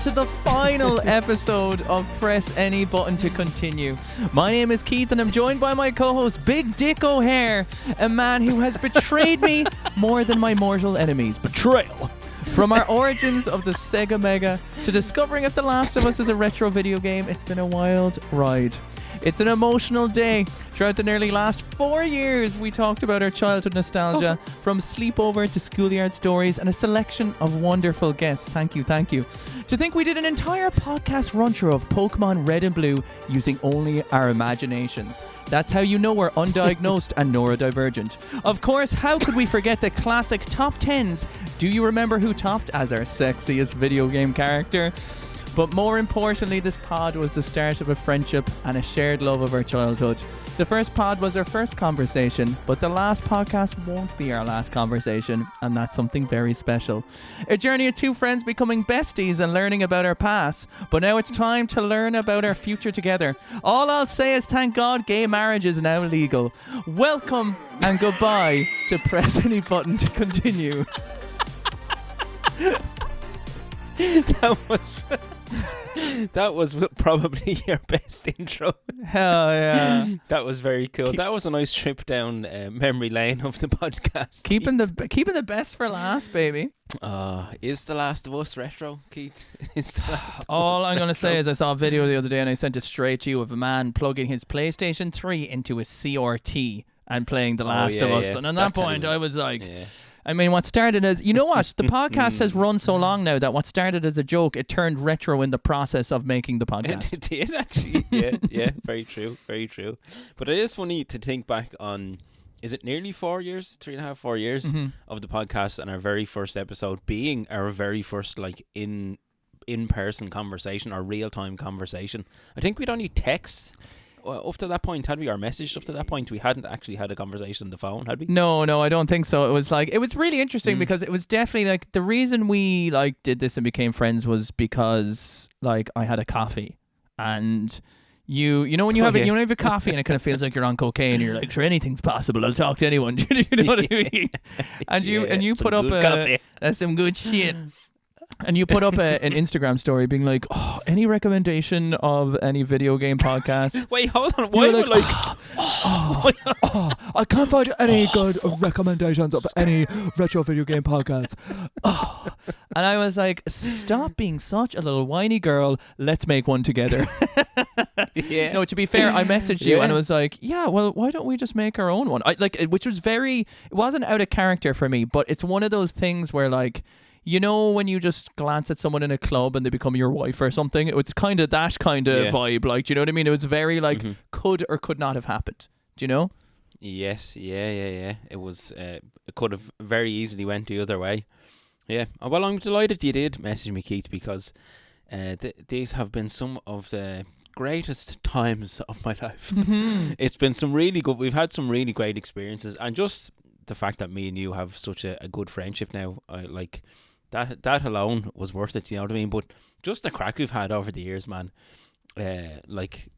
to the final episode of Press Any Button to Continue. My name is Keith and I'm joined by my co-host Big Dick O'Hare, a man who has betrayed me more than my mortal enemies. Betrayal! From our origins of the Sega Mega to discovering if The Last of Us is a retro video game, it's been a wild ride. It's an emotional day. Throughout the nearly last 4 years, we talked about our childhood nostalgia, from sleepover to schoolyard stories, and a selection of wonderful guests. Thank you. To think we did an entire podcast run-through of Pokemon Red and Blue using only our imaginations. That's how you know we're undiagnosed and neurodivergent. Of course, how could we forget the classic top 10s? Do you remember who topped as our sexiest video game character? But more importantly, this pod was the start of a friendship and a shared love of our childhood. The first pod was our first conversation, but the last podcast won't be our last conversation, and that's something very special. A journey of two friends becoming besties and learning about our past, but now it's time to learn about our future together. All I'll say is thank God gay marriage is now legal. Welcome and goodbye to Press Any Button to Continue. That was probably your best intro. Hell yeah. That was very cool. That was a nice trip down memory lane of the podcast. Keeping the best for last, baby. Is The Last of Us retro, Keith? Is The Last of Us All I'm going to retro? say is I saw a video the other day and I sent it straight to you of a man plugging his PlayStation 3 into a CRT and playing The Last of Us. And on that point, I was like... Yeah. I mean, what started as... You know what? The podcast has run so long now that what started as a joke, it turned retro in the process of making the podcast. It did, actually. Yeah, very true. But it is funny to think back on... Is it nearly 4 years? 3.5, 4 years of the podcast, and our very first episode being our very first, like, in-person conversation, or real-time conversation. I think we'd only text... up to that point, had we, or messaged up to that point? We hadn't actually had a conversation on the phone, had we? No, I don't think so. It was really interesting because it was definitely like the reason we like did this and became friends was because like I had a coffee and you know when you have you have a coffee and it kind of feels like you're on cocaine and you're like, sure, anything's possible. I'll talk to anyone. You know what I mean? And you put up that's some good shit. And you put up an Instagram story being like, oh, any recommendation of any video game podcast? Wait, hold on. Why were like... I can't find any good recommendations of any retro video game podcast. And I was like, stop being such a little whiny girl. Let's make one together. Yeah. No, to be fair, I messaged you and I was like, yeah, well, why don't we just make our own one? Which was it wasn't out of character for me, but it's one of those things where like, you know when you just glance at someone in a club and they become your wife or something? It's kind of that kind of vibe. Like, do you know what I mean? It was very like could or could not have happened. Do you know? Yes, yeah. It was. It could have very easily went the other way. Yeah. Well, I'm delighted you did message me, Keith, because these have been some of the greatest times of my life. It's been some really good. We've had some really great experiences, and just the fact that me and you have such a good friendship now, that alone was worth it, you know what I mean? But just the crack we've had over the years, man, like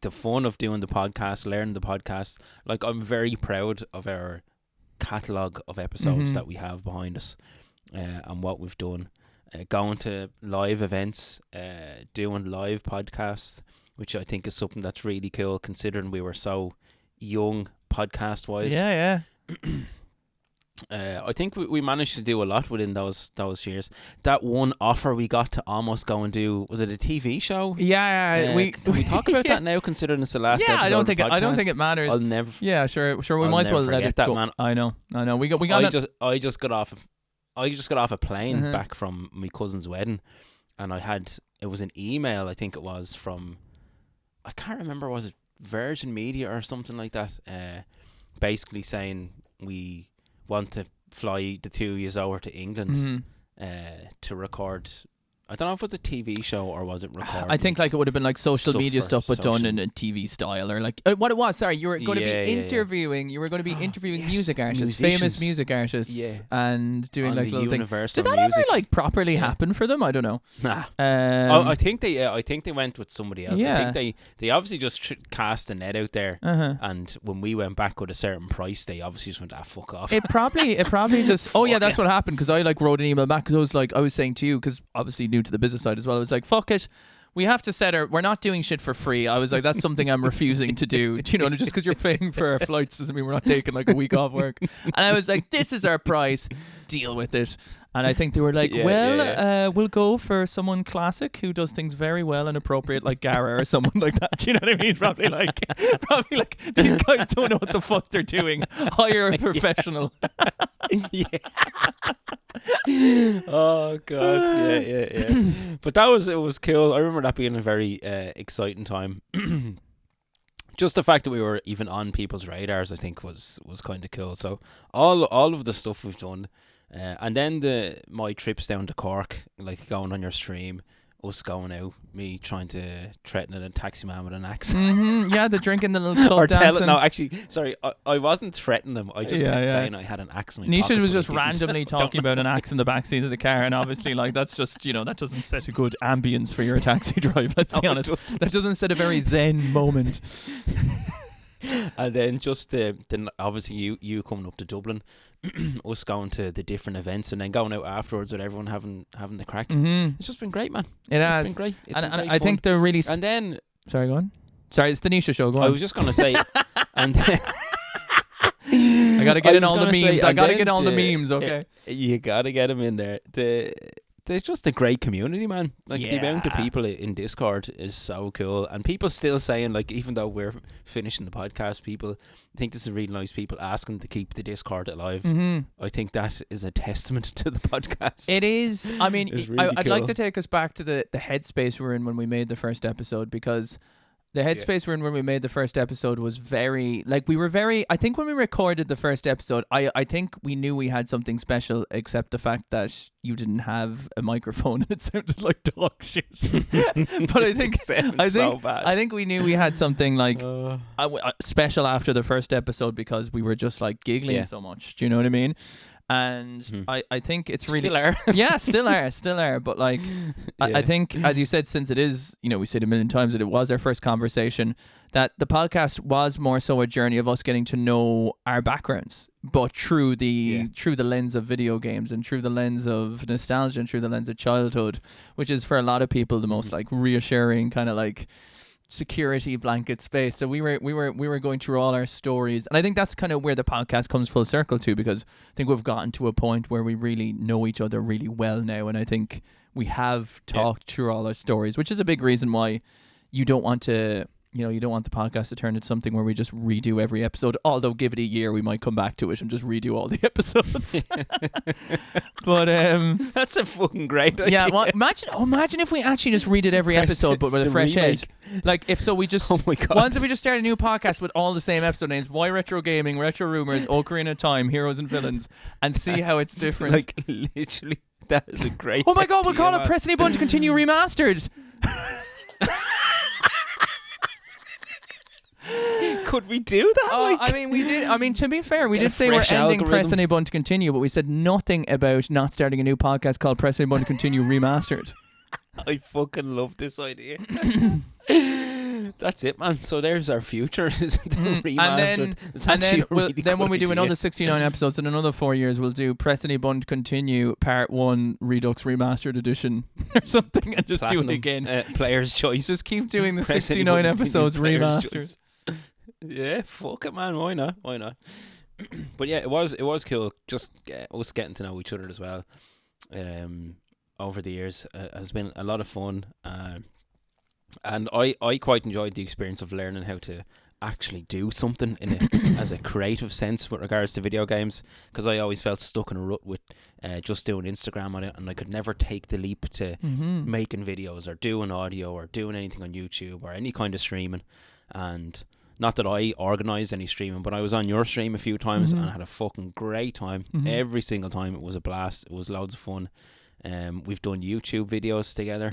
the fun of doing the podcast, learning the podcast, like I'm very proud of our catalogue of episodes that we have behind us, and what we've done, going to live events, doing live podcasts, which I think is something that's really cool considering we were so young podcast wise. Yeah. I think we managed to do a lot within those years. That one offer we got to almost go and do, was it a TV show? Yeah. Can we talk about that now, considering it's the last episode? I don't think it matters. I'll never. Yeah, sure. We might as well let it that, go. Man. I know. I just got off a plane back from my cousin's wedding, and it was an email, I think it was from, I can't remember, was it Virgin Media or something like that? Basically saying we want to fly the two of you over to England to record. I don't know if it was a TV show or was it recorded. I think like it would have been like social media stuff, but done in a TV style, or like what it was. Sorry, you were going to be interviewing. You were going to be interviing music artists, famous music artists, and doing like little things. Did that ever like properly happen for them? I don't know. Nah. I think they went with somebody else. Yeah. I think they obviously just cast the net out there, and when we went back with a certain price, they obviously just went, fuck off. It probably just. Oh yeah, that's what happened, because I like wrote an email back because I was saying to you, because obviously new to the business side as well. I was like, fuck it. We have to we're not doing shit for free. I was like, that's something I'm refusing to do. Do you know, just because you're paying for our flights doesn't mean we're not taking like a week off work. And I was like, this is our price. Deal with it. And I think they were like, we'll go for someone classic who does things very well and appropriate, like Gara or someone like that. Do you know what I mean? Probably like these guys don't know what the fuck they're doing. Hire a professional. Yeah. Oh god, yeah. But it was cool. I remember that being a very exciting time. Just the fact that we were even on people's radars, I think, was kind of cool. So all of the stuff we've done, and then my trips down to Cork, like going on your stream, us going out, me trying to threaten a taxi man with an axe. Yeah, the drinking, the little club dancing. No, actually, sorry, I wasn't threatening them. I just kept saying I had an axe in my pocket. Nisha was just randomly talking about an axe in the backseat of the car, and obviously, like, that's just, that doesn't set a good ambience for your taxi drive, let's be honest. That doesn't set a very zen moment. And then then obviously you coming up to Dublin, us going to the different events, and then going out afterwards with everyone having the crack. Mm-hmm. It's just been great, man. It's been great. And I think they're really. And then, sorry, go on. Sorry, it's the Nisha show. Go on. I was just gonna say, and then, I gotta get in all the memes. I gotta get all the memes. Okay, you gotta get them in there. There's just a great community, man. Like the amount of people in Discord is so cool, and people still saying, like, even though we're finishing the podcast, people think this is really nice. People asking to keep the Discord alive. I think that is a testament to the podcast. It is. I mean, really I'd cool. like to take us back to the headspace we were in when we made the first episode, because the headspace we're in when we made the first episode was very, like, we were very, I think when we recorded the first episode, I think we knew we had something special, except the fact that you didn't have a microphone and it sounded like dog shit. But I think we knew we had something like special after the first episode, because we were just like giggling so much. Do you know what I mean? And I think it's really still are. Yeah, still are. But like, I think, as you said, since it is, we said a million times that it was our first conversation, that the podcast was more so a journey of us getting to know our backgrounds, but through the lens of video games and through the lens of nostalgia and through the lens of childhood, which is for a lot of people the most like reassuring kind of like security blanket space. So we were going through all our stories, and I think that's kind of where the podcast comes full circle to, because I think we've gotten to a point where we really know each other really well now, and I think we have talked through all our stories, which is a big reason why you don't want to you don't want the podcast to turn into something where we just redo every episode, although give it a year we might come back to it and just redo all the episodes. But that's a fucking great idea. Yeah, well, imagine if we actually just redid every episode but with a fresh head. Like, if so, we just once if we just start a new podcast with all the same episode names: Why Retro Gaming, Retro Rumors, Ocarina of Time, Heroes and Villains, and see how it's different. Like, literally, that is a great Oh my god, we'll idea, call it Press Any Button to Continue Remastered. Could we do that? I mean, we did. I mean, to be fair, we Get did a say we're fresh ending algorithm. Press Any Button to Continue, but we said nothing about not starting a new podcast called Press Any Button to Continue Remastered. I fucking love this idea. That's it, man. So there's our future. Is the remastered. Then when we do another 69 episodes in another 4 years, we'll do Press Any Button to Continue Part 1 Redux Remastered Edition or something, and just Platinum, do it again. Player's choice. Just keep doing the Press Any 69 Button to Continue episodes Player's remastered. choice. Yeah, fuck it, man. Why not? But yeah, it was cool. Just us getting to know each other as well. Over the years has been a lot of fun. And I quite enjoyed the experience of learning how to actually do something as a creative sense with regards to video games, because I always felt stuck in a rut with just doing Instagram on it, and I could never take the leap to making videos or doing audio or doing anything on YouTube or any kind of streaming. And not that I organised any streaming, but I was on your stream a few times and I had a fucking great time. Every single time it was a blast. It was loads of fun. We've done YouTube videos together.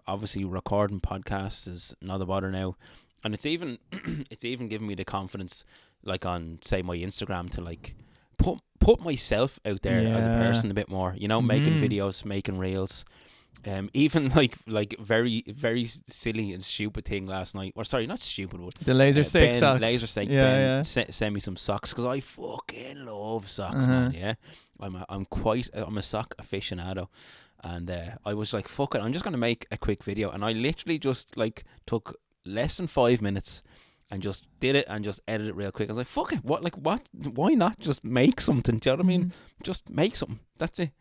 Obviously recording podcasts is not a bother now, and it's even given me the confidence, like on say my Instagram, to like put myself out there as a person a bit more, making videos, making reels. Even like very, very silly and stupid thing last night, or sorry, not stupid, but the laser steak socks. Laser steak Ben sent me some socks, because I fucking love socks, man. Yeah, I'm a sock aficionado, And I was like, fuck it, I'm just going to make a quick video. And I literally just like took less than 5 minutes and just did it and just edited it real quick. I was like, fuck it, what? Why not just make something? Do you know what I mean? Just make something. That's it.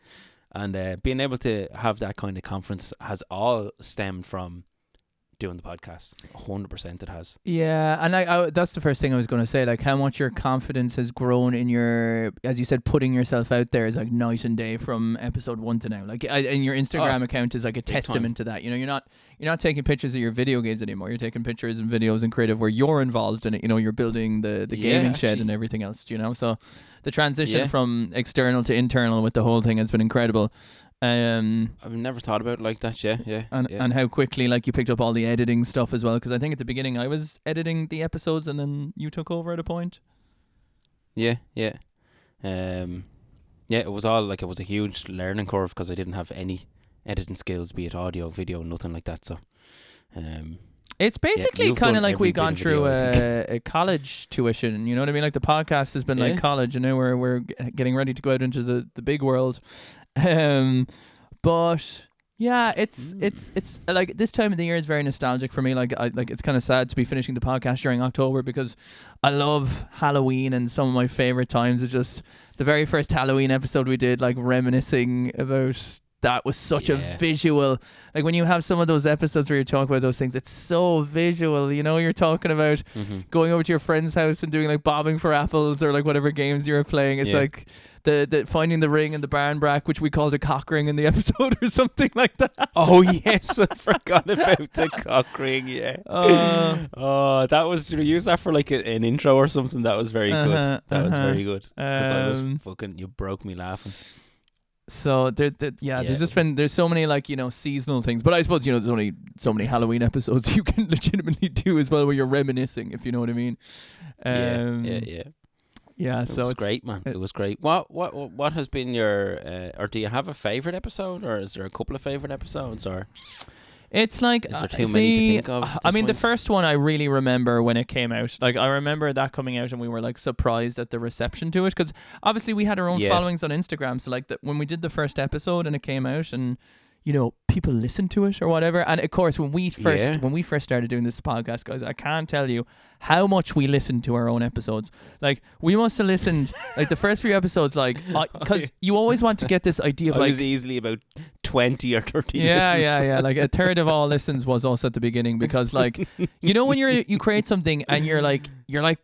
And being able to have that kind of confidence has all stemmed from doing the podcast. 100% it has. Yeah, and I that's the first thing I was going to say, like how much your confidence has grown in your, as you said, putting yourself out there is like night and day from episode 1 to now. Like and your Instagram account is like a testament to that. You know, you're not taking pictures of your video games anymore. You're taking pictures and videos and creative where you're involved in it. You know, you're building the gaming shed and everything else, you know. So the transition from external to internal with the whole thing has been incredible. I've never thought about it like that. And how quickly like you picked up all the editing stuff as well, because I think at the beginning I was editing the episodes and then you took over at a point. It was all like, it was a huge learning curve because I didn't have any editing skills, be it audio, video, nothing like that. So it's basically kind of like we've gone through video, a college tuition, you know what I mean? Like the podcast has been like college, and now we're getting ready to go out into the big world. But yeah, it's like this time of the year is very nostalgic for me. Like it's kind of sad to be finishing the podcast during October because I love Halloween, and some of my favorite times is just the very first Halloween episode we did, like reminiscing about. That was such a visual, like when you have some of those episodes where you talk about those things, it's so visual, you know. You're talking about going over to your friend's house and doing like bobbing for apples or like whatever games you were playing. It's like the finding the ring and the barn brack, which we called a cock ring in the episode or something like that. Oh yes, I forgot about the cock ring. That was, we used that for like an intro or something. That was very good. That was very good, because I was fucking, you broke me laughing. So there's just been, there's so many like, you know, seasonal things, but I suppose, you know, there's only so many Halloween episodes you can legitimately do as well where you're reminiscing, if you know what I mean. So it's great, man. It was great. What has been your or do you have a favorite episode, or is there a couple of favorite episodes, or it's like, is there too many to think of? I mean, the first one I really remember when it came out. Like, I remember that coming out and we were like surprised at the reception to it, because obviously we had our own followings on Instagram. So like when we did the first episode and it came out, and you know, people listened to it or whatever. And of course, when we first started doing this podcast, guys, I can't tell you how much we listened to our own episodes. Like, we must have listened like the first few episodes, like, because you always want to get this idea of like, I was easily about 20 or 30 listens. Yeah. Like a third of all listens was us at the beginning, because like, you know, when you create something and you're like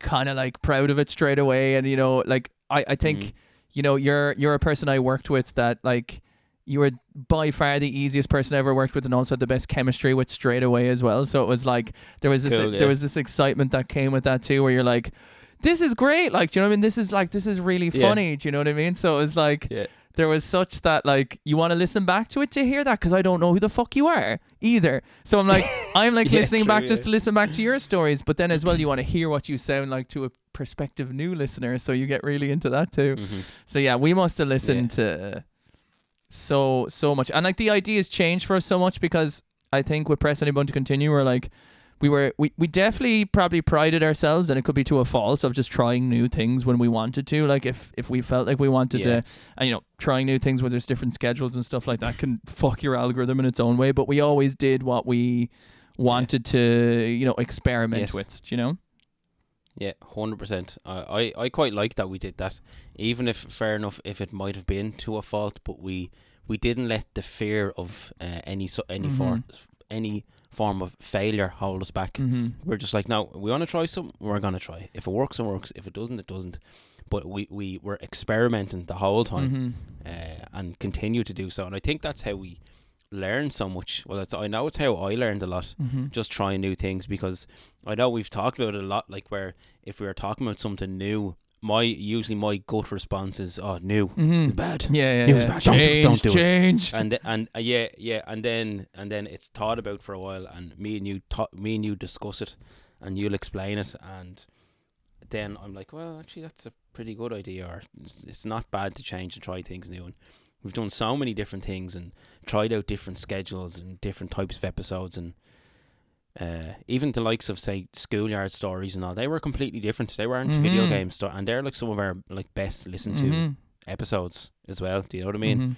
kind of like proud of it straight away, and you know, like I think you know, you're a person I worked with that like, you were by far the easiest person I ever worked with, and also had the best chemistry with straight away as well. So it was like there was this excitement that came with that too, where you're like, this is great, like, do you know what I mean? This is really funny. Do you know what I mean? So it was like there was such that like you want to listen back to it to hear that, because I don't know who the fuck you are either. So I'm like listening back just to listen back to your stories, but then as well you want to hear what you sound like to a prospective new listener, so you get really into that too. So yeah, we must have listened to so much, and like the ideas changed for us so much, because I think with Press Any Button to Continue, we're like we definitely probably prided ourselves, and it could be to a fault, of just trying new things when we wanted to, like if we felt like we wanted to, and you know, trying new things where there's different schedules and stuff like that can fuck your algorithm in its own way, but we always did what we wanted to, you know, experiment with, you know. Yeah, 100%. I quite like that we did that, even if, fair enough, if it might have been to a fault, but we didn't let the fear of any form of failure hold us back. We're just like, no, we want to try something, we're gonna try. If it works, it works. If it doesn't, it doesn't. But we were experimenting the whole time, and continue to do so. And I think that's how we learn so much. Well, I know it's how I learned a lot, just trying new things, because I know we've talked about it a lot, like where if we were talking about something new, usually my gut response is, oh, new is bad. New is bad. Don't do it. And then it's thought about for a while, and me and you discuss it, and you'll explain it, and then I'm like, well, actually that's a pretty good idea, or it's not bad to change and try things new. And we've done so many different things and tried out different schedules and different types of episodes, and even the likes of, say, Schoolyard Stories and all, they were completely different. They weren't video games, and they're like some of our like best listened to episodes as well. Do you know what I mean?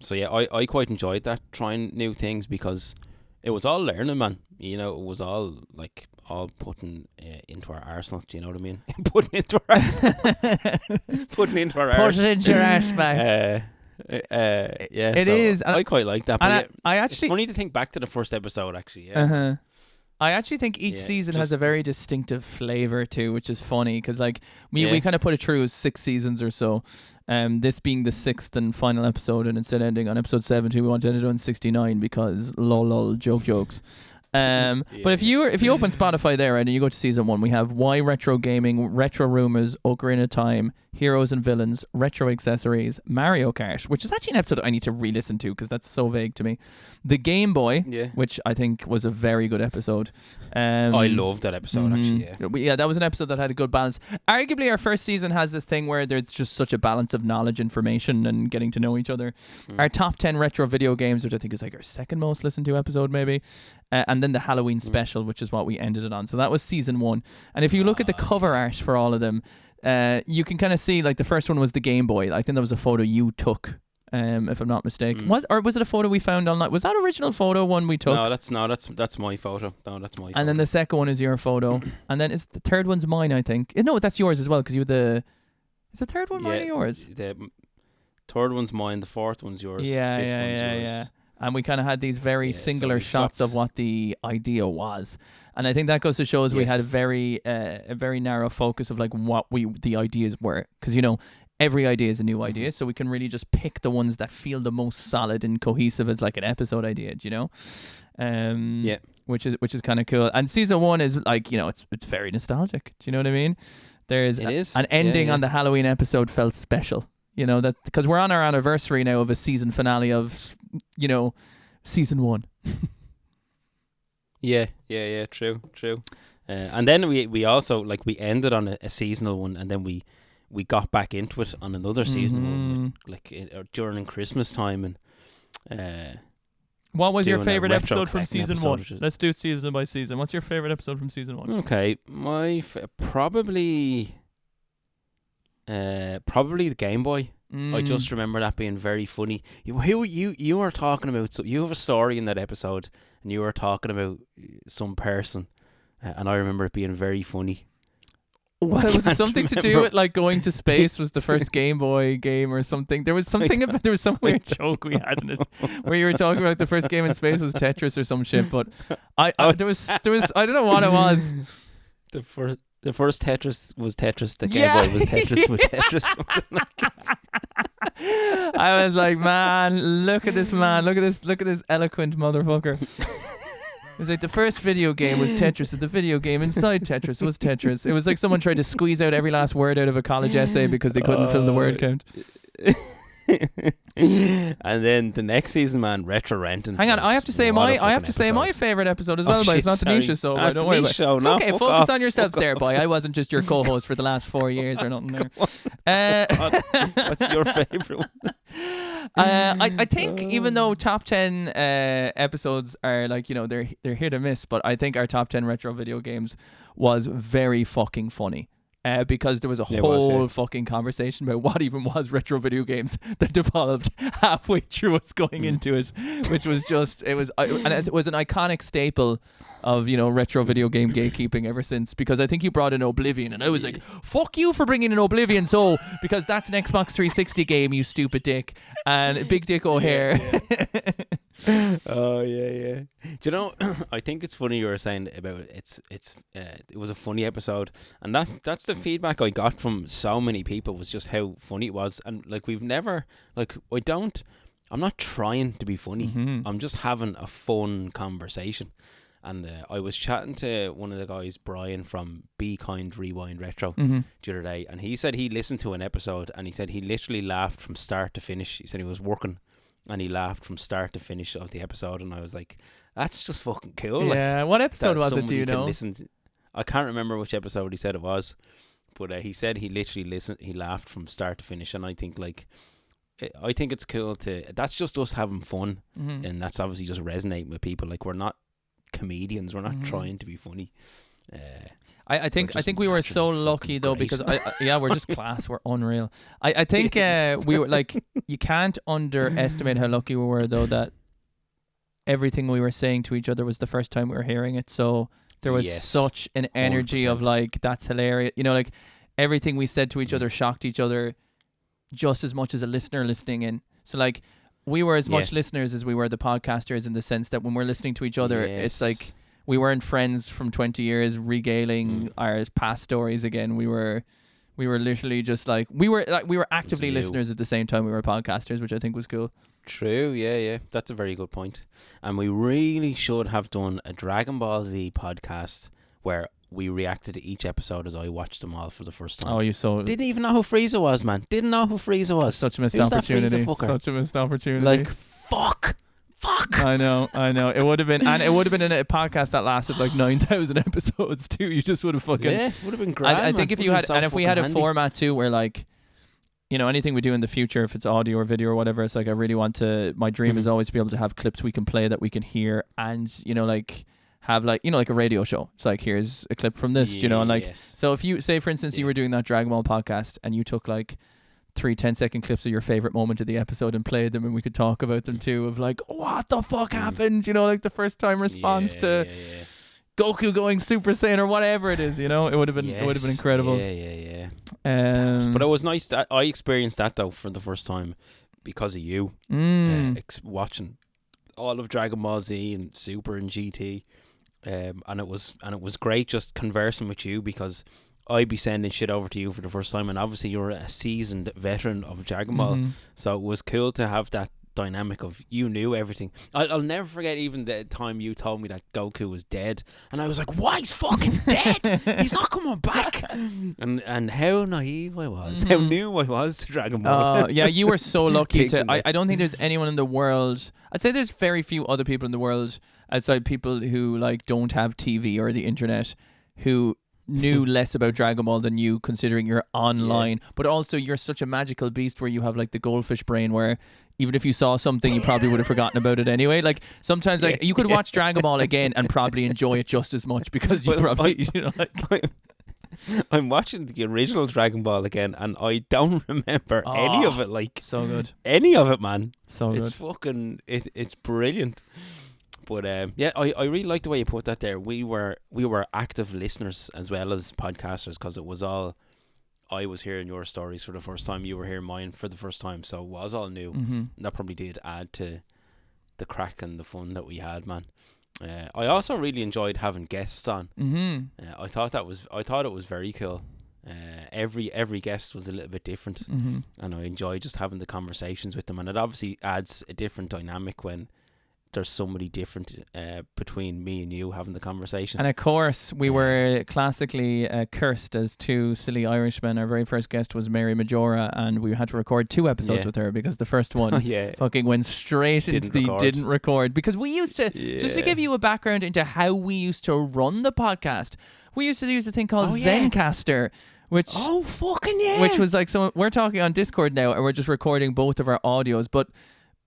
So yeah, I quite enjoyed that, trying new things, because it was all learning, man. You know, it was all like all putting into our arsenal. Do you know what I mean? Putting into our arsenal. Putting into our Put arse. it into your arse, man. Yeah, It so is, and I quite like that. And But I it's actually, funny to think back to the first episode, actually. Yeah. I actually think each Yeah, season has a just- very distinctive flavor too, which is funny because like we Yeah. kind of put it through as 6 seasons or so. This being the 6th and final episode, and instead ending on episode 70, we wanted to end it on 69 because lol jokes. But if you open Spotify there, right, and you go to season 1, we have Why Retro Gaming, Retro Rumors, Ocarina of Time, Heroes and Villains, Retro Accessories, Mario Kart, which is actually an episode I need to re-listen to because that's so vague to me. The Game Boy, Yeah. which I think was a very good episode. I loved that episode, actually. Yeah. Yeah, that was an episode that had a good balance. Arguably, our first season has this thing where there's just such a balance of knowledge, information, and getting to know each other. Our top 10 retro video games, which I think is like our second most listened to episode, maybe. And then the Halloween special, which is what we ended it on. So that was season 1. And if you look at the cover art for all of them, you can kind of see like the first one was the Game Boy. I think that was a photo you took. If I'm not mistaken, was it a photo we found online? Was that original photo one we took? No, that's my photo. No, that's my photo. And then the second one is your photo, and then the third one's mine, I think. No, that's yours as well because you is the third one mine or yours? The third one's mine. The fourth one's yours. Yeah, Fifth yeah, one's yeah, yours. yeah. And we kind of had these very singular we shots swapped. of what the idea was, and I think that goes to show us we had Yes. a very narrow focus of like what the ideas were, because every idea is a new idea, so we can really just pick the ones that feel the most solid and cohesive as like an episode idea, Yeah. which is kind of cool. And season 1 is like, it's very nostalgic. Do you know what I mean? There's It is. an ending Yeah. on the Halloween episode felt special. That because we're on our anniversary now of a season finale of, season 1. Yeah, true. And then we also like we ended on a seasonal one, and then we got back into it on another seasonal one, like during Christmas time, and What was your doing a favorite retro episode from collecting season episode, 1? which is- Let's do it season by season. What's your favorite episode from season 1? okay, my probably the Game Boy. I just remember that being very funny. You were talking about, so you have a story in that episode, and you were talking about some person, and I remember it being very funny. Well, was it can't something to do remember. with like going to space? Was the first Game Boy game or something? There was something about there was some weird joke we had in it where you were talking about the first game in space was Tetris or some shit. But there was I don't know what it was. The first Tetris was Tetris. The Game Yeah. Boy was Tetris with Tetris. Something like that. I was like, man, look at this eloquent motherfucker. It was like the first video game was Tetris, and the video game inside Tetris was Tetris. It was like someone tried to squeeze out every last word out of a college essay because they couldn't fill the word count. And then the next season, man, Retro Renting. Hang on, I have to say my episode. favorite episode as well, Oh, boy. It's shit, not sorry. Tanisha, so That's don't the worry niche about it. show. It's No, okay, fuck focus off, on yourself fuck there, off. boy. I wasn't just your co-host for the last 4 years or nothing there. What's your favorite one? I think even though top 10 episodes are like, they're hit or miss, but I think our top 10 retro video games was very fucking funny. Because there was a whole fucking conversation about what even was retro video games that developed halfway through us going into it, which was just and it was an iconic staple of retro video game gatekeeping ever since, because I think you brought in Oblivion and I was like, fuck you for bringing in Oblivion, so because that's an Xbox 360 game, you stupid dick. And Big Dick O'Hare. Oh yeah. Do you know? I think it's funny you were saying about it was a funny episode, and that's the feedback I got from so many people, was just how funny it was. And like we've never I'm not trying to be funny. I'm just having a fun conversation. And I was chatting to one of the guys, Brian from Be Kind Rewind Retro, the other day, and he said he listened to an episode and he said he literally laughed from start to finish. He said he was working and he laughed from start to finish of the episode, and I was like, that's just fucking cool. Yeah, like, what episode was it, do somebody you can know? listen to. I can't remember which episode he said it was, but he said he literally he laughed from start to finish, and I think it's cool that's just us having fun, and that's obviously just resonating with people. Like, we're not comedians, we're not trying to be funny. I think just we were so naturally lucky fucking though great. because we're just class. We're unreal. I think we were like, you can't underestimate how lucky we were though that everything we were saying to each other was the first time we were hearing it. So there was Yes, such an energy of 100%. like, that's hilarious. You know, like everything we said to each other shocked each other just as much as a listener listening in. So like we were as much listeners as we were the podcasters, in the sense that when we're listening to each other, it's like we weren't friends from 20 years regaling our past stories again. We were literally just like we were actively listeners at the same time we were podcasters, which I think was cool. True, yeah. That's a very good point. And we really should have done a Dragon Ball Z podcast where we reacted to each episode as I watched them all for the first time. Oh, you so Didn't even know who Frieza was, man. Didn't know who Frieza was. such a missed Who's that opportunity. Frieza fucker? Such a missed opportunity. Like, fuck. I know. It would have been, and it would have been in a podcast that lasted like 9,000 episodes too. You just would have fucking. Yeah, would have been great. I think if you had, and if we had a format too, where like, you know, anything we do in the future, if it's audio or video or whatever, it's like I really want to. My dream is always to be able to have clips we can play that we can hear, and you know, like have like, you know, like a radio show. It's like, here's a clip from this, you know, and like, so if you say, for instance, you were doing that Dragon Ball podcast and you took like 3 10-second clips of your favorite moment of the episode and played them, and we could talk about them too, of like, what the fuck happened, you know, like the first time response to Goku going Super Saiyan or whatever it is, you know, it would have been incredible. Yeah. But it was nice that I experienced that though for the first time because of you. Watching all of Dragon Ball Z and Super and GT, and it was great just conversing with you, because I'd be sending shit over to you for the first time, and obviously you're a seasoned veteran of Dragon Ball, so it was cool to have that dynamic of you knew everything. I'll never forget even the time you told me that Goku was dead, and I was like, why, he's fucking dead, he's not coming back. And how naive I was, how new I was to Dragon Ball. Yeah, you were so lucky to I don't think there's anyone in the world, I'd say there's very few other people in the world outside people who like don't have TV or the internet who knew less about Dragon Ball than you, considering you're online, but also you're such a magical beast where you have like the goldfish brain, where even if you saw something you probably would have forgotten about it anyway. Like sometimes like you could watch Dragon Ball again and probably enjoy it just as much, because you probably, you know, like I'm watching the original Dragon Ball again and I don't remember any of it, like so good, any of it, man. So it's good. fucking it's brilliant. But yeah, I really like the way you put that there. We were active listeners as well as podcasters, because it was all, I was hearing your stories for the first time, you were hearing mine for the first time, so it was all new. And that probably did add to the crack and the fun that we had, man. I also really enjoyed having guests on. I thought it was very cool. Every guest was a little bit different, and I enjoyed just having the conversations with them, and it obviously adds a different dynamic when there's somebody different between me and you having the conversation. And of course we were classically cursed as two silly Irishmen. Our very first guest was Mary Majora, and we had to record 2 episodes with her, because the first one fucking went straight into didn't record, because we used to, just to give you a background into how we used to run the podcast, we used to use a thing called Zencaster, which which was like, so we're talking on Discord now and we're just recording both of our audios, but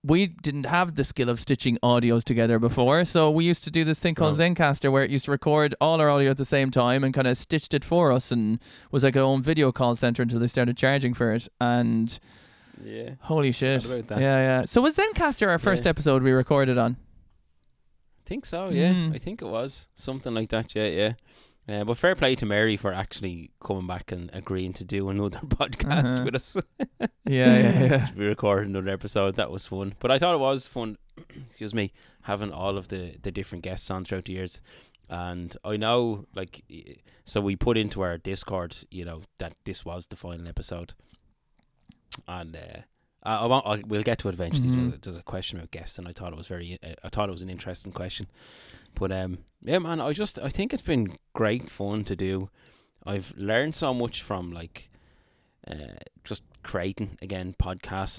we didn't have the skill of stitching audios together before, so we used to do this thing called Zencaster, where it used to record all our audio at the same time and kind of stitched it for us, and was like our own video call center until they started charging for it. And holy shit, yeah. So was Zencaster our first episode we recorded on? I think so, I think it was something like that. But fair play to Mary for actually coming back and agreeing to do another podcast with us. Yeah. We recorded another episode. That was fun. But I thought it was fun, excuse me, having all of the different guests on throughout the years. And I know, like, so we put into our Discord, you know, that this was the final episode. And we'll get to it eventually. There's a question about guests, and I thought it was an interesting question. But yeah, man, I think it's been great fun to do. I've learned so much from like just creating again podcasts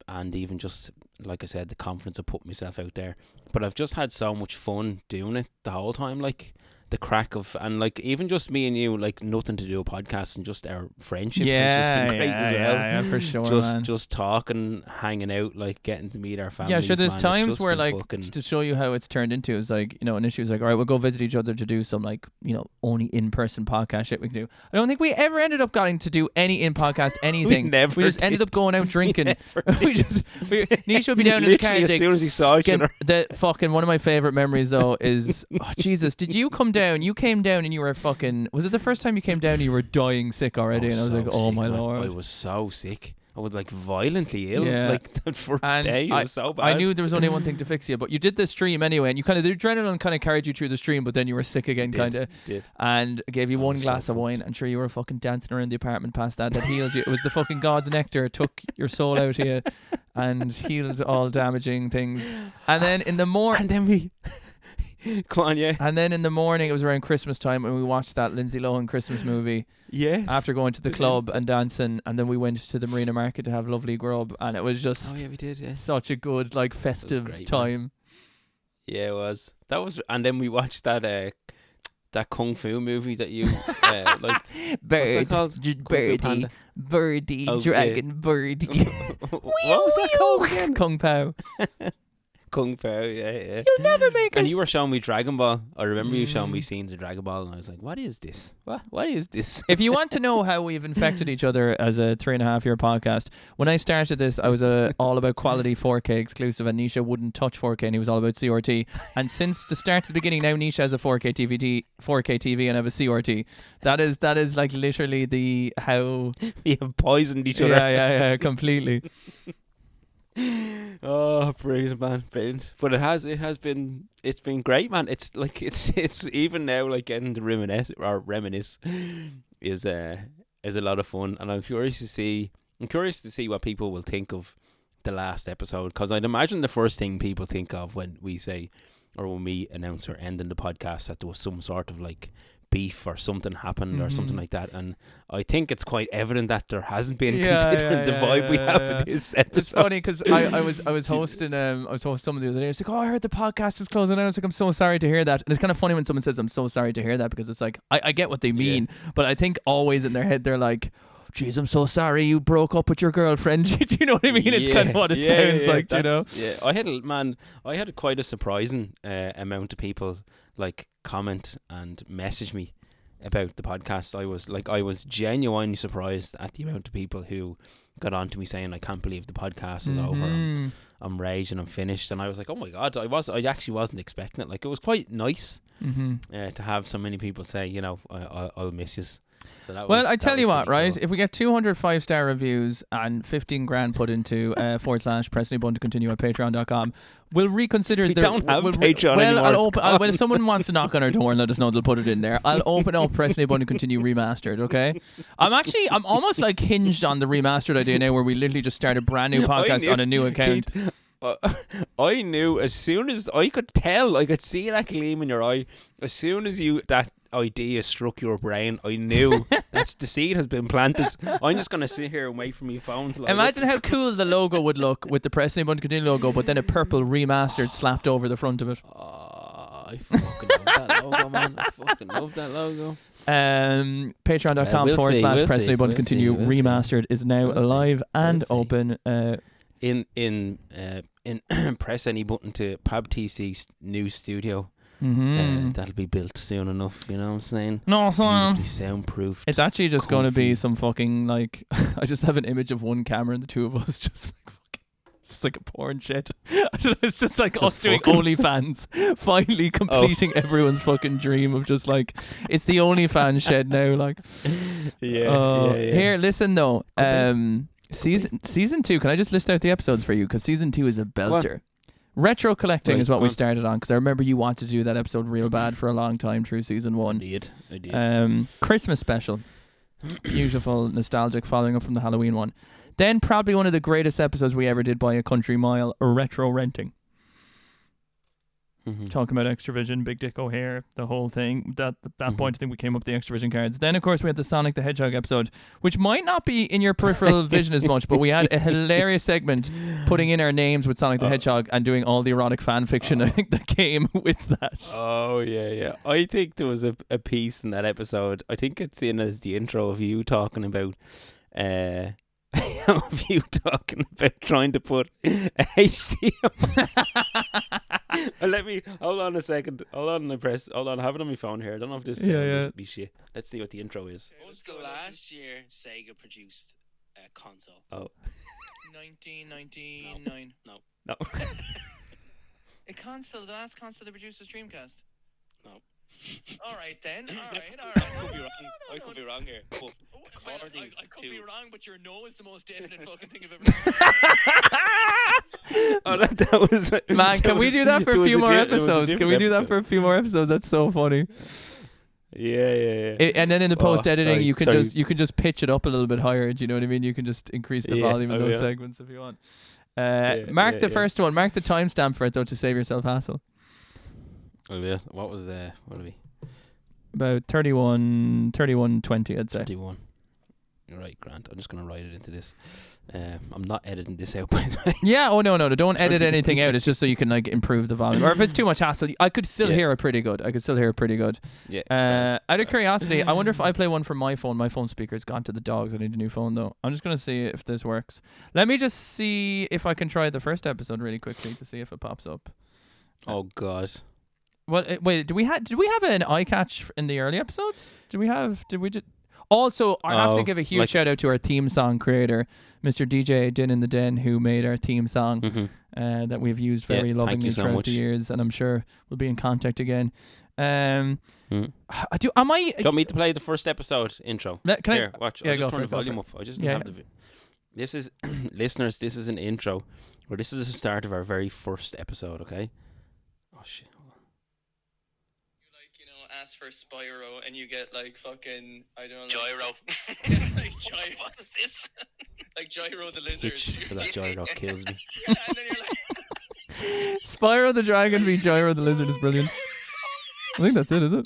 and even just, like I said, the confidence I put myself out there. But I've just had so much fun doing it the whole time. Like the crack of, and like even just me and you, like nothing to do a podcast, and just our friendship has just Yeah, been great yeah, as well. yeah, for sure, man. Just talking, hanging out, like getting to meet our families. Yeah, sure. There's man. It's times just where, been like, fucking, to show you how it's turned into, is like, you know, initially it was like, all right, we'll go visit each other to do some, like, you know, only in-person podcast shit we can do. I don't think we ever ended up getting to do any in-podcast anything. never We just ended did. up going out drinking. never we just, Nisha would be down in the car. literally as like, soon as he saw each other. the fucking one of my favorite memories though is, oh Jesus, did you come down? You came down and you were fucking, was it the first time you came down and you were dying sick already? And I was so like, oh sick, my man. lord. I was so sick. I was like violently ill. Yeah. Like that first And day, it was so bad. I knew there was only one thing to fix you, but you did the stream anyway, and you kind of, the adrenaline kind of carried you through the stream, but then you were sick again, kind of, Did. and gave you I one was glass so of wine. I'm sure you were fucking dancing around the apartment past that healed you. It was the fucking God's nectar, took your soul out of you and healed all damaging things. And then in the morning, And then we. Come on, yeah. and then in the morning, it was around Christmas time, and we watched that Lindsay Lohan Christmas movie Yes. after going to the club and dancing, and then we went to the Marina Market to have lovely grub, and it was just Oh yeah, we did. Yeah. such a good, like, festive great, man. time. Yeah, it was. That was, and then we watched that kung fu movie that you like. What's that called? Kung Fu Birdie, Panda. birdie, Oh, dragon, birdie. What was that called again? Kung Pao. Kung Fu. Yeah. You'll never make And it. you were showing me Dragon Ball. I remember you showing me scenes of Dragon Ball, and I was like, "What is this? What is this?" If you want to know how we've infected each other as a 3.5-year podcast, when I started this, I was all about quality 4K exclusive, and Nisha wouldn't touch 4K, and he was all about CRT. And since the start of the beginning, now Nisha has a 4K TV, and I have a CRT. That is like literally the how. We have poisoned each other. Yeah, completely. Oh, brilliant, man, brilliant. But it's been great, man. It's like it's even now, like, getting to reminisce is a lot of fun, and I'm curious to see what people will think of the last episode, because I'd imagine the first thing people think of when we say, or when we announce or ending the podcast, that there was some sort of like beef or something happened or something like that, and I think it's quite evident that there hasn't been, considering the vibe we have in this episode. It's funny because I was hosting someone the other day. It's like, oh, I heard the podcast is closing down. It's like, I'm so sorry to hear that. And it's kind of funny when someone says, I'm so sorry to hear that, because it's like, I get what they mean, but I think always in their head they're like, geez, I'm so sorry you broke up with your girlfriend. Do you know what I mean? It's kind of what it sounds like, you know? Yeah, I had quite a surprising amount of people like comment and message me about the podcast. I was genuinely surprised at the amount of people who got on to me saying, I can't believe the podcast is over. I'm raged and I'm finished. And I was like, oh my God, I actually wasn't expecting it. Like, it was quite nice to have so many people say, you know, I'll miss you. So I tell you what, right? Cool. If we get 200 5-star reviews and 15 grand put into /Presley Bun to continue at patreon.com, we'll reconsider. We don't have Patreon anymore. Well, if someone wants to knock on our door and let us know, they'll put it in there. I'll open up Presley Bun to continue remastered. Okay, I'm almost like hinged on the remastered idea now, where we literally just start a brand new podcast on a new account. I knew as soon as I could tell, I could see that gleam in your eye. As soon as that idea struck your brain, I knew that's the seed has been planted. I'm just gonna sit here and wait for my phone to light up. Imagine how cool the logo would look with the Presley Bun to continue logo, but then a purple remastered slapped over the front of it. I fucking love that logo, man. I fucking love that logo. Patreon.com / Presley Bun to continue remastered is now live and open. In press any button to PABTC's new studio. That'll be built soon enough, you know what I'm saying? No, beautifully soundproofed. It's actually just going to be some fucking, like, I just have an image of one camera and the two of us just like fucking, it's like a porn shit. It's just like us doing OnlyFans, finally completing everyone's fucking dream of just like, it's the OnlyFans shed now, like. Yeah. Here, listen though. Season 2, can I just list out the episodes for you? Because season 2 is a belter. Retro collecting is what we started on, because I remember you wanted to do that episode real bad for a long time through season 1. I did. Christmas special. Beautiful, nostalgic, following up from the Halloween one. Then probably one of the greatest episodes we ever did by a country mile, retro renting. talking about Extravision, Big Dick O'Hare, the whole thing. That point, I think we came up with the Extravision cards. Then, of course, we had the Sonic the Hedgehog episode, which might not be in your peripheral vision as much, but we had a hilarious segment putting in our names with Sonic the Hedgehog and doing all the erotic fan fiction, I think, that came with that. Oh, yeah. I think there was a piece in that episode. I think it's in as the intro of you talking about of you talking about trying to put a HDMI. Let me hold on a second. Hold on, I have it on my phone here. I don't know if this will be shit. Let's see what the intro is. What was the last year Sega produced a console? 1999. No. A console, the last console they produced was Dreamcast. No. All right then. All right. I could be wrong here. But I could be wrong, but your no is the most definite fucking thing I've ever heard. That was man. Can we do that for a few more episodes? Can we do that for a few more episodes? That's so funny. Yeah. And then in the post editing, you can just pitch it up a little bit higher. Do you know what I mean? You can just increase the volume in those segments if you want. Mark the first one. Mark the timestamp for it though to save yourself hassle. Oh yeah. What was what are we? About 31:20, I'd say. 31. Right, Grant. I'm just gonna write it into this. I'm not editing this out, by the way. Yeah. Oh no. Don't edit anything out. It's just so you can like improve the volume. Or if it's too much hassle, I could still hear it pretty good. Yeah. Out of curiosity, I wonder if I play one from my phone. My phone speaker's gone to the dogs. I need a new phone though. I'm just gonna see if this works. Let me just see if I can try the first episode really quickly to see if it pops up. Oh God. Well, wait. Did we have an eye catch in the early episodes? Did we just? Also, I have to give a huge shout out to our theme song creator, Mr. DJ Din in the Den, who made our theme song that we've used very lovingly throughout the years, and I'm sure we'll be in contact again. Do you want me to play the first episode intro? Here, watch. I'll just turn the volume up. I just didn't have the. This is listeners. This is an intro, or this is the start of our very first episode. Okay. Oh shit. Ask for Spyro and you get like fucking Gyro. Like Gyro. What is this? Like Gyro the lizard. For that Gyro kills me. And then you're like Spyro the dragon v Gyro the lizard is brilliant. I think that's it, is it?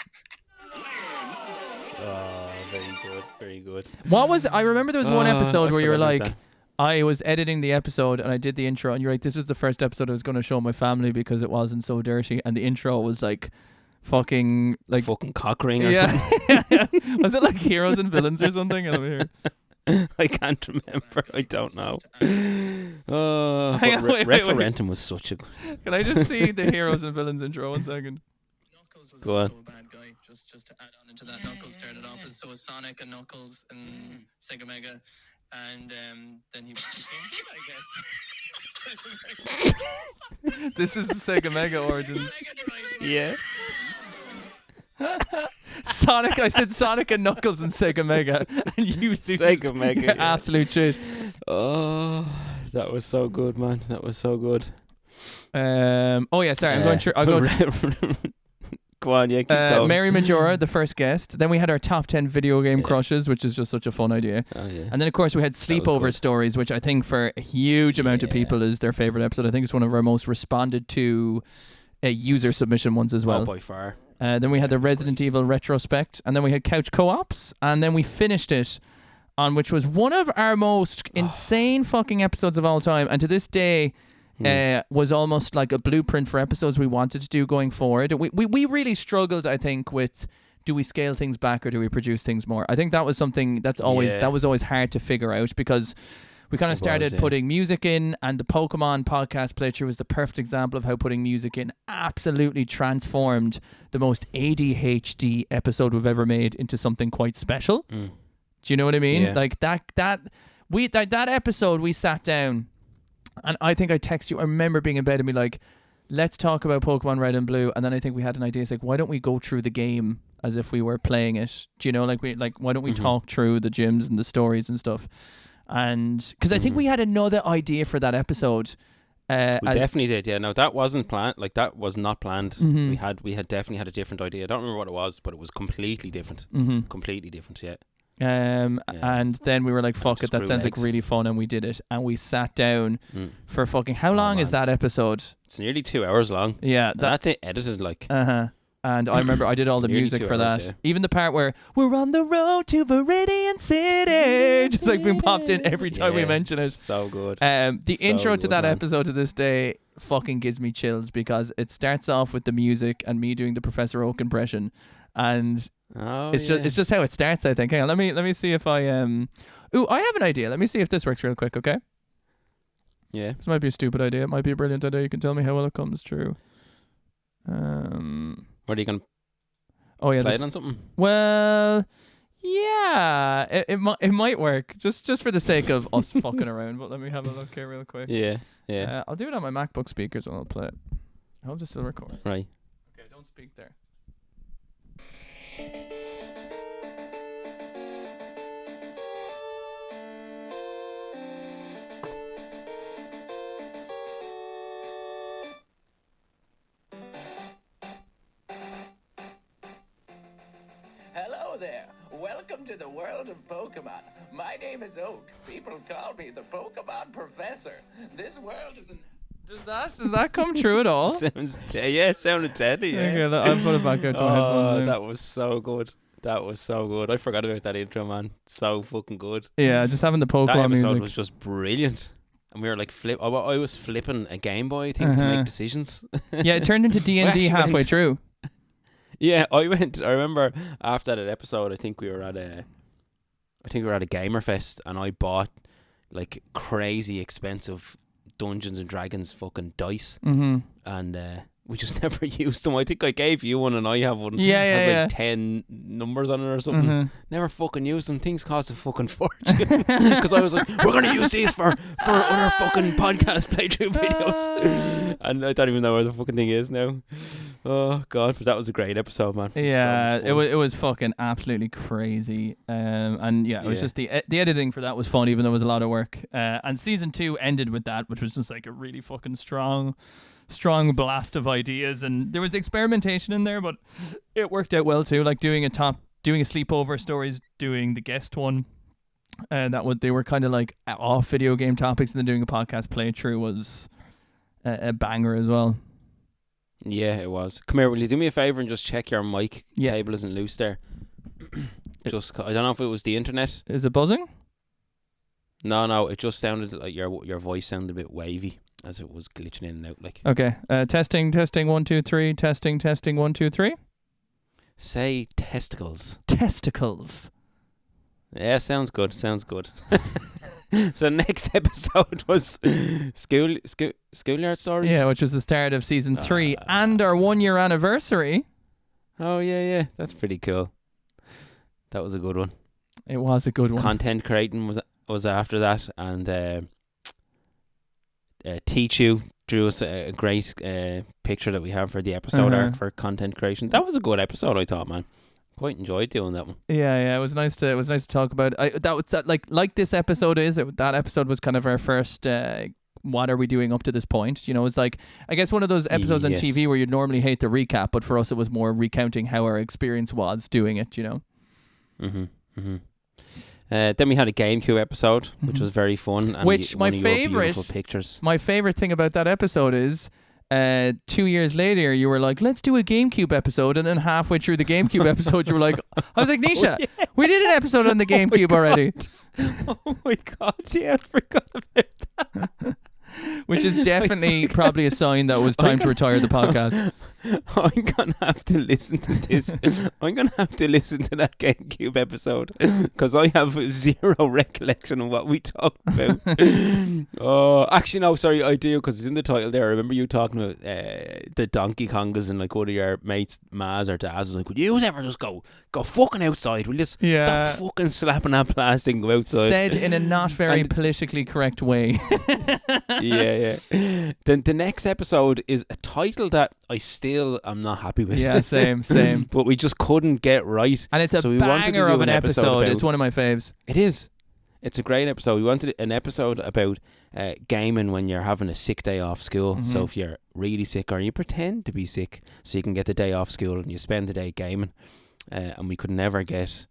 Oh, very good. I remember there was one episode where you were like, I was editing the episode and I did the intro and you're like, this was the first episode I was going to show my family because it wasn't so dirty, and the intro was like fucking cock ring or something. Was it like Heroes and Villains or something? I can't remember. I don't know. Retro Renton was such a. Can I just see the Heroes and Villains intro 1 second? Knuckles was also a bad guy. Just to add on into that, Knuckles started off as Sonic and Knuckles and Sega Mega, and then he became I guess. This is the Sega Mega origins. Yeah. Sonic, I said Sonic and Knuckles and Sega Mega, and you Sega Mega, absolute shit. Oh, that was so good, man. That was so good. Oh yeah, sorry. I'm going through. Go on, yeah. Keep going. Mary Majora, the first guest. Then we had our top 10 video game crushes, which is just such a fun idea. Oh, yeah. And then of course we had sleepover stories, which I think for a huge amount of people is their favorite episode. I think it's one of our most responded to user submission ones as well. Oh, by far. Then we had the Resident Evil retrospect, and then we had couch co-ops, and then we finished it on which was one of our most insane fucking episodes of all time, and to this day was almost like a blueprint for episodes we wanted to do going forward. We really struggled, I think, with do we scale things back or do we produce things more? I think that was something that was always hard to figure out, because we kind of started putting music in, and the Pokemon podcast playthrough was the perfect example of how putting music in absolutely transformed the most ADHD episode we've ever made into something quite special. Do you know what I mean? Yeah. Like that episode, we sat down, and I think I texted you. I remember being in bed and be like, let's talk about Pokemon Red and Blue. And then I think we had an idea. It's like, why don't we go through the game as if we were playing it? Do you know, why don't we talk through the gyms and the stories and stuff? And because I think we had another idea for that episode. We definitely did. Yeah, no, that wasn't planned. Like, that was not planned. We had definitely had a different idea. I don't remember what it was, but it was completely different. Completely different. Yeah. And then we were like, fuck it, just that grew sounds like legs. really fun, and we did it. And we sat down for fucking, how long is man. that episode? It's nearly 2 hours long. Yeah. And that's it edited like. Uh-huh. And I remember I did all the Nearly music 2 for hours, that. yeah. Even the part where we're on the road to Viridian City. Just like being popped in every time we Yeah, mention it. So good. The So intro to good, that man. episode to this day fucking gives me chills because it starts off with the music and me doing the Professor Oak impression. And it's just how it starts, I think. Hang on, let me see if I Ooh, I have an idea. Let me see if this works real quick, okay? Yeah. This might be a stupid idea. It might be a brilliant idea. You can tell me how well it comes true. What are you going to Oh yeah, play it on something? well, yeah, it might work just for the sake of us fucking around. But let me have a look here real quick. Yeah. Yeah. I'll do it on my MacBook speakers and I'll play it. I hope this will record. Right. Okay, don't speak there. Hello there. Welcome to the world of Pokemon. My name is Oak. People call me the Pokemon Professor. This world is an... Does that come true at all? Sounded Teddy. Yeah. Okay, I'll put it back out to my headphones. now. That was so good. That was so good. I forgot about that intro, man. So fucking good. Yeah, just having the That Pokemon episode music. was just brilliant. And we were like I was flipping a Game Boy, I think, to Uh-huh. make decisions. Yeah, it turned into D&D actually halfway went- through. Yeah, I remember after that episode, I think we were at a Gamer Fest, and I bought like crazy expensive Dungeons and Dragons fucking dice, Mm-hmm. and we just never used them. I think I gave you one, and I have one. Yeah, yeah, has yeah. like 10 numbers on it or something. Mhm. Never fucking used them. Things cost a fucking fortune. Because I was like, we're gonna use these for other fucking podcast playthrough videos, and I don't even know where the fucking thing is now. Oh god, but that was a great episode, man. Yeah, So much it fun. was fucking absolutely crazy. And yeah, it was Yeah. just the editing for that was fun, even though it was a lot of work. And season 2 ended with that, which was just like a really fucking strong blast of ideas, and there was experimentation in there, but it worked out well too. Like doing a sleepover stories, doing the guest one, and they were kind of like off video game topics, and then doing a podcast playthrough was a banger as well. Yeah, it was. Come here, will you do me a favour and just check your mic Yeah. cable isn't loose there? I don't know if it was the internet. Is it buzzing? No, it just sounded like your voice sounded a bit wavy as it was glitching in and out. Like, Okay. Testing 1 2 3. Testing 1 2 3. say testicles. Testicles. Yeah, sounds good. So next episode was schoolyard stories. Yeah, which was the start of season 3 and our 1 year anniversary. Oh yeah, that's pretty cool. That was a good one. It was a good one. Content creating was after that, and Teach You drew us a great picture that we have for the episode Uh-huh. art for content creation. That was a good episode, I thought, man. Quite enjoyed doing that one. Yeah, it was nice to talk about. Like this episode is. That episode was kind of our first. What are we doing up to this point? You know, it's like, I guess one of those episodes on Yes. TV where you'd normally hate the recap, but for us it was more recounting how our experience was doing it. You know. Then we had a GameCube episode, which Mhm. was very fun. And Which one my of your favourite- beautiful pictures. My favorite thing about that episode is 2 years later you were like, let's do a GameCube episode, and then halfway through the GameCube episode you were like, I was like, Nisha, we did an episode on the GameCube already. Oh my god, yeah, I forgot about that. Which is definitely probably a sign that it was time to retire the podcast. I'm gonna have to listen to this. I'm gonna have to listen to that GameCube episode because I have zero recollection of what we talked about. Actually, no, sorry, I do, because it's in the title there. I remember you talking about the Donkey Kongas, and like one of your mates, Maz or Daz, was like, "Would you ever just go fucking outside? Will you just Yeah. stop fucking slapping that plastic and go outside?" Said in a not very And- politically correct way. yeah. Then the next episode is a title that I still am not happy with. Yeah, same. But we just couldn't get right. And it's a So we wanted to banger do of an an episode episode. about- It's one of my faves. It is. It's a great episode. We wanted an episode about gaming when you're having a sick day off school. So Mhm. if you're really sick, or you pretend to be sick so you can get the day off school and you spend the day gaming. And we could never get...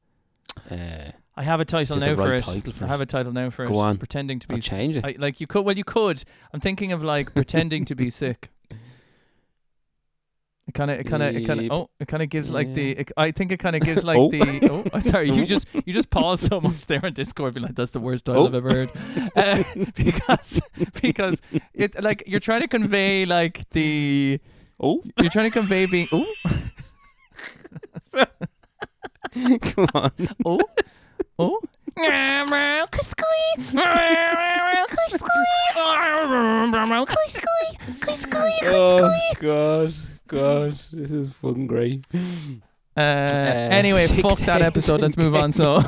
I have a title Get now the for right it. title for I it. have a title now for Go it. on. Pretending to be I'll change it. like you could. Well, you could. I'm thinking of like pretending to be sick. It kind of Yep. oh, it kind of gives like the Yeah. I think it kind of gives like Oh. the sorry, you just paused so much there on Discord being like that's the worst title I've ever heard. Because it like you're trying to convey like the Oh. you're trying to convey being Come on. oh Oh God, this is fucking great. Anyway, sick fuck that days episode. Let's and move on. So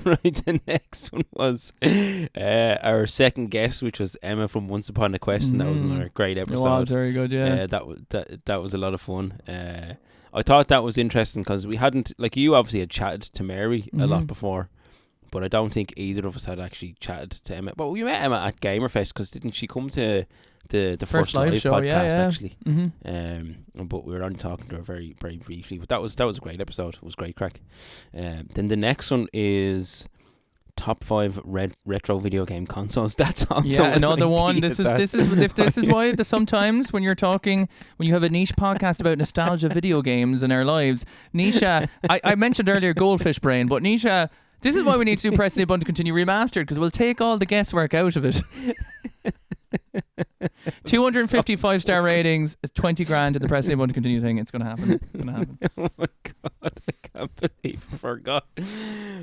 Right, the next one was our second guest, which was Emma from Once Upon a Question. That was another great it episode. was very good. Yeah. That was a lot of fun. I thought that was interesting because we hadn't, like, you obviously had chatted to Mary a lot before, but I don't think either of us had actually chatted to Emma. But we met Emma at Gamerfest because didn't she come to the first live show, podcast yeah. actually? Mm-hmm. But we were only talking to her very, very briefly. But that was a great episode. It was great crack. Then the next one is top 5 retro video game consoles. That's also another one. idea. This is why sometimes when you have a niche podcast about nostalgia video games in our lives, Nisha, I mentioned earlier Goldfish Brain, but Nisha, this is why we need to do Press the Button to Continue Remastered, because we'll take all the guesswork out of it. 255 star ratings, 20 grand in the Press the Button to Continue thing. It's gonna happen. Oh my God, I can't believe I forgot.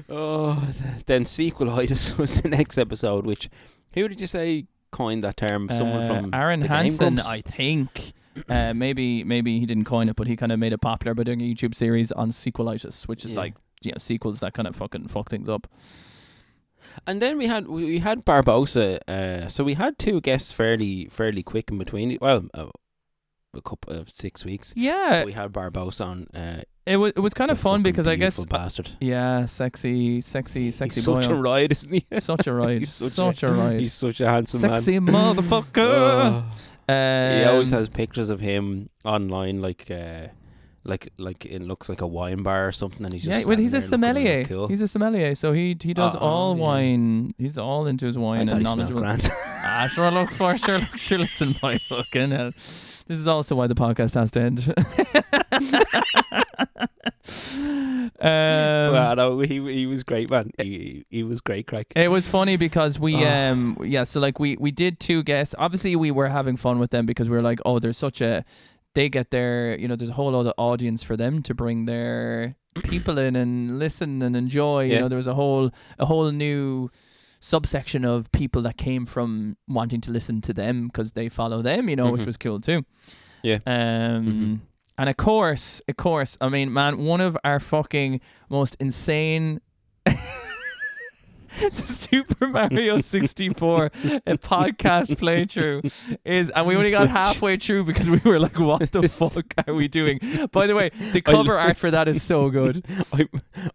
Oh, then Sequelitis was the next episode, which, who did you say coined that term? Someone from Aaron the Game Hansen, Grumps? I think. Maybe he didn't coin it, but he kind of made it popular by doing a YouTube series on Sequelitis, which is like, you know, sequels that kind of fucking fuck things up. And then we had Barbosa. So we had 2 guests fairly quick in between. Well, a couple of 6 weeks. Yeah, So we had Barbosa on. it was kind of fun because I guess bastard. yeah, sexy He's boy. such a ride, isn't he? Such a ride. He's such a ride. He's such a handsome Sexy man. motherfucker. He always has pictures of him online, like it looks like a wine bar or something, and he's just well, he's a standing there looking really sommelier. cool. He's a sommelier, so he does all wine. He's all into his wine I and thought he smelled knowledgeable. grand. Sure, listen, my fucking hell. This is also why the podcast has to end. Well, no, he was great, man. He was great crack. It was funny because we so like we did 2 guests. Obviously we were having fun with them because we were like, oh, there's such a, they get their, you know, there's a whole other audience for them to bring their people in and listen and enjoy. You know, there was a whole new subsection of people that came from wanting to listen to them because they follow them, you know, which was cool too. Yeah. And of course, I mean, man, one of our fucking most insane Super Mario 64 a podcast playthrough is, and we only got halfway through because we were like, what the fuck are we doing? By the way, the cover art for that is so good.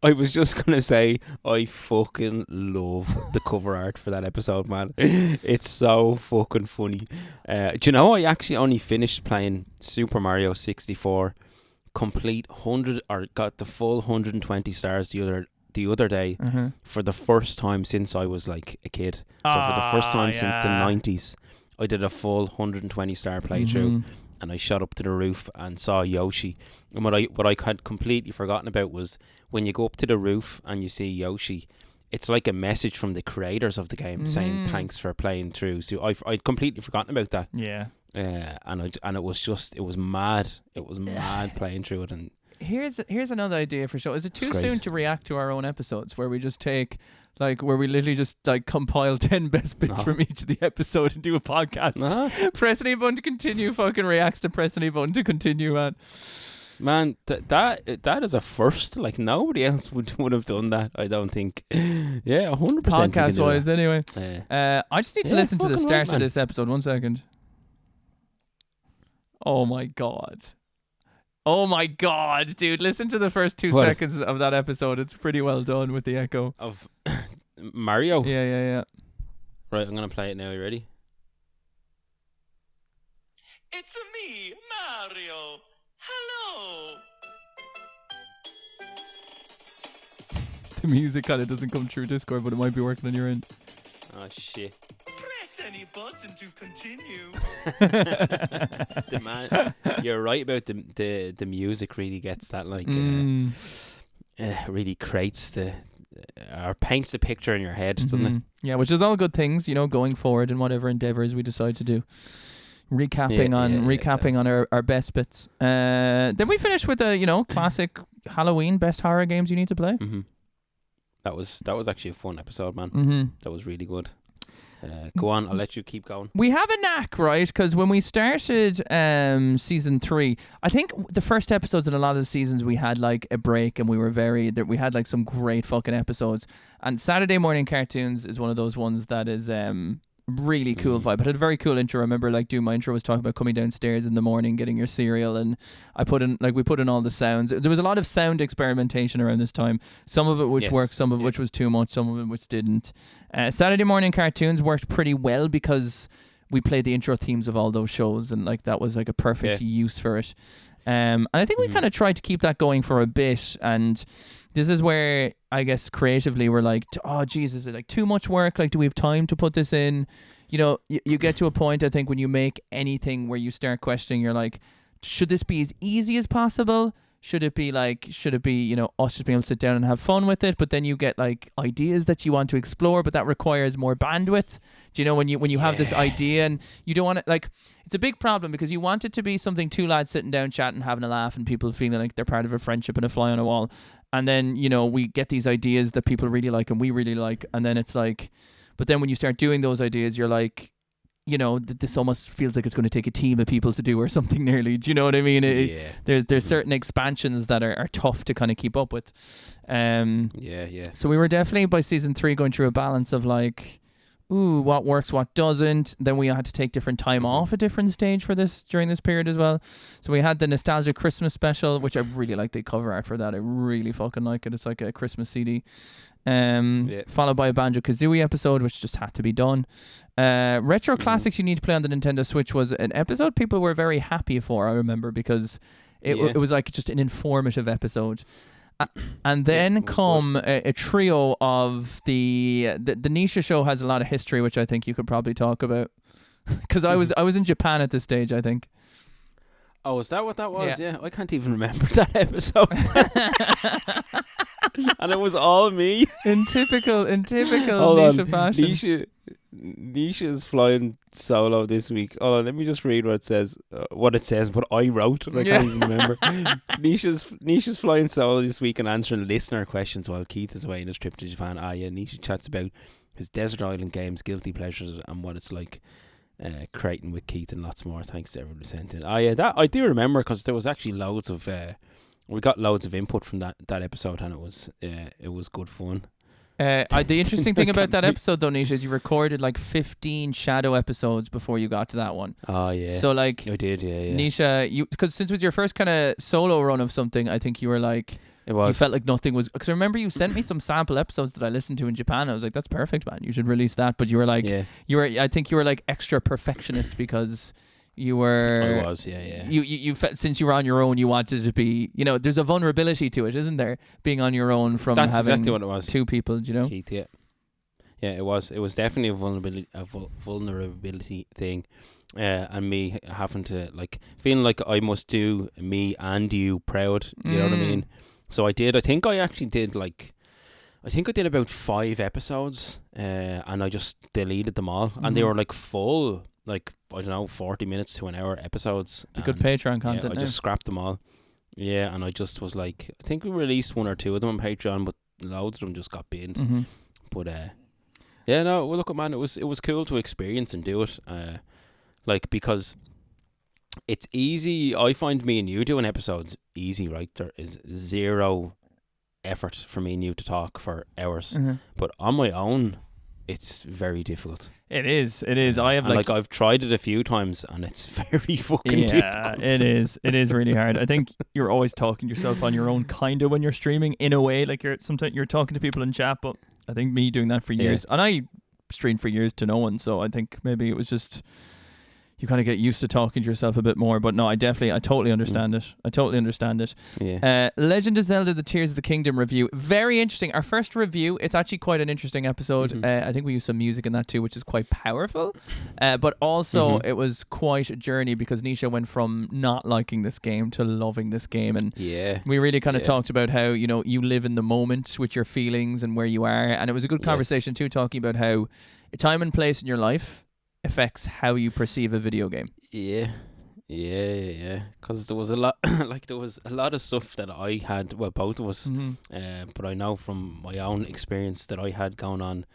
I was just gonna say, I fucking love the cover art for that episode, man. It's so fucking funny. Do you know, I actually only finished playing Super Mario 64 complete 100, or got the full 120 stars the other day for the first time since I was like a kid. So for the first time since the 90s, I did a full 120 star playthrough, and I shot up to the roof and saw Yoshi. And what I had completely forgotten about was when you go up to the roof and you see Yoshi, it's like a message from the creators of the game saying thanks for playing through. So I'd completely forgotten about that. Yeah. And it was mad. It was mad playing through it. And here's another idea for sure. Is it too great. soon to react to our own episodes where we just take, like, where we literally just like compile 10 best bits from each of the episode and do a podcast? Press any button to continue fucking reacts to press any button to continue, man. That is a first. Like, nobody else would have done that, I don't think. Yeah, 100%. Podcast wise, anyway. I just need to Yeah, listen to the fucking start right, of man. this episode. 1 second. Oh my god. Oh my god, dude. Listen to the first 2 What? seconds of that episode. It's pretty well done with the echo. Of Mario. Yeah. Right, I'm gonna play it now. You ready? It's me, Mario. Hello. The The music kind of doesn't come through Discord, but it might be working on your end. Oh shit. Press any button to continue. The man, you're right about the music. Really gets that really creates or paints the picture in your head, doesn't it? Yeah, which is all good things, going forward in whatever endeavors we decide to do. Recapping on our best bits. Then we finished with the classic Halloween best horror games you need to play. Mm-hmm. That was actually a fun episode, man. Mm-hmm. That was really good. Go on, I'll let you keep going. We have a knack, right? Because when we started season 3, I think the first episodes in a lot of the seasons we had like a break, and we had like some great fucking episodes. And Saturday morning cartoons is one of those ones that is really cool vibe. It had a very cool intro. I remember like doing my intro was talking about coming downstairs in the morning, getting your cereal, and we put in all the sounds. There was a lot of sound experimentation around this time. Some of it which worked, some of it which was too much, some of it which didn't. Saturday morning cartoons worked pretty well because we played the intro themes of all those shows, and like that was like a perfect use for it. And I think we kind of tried to keep that going for a bit, and this is where I guess creatively we're like, oh Jesus, is it like too much work? Like, do we have time to put this in? You get to a point, I think, when you make anything where you start questioning, you're like, should this be as easy as possible? Should it be us just being able to sit down and have fun with it? But then you get like ideas that you want to explore, but that requires more bandwidth. Do you know when you have this idea and you don't want to it's a big problem because you want it to be something two lads sitting down chatting, having a laugh, and people feeling like they're part of a friendship and a fly on a wall. And then, we get these ideas that people really like and we really like. And then it's like, but then when you start doing those ideas, you're like, this almost feels like it's going to take a team of people to do or something nearly. Do you know what I mean? There's certain expansions that are tough to kind of keep up with. So we were definitely by season 3 going through a balance of like, what works, what doesn't. Then we had to take different time off at different stage for this during this period as well. So we had the nostalgic Christmas special, which I really like the cover art for that. I really fucking like it. It's like a Christmas CD. Followed by a Banjo-Kazooie episode, which just had to be done. Retro Classics You Need to Play on the Nintendo Switch was an episode people were very happy for, I remember, because it was like just an informative episode. And then a trio of the Nisha show has a lot of history, which I think you could probably talk about. Because I was in Japan at this stage, I think. Oh, is that what that was? Yeah, I can't even remember that episode. And it was all me. In typical Nisha fashion. Nisha's flying solo this week. Hold on, let me just read what it says, what I wrote, and I can't even remember. Nisha's flying solo this week and answering listener questions while Keith is away on his trip to Japan. Nisha chats about his desert island games, guilty pleasures, and what it's like creating with Keith, and lots more. Thanks to everyone who sent in. That I do remember, because there was actually loads of we got loads of input from that episode, and it was good fun. The interesting thing about that episode, though, Nisha, is you recorded like 15 shadow episodes before you got to that one. Oh yeah. So like, I did, yeah. Nisha, because since it was your first kind of solo run of something, I think you were like, it was. You felt like nothing was. Because I remember you sent me some sample episodes that I listened to in Japan. I was like, that's perfect, man. You should release that. But you were like, I think you were like extra perfectionist because you were. I was, yeah. You felt, since you were on your own, you wanted to be. There's a vulnerability to it, isn't there? Being on your own from that's having exactly what it was. Two people, Keith, yeah, it was. It was definitely a vulnerability thing, and me having to feeling like I must do me and you proud. You know what I mean? So I did. I think I actually did about 5 episodes, and I just deleted them all, and they were full. I don't know, 40 minutes to an hour episodes. The good Patreon content. I just scrapped them all. Yeah, and I just was like, I think we released 1 or 2 of them on Patreon, but loads of them just got binned. Mm-hmm. But well, look, man, it was cool to experience and do it. Because it's easy. I find me and you doing episodes easy, right? There is zero effort for me and you to talk for hours, but on my own, it's very difficult. It is. I have I've tried it a few times, and it's very fucking difficult. It is really hard. I think you're always talking to yourself on your own, kind of, when you're streaming, in a way. Like sometimes you're talking to people in chat, but I think me doing that for years, and I streamed for years to no one, so I think maybe it was just, you kind of get used to talking to yourself a bit more. But no, I totally understand it. I totally understand it. Yeah. Legend of Zelda: The Tears of the Kingdom review, very interesting. Our first review, it's actually quite an interesting episode. I think we used some music in that too, which is quite powerful. But also it was quite a journey because Nisha went from not liking this game to loving this game, and we really kind of talked about how, you know, you live in the moment with your feelings and where you are, and it was a good conversation too, talking about how time and place in your life affects how you perceive a video game. Yeah. Because there was a lot, there was a lot of stuff that I had. Well, both of us, but I know from my own experience that I had going on,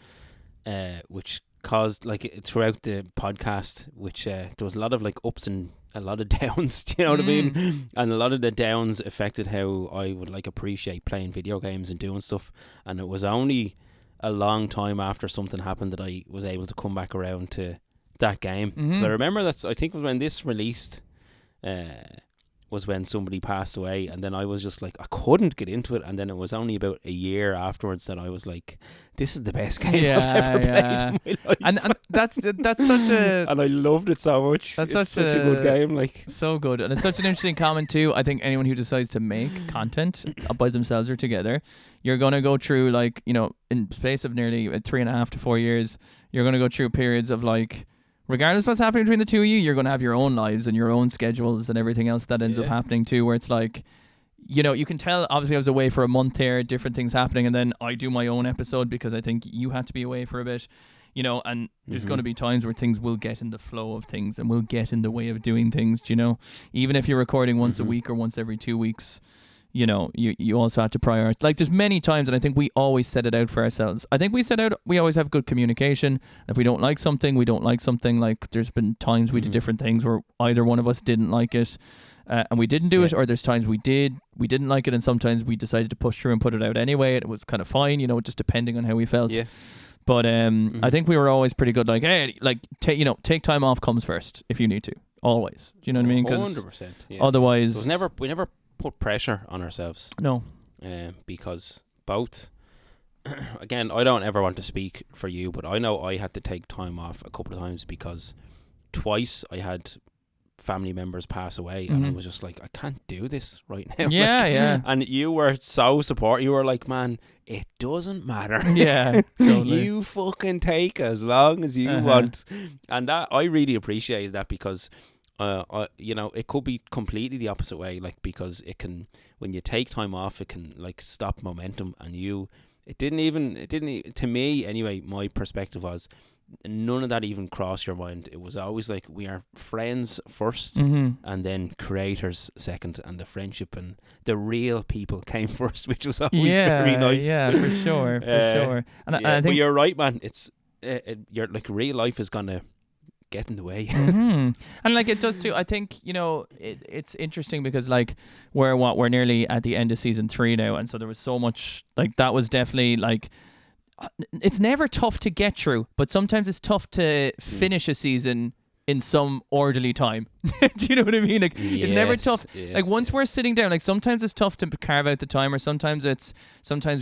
which caused throughout the podcast, which there was a lot of ups and a lot of downs. Do you know what I mean? And a lot of the downs affected how I would appreciate playing video games and doing stuff. And it was only a long time after something happened that I was able to come back around to that game. Because I remember I think it was when this released, was when somebody passed away, and then I was just I couldn't get into it, and then it was only about a year afterwards that I was like, this is the best game I've ever played in my life. And that's such a and I loved it so much. It's such a good game, so good. And it's such an interesting comment too. I think anyone who decides to make content by themselves or together, you're gonna go through in space of nearly 3.5 to 4 years, you're gonna go through periods of regardless of what's happening between the two of you, you're going to have your own lives and your own schedules and everything else that ends up happening too, where it's you can tell, obviously I was away for a month here, different things happening, and then I do my own episode because I think you had to be away for a bit, and there's going to be times where things will get in the flow of things and will get in the way of doing things, even if you're recording once a week or once every 2 weeks. You also have to prioritize. There's many times, and I think we always set it out for ourselves. I think we always have good communication. If we don't like something, we don't like something. There's been times we did different things where either one of us didn't like it, and we didn't do it, or there's times we didn't like it, and sometimes we decided to push through and put it out anyway. It was kind of fine, just depending on how we felt. Yeah. But I think we were always pretty good. Take time off comes first if you need to. Always. Do you know what I mean? 100%. Yeah. Otherwise, we never put pressure on ourselves. No. Because both, again, I don't ever want to speak for you, but I know I had to take time off a couple of times because twice I had family members pass away, and I was just I can't do this right now. Yeah. And you were so supportive. You were like, man, it doesn't matter. Yeah, totally. You fucking take as long as you want. And that, I really appreciate that, because it could be completely the opposite way, because it can, when you take time off, it can stop momentum, and it didn't to me anyway, my perspective was none of that even crossed your mind. It was always we are friends first, and then creators second, and the friendship and the real people came first, which was always very nice. Yeah, for sure. And I think, but you're right, man. It's your real life is gonna get in the way. And it does too. I think it's interesting because we're nearly at the end of season 3 now, and so there was so much that was definitely it's never tough to get through, but sometimes it's tough to finish a season in some orderly time. Do you know what I mean? It's never tough. Once we're sitting down, sometimes it's tough to carve out the time, or sometimes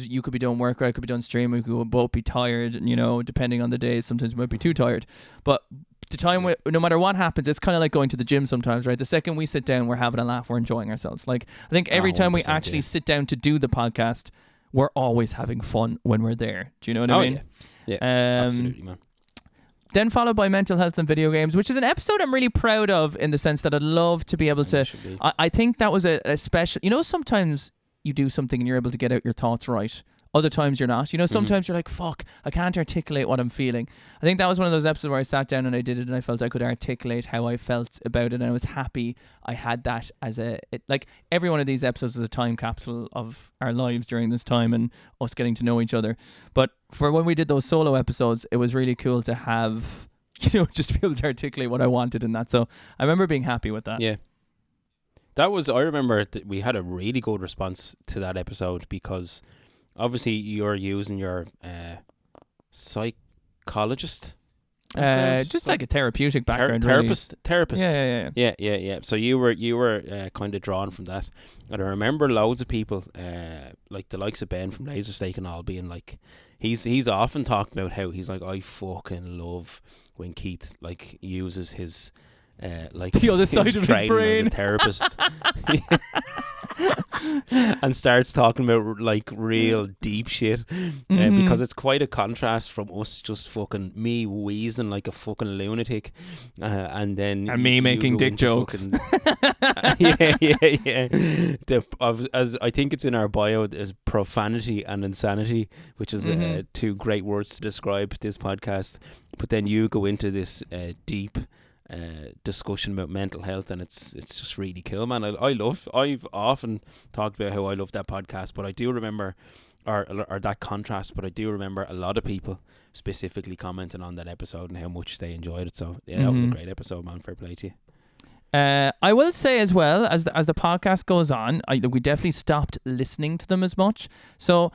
you could be doing work, or I could be doing stream, we could both be tired, and depending on the day, sometimes we might be too tired. But the time, no matter what happens, it's kind of like going to the gym sometimes, right? The second we sit down, we're having a laugh, we're enjoying ourselves. I think every time we actually sit down to do the podcast, we're always having fun when we're there. Do you know what I mean? Yeah, absolutely, man. Then followed by mental health and video games, which is an episode I'm really proud of, in the sense that I'd love to be able to. I think that was a special. Sometimes you do something and you're able to get out your thoughts right. Other times you're not. Sometimes you're like, fuck, I can't articulate what I'm feeling. I think that was one of those episodes where I sat down and I did it, and I felt I could articulate how I felt about it, and I was happy I had that as every one of these episodes is a time capsule of our lives during this time and us getting to know each other. But for when we did those solo episodes, it was really cool to have, just be able to articulate what I wanted in that. So I remember being happy with that. Yeah. That was, I remember that we had a really good response to that episode, because obviously you're using your psychologist, just a therapeutic background, therapist. Yeah. So you were kind of drawn from that, and I remember loads of people, the likes of Ben from Laser Steak and all, being he's often talked about how he's I fucking love when Keith uses his like The other side his of his training brain. as a therapist. And starts talking about like real deep shit, because it's quite a contrast from us just fucking me wheezing like a fucking lunatic, and then And me making go dick into jokes. yeah. As I think it's in our bio, there's profanity and insanity, which is two great words to describe this podcast. But then you go into this deep discussion about mental health, and it's just really cool, man. I've often talked about how I love that podcast, but I do remember or that contrast, but I do remember a lot of people specifically commenting on that episode and how much they enjoyed it. So yeah, that was a great episode, man. Fair play to you. I will say as well, as the podcast goes on, we definitely stopped listening to them as much. So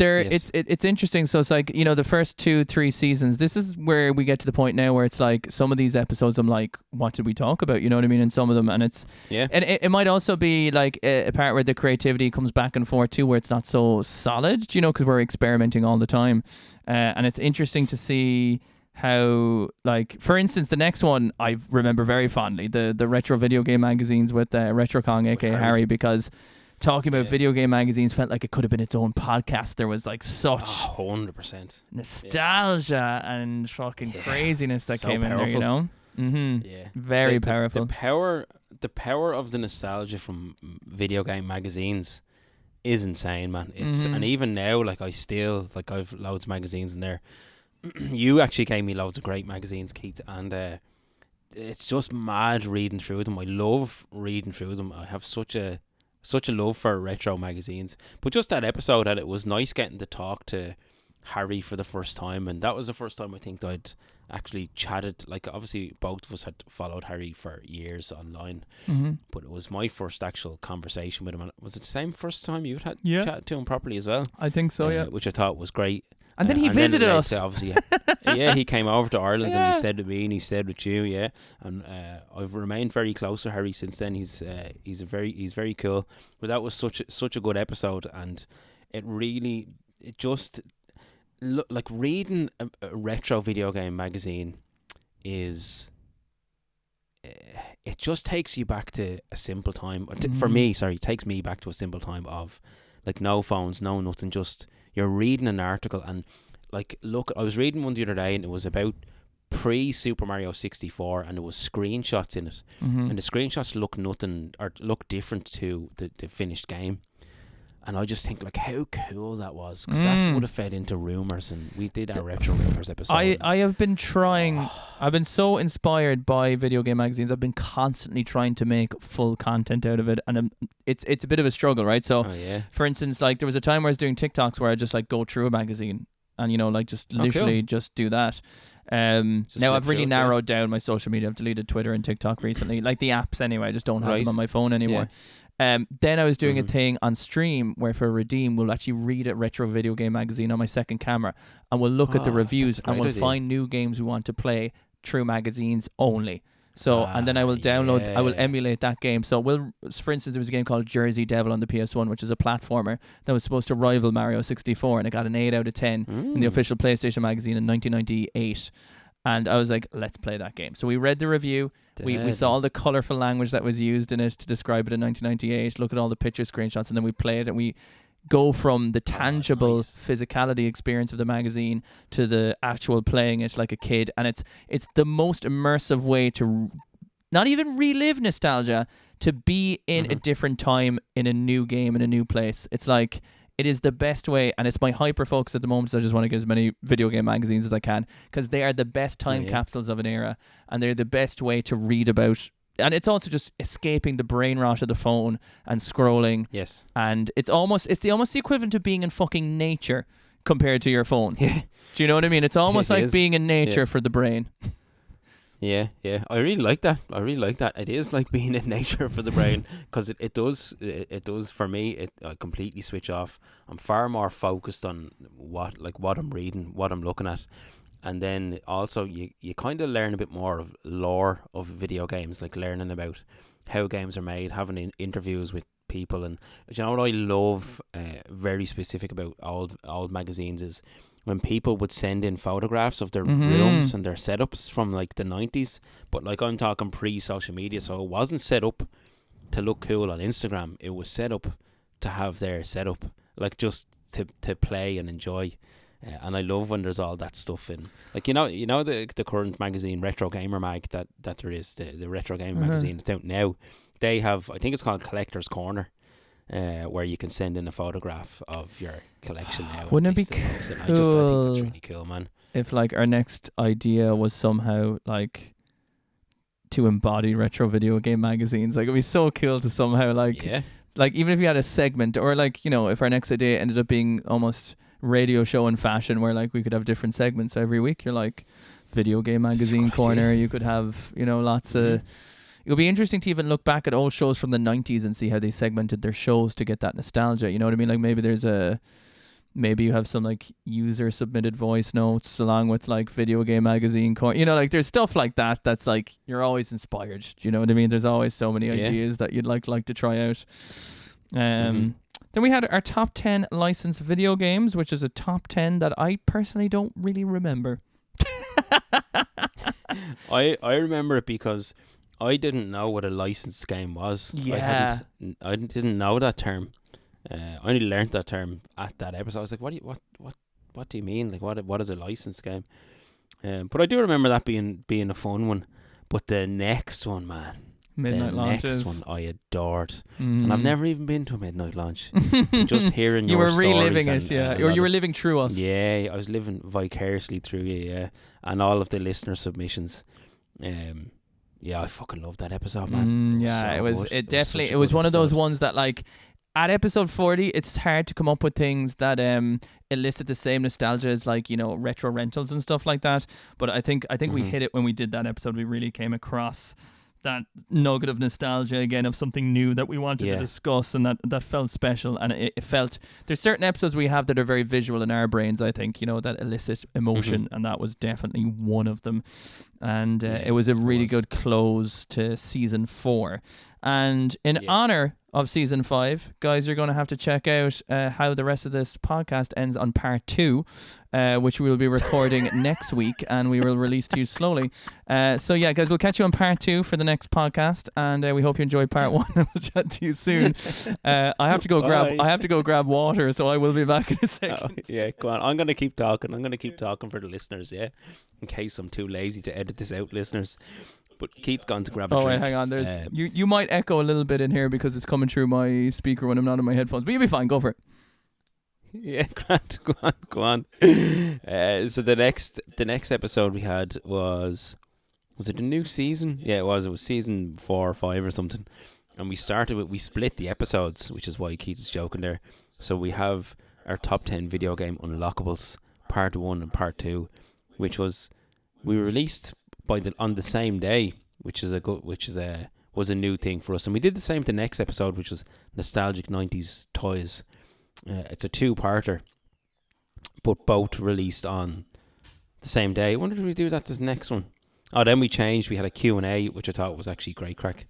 Yes. it's interesting. So it's like, you know, the first 2-3 seasons, this is where we get to the point now where it's like some of these episodes I'm like, what did we talk about? You know what I mean? And some of them, and it's and it might also be like a part where the creativity comes back and forth too, where it's not so solid, you know, because we're experimenting all the time, and it's interesting to see how, like, for instance, the next one I remember very fondly, the retro video game magazines with RetroCon, aka Harry, because talking about video game magazines felt like it could have been its own podcast. There was like such 100% nostalgia and fucking craziness that So came in there, you know. Yeah, Very powerful. The power of the nostalgia from video game magazines is insane, man. It's and even now, like I still like I've loads of magazines in there. You actually gave me loads of great magazines, Keith, and it's just mad reading through them. I love reading through them. I have such a love for retro magazines. But just that episode, that it was nice getting to talk to Harry for the first time, and that was the first time I think I'd actually chatted. Like, obviously both of us had followed Harry for years online, but it was my first actual conversation with him. And was it the same first time you'd had chatted to him properly as well? I think so, yeah. Which I thought was great. And then he visited us. Obviously, yeah, he came over to Ireland and he stayed with me and he stayed with you, yeah. And I've remained very close to Harry since then. He's very cool. But that was such a good episode, and it just like reading a retro video game magazine is. It just takes you back to a simple time. For me, it takes me back to a simple time of like no phones, no nothing, just you're reading an article. And like, look, I was reading one the other day and it was about pre Super Mario 64 and there was screenshots in it, and the screenshots look different to the finished game. And I just think, like, how cool that was, because that would have fed into rumours, and we did our retro rumours episode. I have been trying. I've been so inspired by video game magazines. I've been constantly trying to make full content out of it, and it's a bit of a struggle, right? So, for instance, like there was a time where I was doing TikToks where I just like go through a magazine and, you know, like just literally just do that. Now I've really narrowed down my social media. I've deleted Twitter and TikTok recently, like the apps anyway. I just don't have them on my phone anymore. Then I was doing a thing on stream where for Redeem we'll actually read a retro video game magazine on my second camera, and we'll look at the reviews and we'll find new games we want to play through magazines only. So and then I will download, I will emulate that game. So for instance, there was a game called Jersey Devil on the PS1, which is a platformer that was supposed to rival Mario 64, and it got an 8 out of 10 in the official PlayStation magazine in 1998. And I was like, let's play that game. So we read the review. We saw all the colourful language that was used in it to describe it in 1998. Look at all the picture screenshots, and then we play it, and we go from the tangible physicality experience of the magazine to the actual playing it like a kid. And it's the most immersive way to not even relive nostalgia, to be in a different time, in a new game, in a new place. It's like, it is the best way, and it's my hyper focus at the moment, so I just want to get as many video game magazines as I can, because they are the best time capsules of an era, and they're the best way to read about. And it's also just escaping the brain rot of the phone and scrolling. Yes. And it's almost the equivalent of being in fucking nature compared to your phone. Do you know what I mean? It's almost like being in nature for the brain. Yeah. I really like that. It is like being in nature for the brain, because it does for me. I completely switch off. I'm far more focused on what I'm reading, what I'm looking at. And then also you kind of learn a bit more of lore of video games, like learning about how games are made, having interviews with people. And you know what I love very specific about old magazines is when people would send in photographs of their Mm-hmm. rooms and their setups from like the 90s. But like I'm talking pre-social media, so it wasn't set up to look cool on Instagram. It was set up to have their setup, like just to play and enjoy. And I love when there's all that stuff in, like, you know the current magazine Retro Gamer Mag that there is, the Retro Gamer magazine. It's out now. They have, I think it's called Collector's Corner, where you can send in a photograph of your collection now. Wouldn't it be I just think that's cool really cool, man. if like our next idea was somehow like to embody retro video game magazines? Like it'd be so cool to somehow like even if you had a segment, or like, you know, if our next idea ended up being almost radio show in fashion, where like we could have different segments every week. You're like video game magazine corner. You could have, you know, lots of. It would be interesting to even look back at old shows from the 90s and see how they segmented their shows to get that nostalgia. You know what I mean? Like maybe you have some like user submitted voice notes along with like video game magazine corner. You know, like there's stuff like that that's like you're always inspired. Do you know what I mean? There's always so many ideas that you'd like to try out. Then we had our top 10 licensed video games, which is a top 10 that I personally don't really remember. I remember it because I didn't know what a licensed game was. Yeah. I didn't know that term. I only learned that term at that episode. I was like, what do you mean? Like, what is a licensed game? But I do remember that being a fun one. But the next one, man. Midnight launches. Next one I adored. And I've never even been to a midnight launch. Just hearing you your were reliving stories it, or you were living through us. Yeah, I was living vicariously through you, yeah. And all of the listener submissions. Yeah, I fucking loved that episode, man. It was one of those ones that like at episode 40, it's hard to come up with things that elicit the same nostalgia as like, you know, retro rentals and stuff like that. But I think we hit it when we did that episode. We really came across that nugget of nostalgia again, of something new that we wanted to discuss, and that felt special. And it felt, there's certain episodes we have that are very visual in our brains, I think, you know, that elicit emotion, and that was definitely one of them. And it was a really good close to season 4. And in honor of season 5, guys, you're going to have to check out how the rest of this podcast ends on part 2, which we will be recording next week, and we will release to you slowly. So yeah, guys, we'll catch you on part 2 for the next podcast, and we hope you enjoyed part 1. And we'll chat to you soon. I have to go grab water, so I will be back in a second. Yeah, go on. I'm going to keep talking. For the listeners, yeah, in case I'm too lazy to edit this out, listeners. But Keith's gone to grab a drink. Oh, wait, hang on. There's you might echo a little bit in here because it's coming through my speaker when I'm not on my headphones. But you'll be fine. Go for it. Yeah, Grant, go on. So the next episode we had was it a new season? Yeah, it was. It was season 4 or 5 or something. And we split the episodes, which is why Keith is joking there. So we have our top 10 video game unlockables, part 1 and part 2, which was we released on the same day, which was a new thing for us. And we did the same with the next episode, which was nostalgic 90s toys. It's a 2-parter, but both released on the same day. I wonder if we do that this next one. Oh, then we changed. We had a Q&A, which I thought was actually great crack.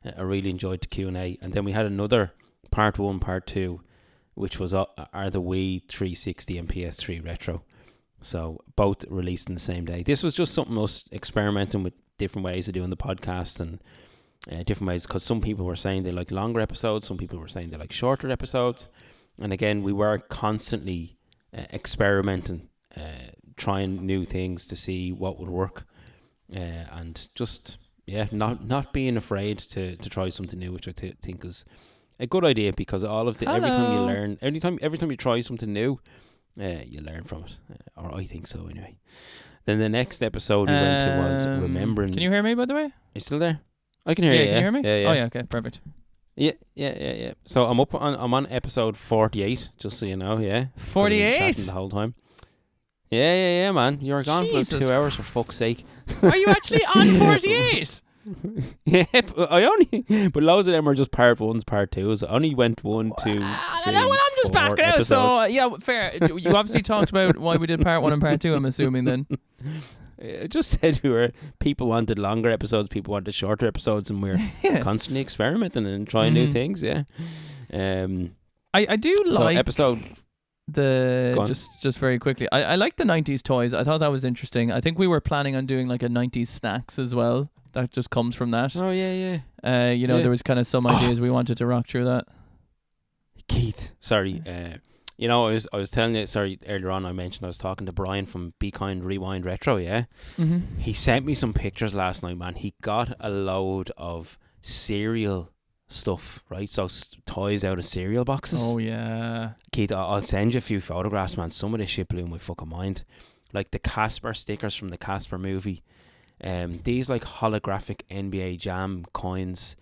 I really enjoyed the Q&A. And then we had another part 1, part 2, which was are the Wii 360 and PS3 retro. So both released in the same day. This was just something us experimenting with different ways of doing the podcast, and different ways, because some people were saying they like longer episodes, some people were saying they like shorter episodes. And again, we were constantly experimenting, trying new things to see what would work, and just not being afraid to try something new, which I think is a good idea, because every time you learn, every time you try something new, you learn from it, or I think so anyway. Then the next episode we went to was Remembering. Can you hear me, by the way? You still there? I can hear you. Can you hear me? Yeah. Oh yeah, okay, perfect. Yeah. So I'm on episode 48, just so you know. Yeah, 48 the whole time. Yeah, man. You were gone for 2 hours, for fuck's sake. Are you actually on 48? Yeah, but loads of them are just part 1s, part 2s. I only went 1, 2, 3, I'm just backing out. So yeah, fair. You obviously talked about why we did part 1 and part 2. I'm assuming then. I just said people wanted longer episodes, people wanted shorter episodes, and we're constantly experimenting and trying new things. Yeah. I do so like episode. Go on. just very quickly. I like the 90s toys. I thought that was interesting. I think we were planning on doing like a 90s snacks as well. That just comes from that. Oh yeah. There was kind of some ideas we wanted to rock through that. Keith, sorry. I was telling you, sorry, earlier on I mentioned I was talking to Brian from Be Kind Rewind Retro, yeah? Mm-hmm. He sent me some pictures last night, man. He got a load of cereal stuff, right? So toys out of cereal boxes. Oh, yeah. Keith, I'll send you a few photographs, man. Some of this shit blew my fucking mind. Like the Casper stickers from the Casper movie. These like holographic NBA Jam coins.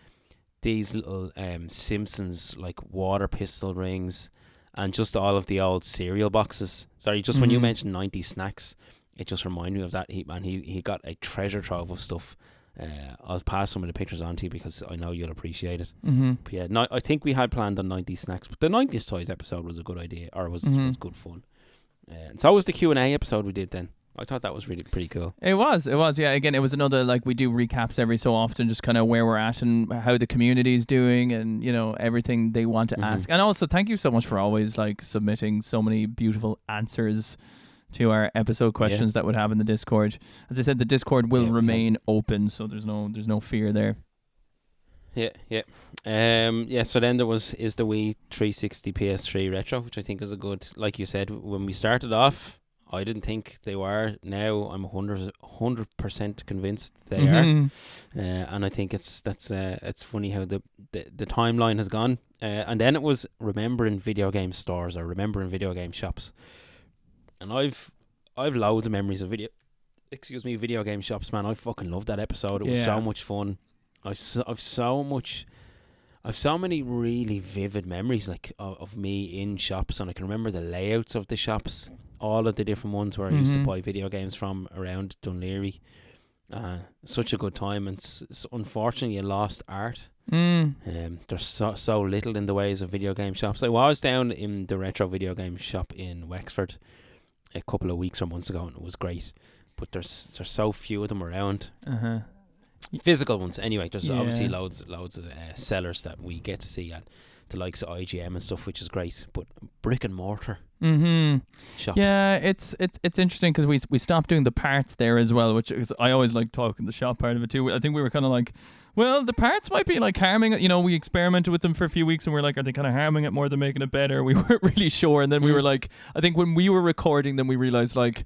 These little Simpsons like water pistol rings. And just all of the old cereal boxes. Sorry, just when you mentioned 90 snacks, it just reminded me of that. He got a treasure trove of stuff. I'll pass some of the pictures on to you because I know you'll appreciate it. Mm-hmm. But yeah, I think we had planned on 90 snacks, but the 90s toys episode was a good idea, or was good fun. And so was the Q&A episode we did then. I thought that was really pretty cool. It was, yeah. Again, it was another, like, we do recaps every so often, just kind of where we're at and how the community's doing and, everything they want to ask. And also, thank you so much for always, like, submitting so many beautiful answers to our episode questions that would have in the Discord. As I said, the Discord will remain open, so there's no fear there. Yeah. So then there is the Wii 360 PS3 Retro, which I think is a good, like you said, when we started off, I didn't think they were. Now I'm 100% convinced they are, and I think it's funny how the timeline has gone. And then it was remembering video game stores or remembering video game shops, and I've loads of memories of video game shops, man. I fucking loved that episode. It was so much fun. I've so many really vivid memories like of me in shops, and I can remember the layouts of the shops. All of the different ones where I used to buy video games from around Dunleary. Such a good time, and unfortunately a lost art. There's so little in the ways of video game shops. I was down in the retro video game shop in Wexford a couple of weeks or months ago, and it was great. But there's so few of them around. Physical ones, anyway. There's obviously loads of sellers that we get to see at the likes of IGM and stuff, which is great. But brick and mortar shops. Yeah, it's interesting because we stopped doing the parts there as well, which is, I always like talking the shop part of it too. I think we were kind of like, well, the parts might be like harming it. We experimented with them for a few weeks and we're like, are they kind of harming it more than making it better? We weren't really sure, and then we were like, I think when we were recording them, we realized like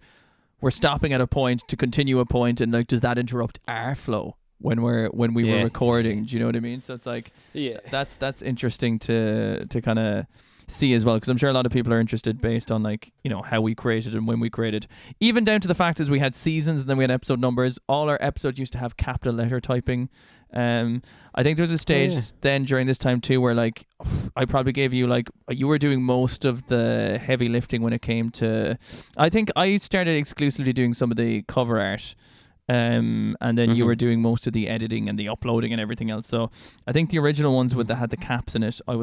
we're stopping at a point to continue a point, and like, does that interrupt our flow when we were recording? Do you know what I mean? So it's like, that's interesting to kind of see as well, because I'm sure a lot of people are interested based on like, how we created and when we created, even down to the fact is we had seasons and then we had episode numbers. All our episodes used to have capital letter typing. I think there was a stage then during this time too where like I probably gave you like, you were doing most of the heavy lifting when it came to, I think I started exclusively doing some of the cover art. And then you were doing most of the editing and the uploading and everything else. So I think the original ones that had the caps in it, I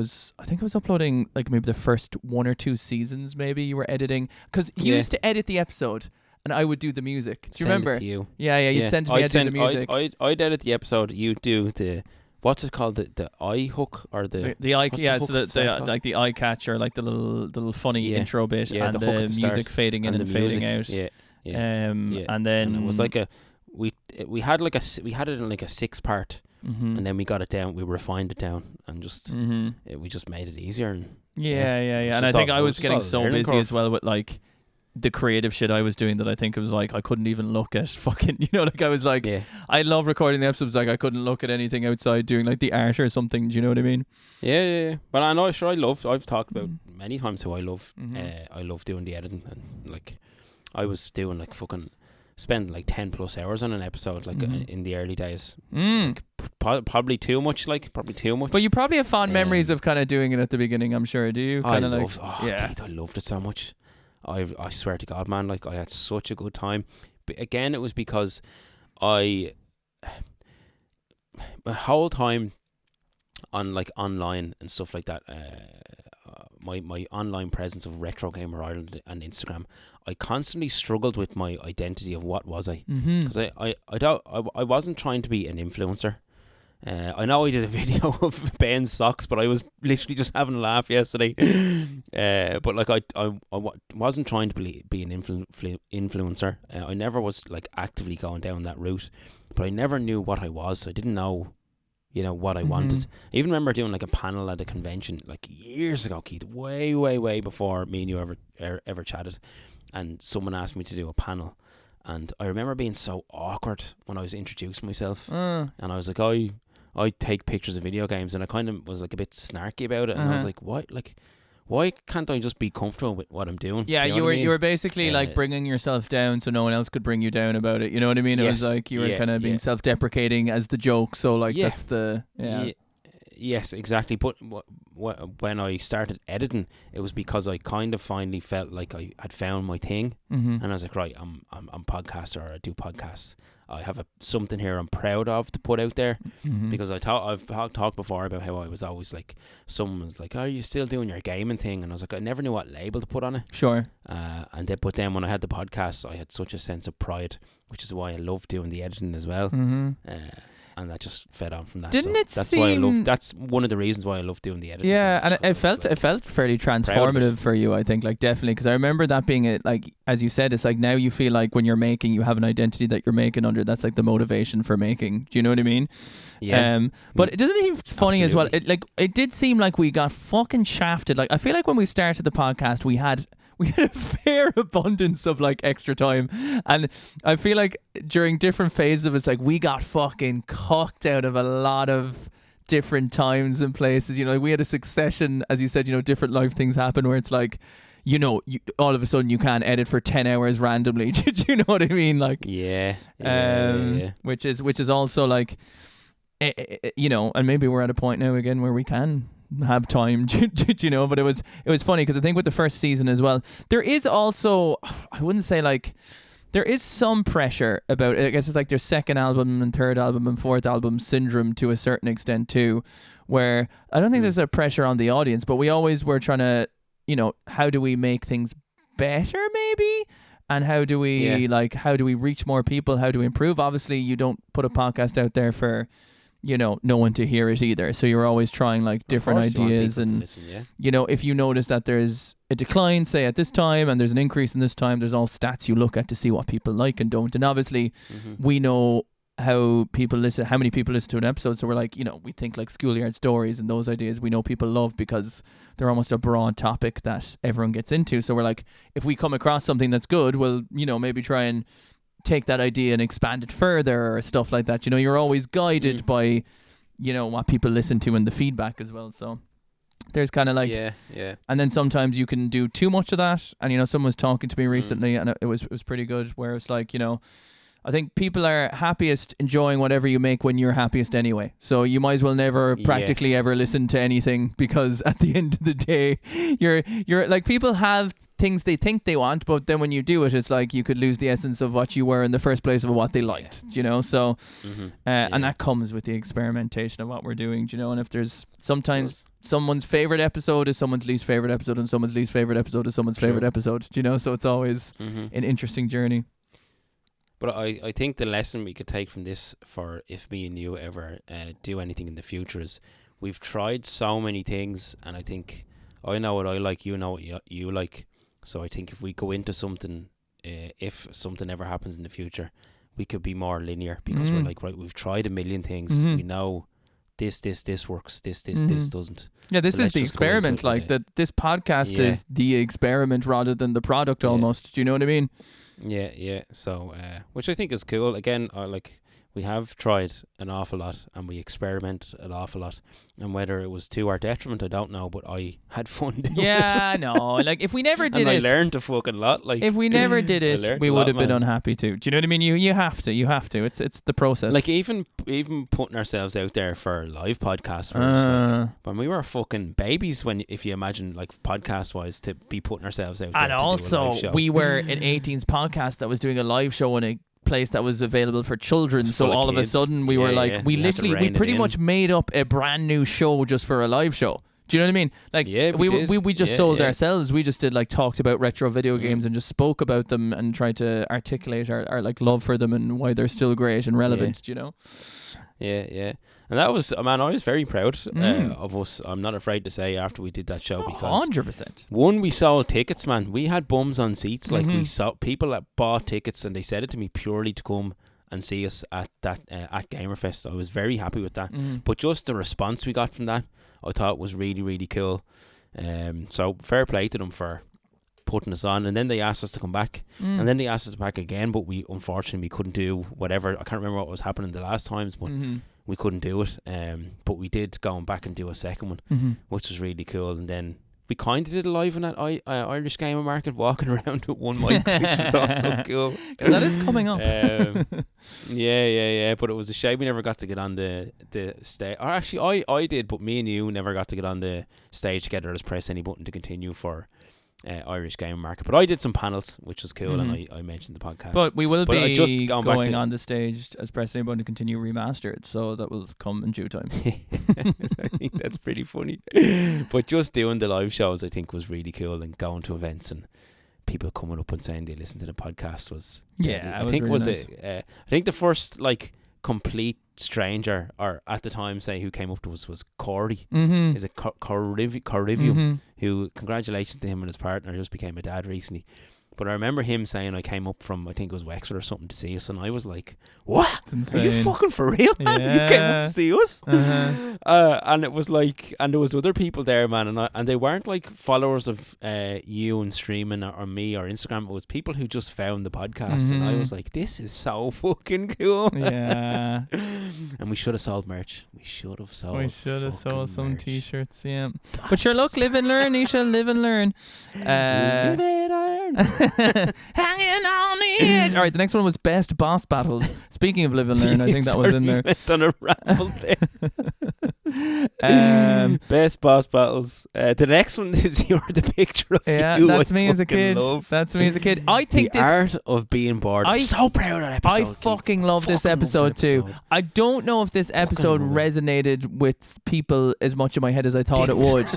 think I was uploading like maybe the first 1 or 2 seasons. Maybe you were editing, because you used to edit the episode and I would do the music. Do you remember? It to you. Yeah. You'd send to me. I'd do the music. I'd edit the episode. You do the, what's it called? The eye hook or the eye? Yeah, so the like the eye catcher, like the little funny intro bit, and the music fading in and fading out. And then it was like we had it in like a 6-part, and then we got it down. We refined it down, and just we just made it easier. And and I think I was getting so busy as well with like the creative shit I was doing that I think it was like I couldn't even look at fucking, like I was like, I love recording the episodes, like I couldn't look at anything outside doing like the art or something. Do you know what I mean? Yeah. But I know, I've talked about many times how I love doing the editing, and like I was doing like fucking spend like 10 plus hours on an episode like in the early days. Like, probably too much. But you probably have fond memories of kind of doing it at the beginning, I'm sure. Do you? Keith, I loved it so much. I swear to God, man, like I had such a good time. But again, it was because my whole time on like online and stuff like that, my online presence of Retro Gamer Ireland and Instagram, I constantly struggled with my identity of what was I, because I wasn't trying to be an influencer. I know I did a video of Ben's socks, but I was literally just having a laugh yesterday. But like I wasn't trying to be an influencer. I never was like actively going down that route, but I never knew what I was. I didn't know, what I wanted. I even remember doing like a panel at a convention like years ago, Keith, way before me and you ever chatted, and someone asked me to do a panel, and I remember being so awkward when I was introducing myself, and I was like, I take pictures of video games, and I kind of was like a bit snarky about it, and I was like, what, like, why can't I just be comfortable with what I'm doing? Yeah, Do you know were what I mean? you were basically like bringing yourself down so no one else could bring you down about it. You know what I mean? It was like you were kind of being self-deprecating as the joke. So like that's the Yes, exactly. But when I started editing, it was because I kind of finally felt like I had found my thing, and I was like, right, I'm a podcaster, or I do podcasts. I have something here I'm proud of to put out there, because I've talked before about how I was always like, someone was like, "Oh, are you still doing your gaming thing?" And I was like, I never knew what label to put on it. Sure. But then when I had the podcast, I had such a sense of pride, which is why I love doing the editing as well. And that just fed on from that. That's one of the reasons why I love doing the editing. Yeah, and it felt fairly transformative for you, I think, like definitely, because I remember that being like, as you said, it's like now you feel like when you're making, you have an identity that you're making under. That's like the motivation for making. Do you know what I mean? Yeah. But it doesn't even funny as well. It did seem like we got fucking shafted. Like I feel like when we started the podcast, we had a fair abundance of like extra time, and I feel like during different phases of it's like we got fucking cocked out of a lot of different times and places. We had a succession, as you said, different life things happen where it's like, all of a sudden you can't edit for 10 hours randomly. Do you know what I mean? Like, which is also like, and maybe we're at a point now again where we can have time, but it was funny because I think with the first season as well, there is also, I wouldn't say like, there is some pressure about it. I guess it's like their second album and third album and fourth album syndrome to a certain extent too, where I don't think there's a pressure on the audience, but we always were trying to, how do we make things better maybe? And how do we how do we reach more people? How do we improve? Obviously you don't put a podcast out there for, no one to hear it either. So you're always trying like different ideas, and if you notice that there's a decline, say at this time, and there's an increase in this time, there's all stats you look at to see what people like and don't. And obviously we know how many people listen to an episode. So we're like, we think like schoolyard stories and those ideas we know people love because they're almost a broad topic that everyone gets into. So we're like, if we come across something that's good, we'll, maybe try and take that idea and expand it further or stuff like that. You're always guided by, what people listen to and the feedback as well. So there's kind of like, and then sometimes you can do too much of that. And, someone was talking to me recently and it was pretty good, where it's like, I think people are happiest enjoying whatever you make when you're happiest anyway. So you might as well never practically ever listen to anything, because at the end of the day, you're like, people have things they think they want, but then when you do it, it's like you could lose the essence of what you were in the first place of what they liked, so and that comes with the experimentation of what we're doing, and if there's sometimes someone's favorite episode is someone's least favorite episode, and someone's least favorite episode is someone's favorite episode, so it's always an interesting journey. But I think the lesson we could take from this, for if me and you ever do anything in the future, is we've tried so many things, and I think I know what I like, you know what you like. So I think if we go into something, if something ever happens in the future, we could be more linear, because we're like, right, we've tried a million things. We know this works, this doesn't. Yeah, this is the experiment. Like that, this podcast is the experiment rather than the product almost. Do you know what I mean? Yeah. So, which I think is cool. Again, we have tried an awful lot and we experiment an awful lot, and whether it was to our detriment, I don't know, but I had fun doing it. Yeah, no, like if we never did I learned a fucking lot. Like, if we never did it, we would have been unhappy too. Do you know what I mean? You have to. It's the process. Like even putting ourselves out there for live podcasts, when we were fucking babies, if you imagine like podcast wise, to be putting ourselves out there. And also, we were an 18s podcast that was doing a live show in a place that was available for children, so all of a sudden we were like, we pretty much made up a brand new show just for a live show. Do you know what I mean? Like, we just sold ourselves. We just did like talked about retro video games and just spoke about them and tried to articulate our like love for them and why they're still great and relevant. Do you know? Yeah. And that was, man, I was very proud of us. I'm not afraid to say after we did that show because 100%. one, we sold tickets, man. We had bums on seats. Like we saw people that bought tickets, and they said it to me purely to come and see us at that at Gamerfest. I was very happy with that. But just the response we got from that, I thought was really, really cool. So fair play to them for putting us on. And then they asked us to come back, and then they asked us back again, but we unfortunately couldn't do whatever. I can't remember what was happening the last times, but we couldn't do it. But we did go back and do a second one, which was really cool. And then we kind of did a live in that Irish Gamer Market, walking around with one mic, which was also cool. Yeah, that is coming up. Yeah. But it was a shame we never got to get on the stage. Or actually, I did, but me and you never got to get on the stage together as Press Any Button to continue for Irish Gamer Market. But I did some panels, which was cool, and I mentioned the podcast. But we will be just going on the stage as Press Any Button to continue remastered, so that will come in due time. I think that's pretty funny. But just doing the live shows, I think, was really cool, and going to events and people coming up and saying they listened to the podcast was I think really was nice. I think the first complete stranger, or at the time, say, who came up to us was Corey. Is it Corrivium? Who, congratulations to him and his partner, just became a dad recently. But I remember him saying, I came up from, I think it was Wexford or something, to see us, and I was like, what? Are you fucking for real, man? Yeah. You came up to see us? And it was like, and there was other people there, man, and they weren't like followers of you and streaming or me or Instagram. It was people who just found the podcast, and I was like, this is so fucking cool. Yeah. And we should have sold merch. We should have sold some merch. t-shirts, yeah. But sure, look, live and learn, Isha, live and learn. Live and learn. Hanging on the edge. All right, the next one was best boss battles. Speaking of live and learn, I think that was in there. Went on a ramble there. Best boss battles. The next one is you're the picture of you. That's I me as a fucking kid. love. That's me as a kid. I think the art of being bored. I'm so proud of that episode. I fucking love this episode too. I don't know if this episode resonated with people as much in my head as I thought it would.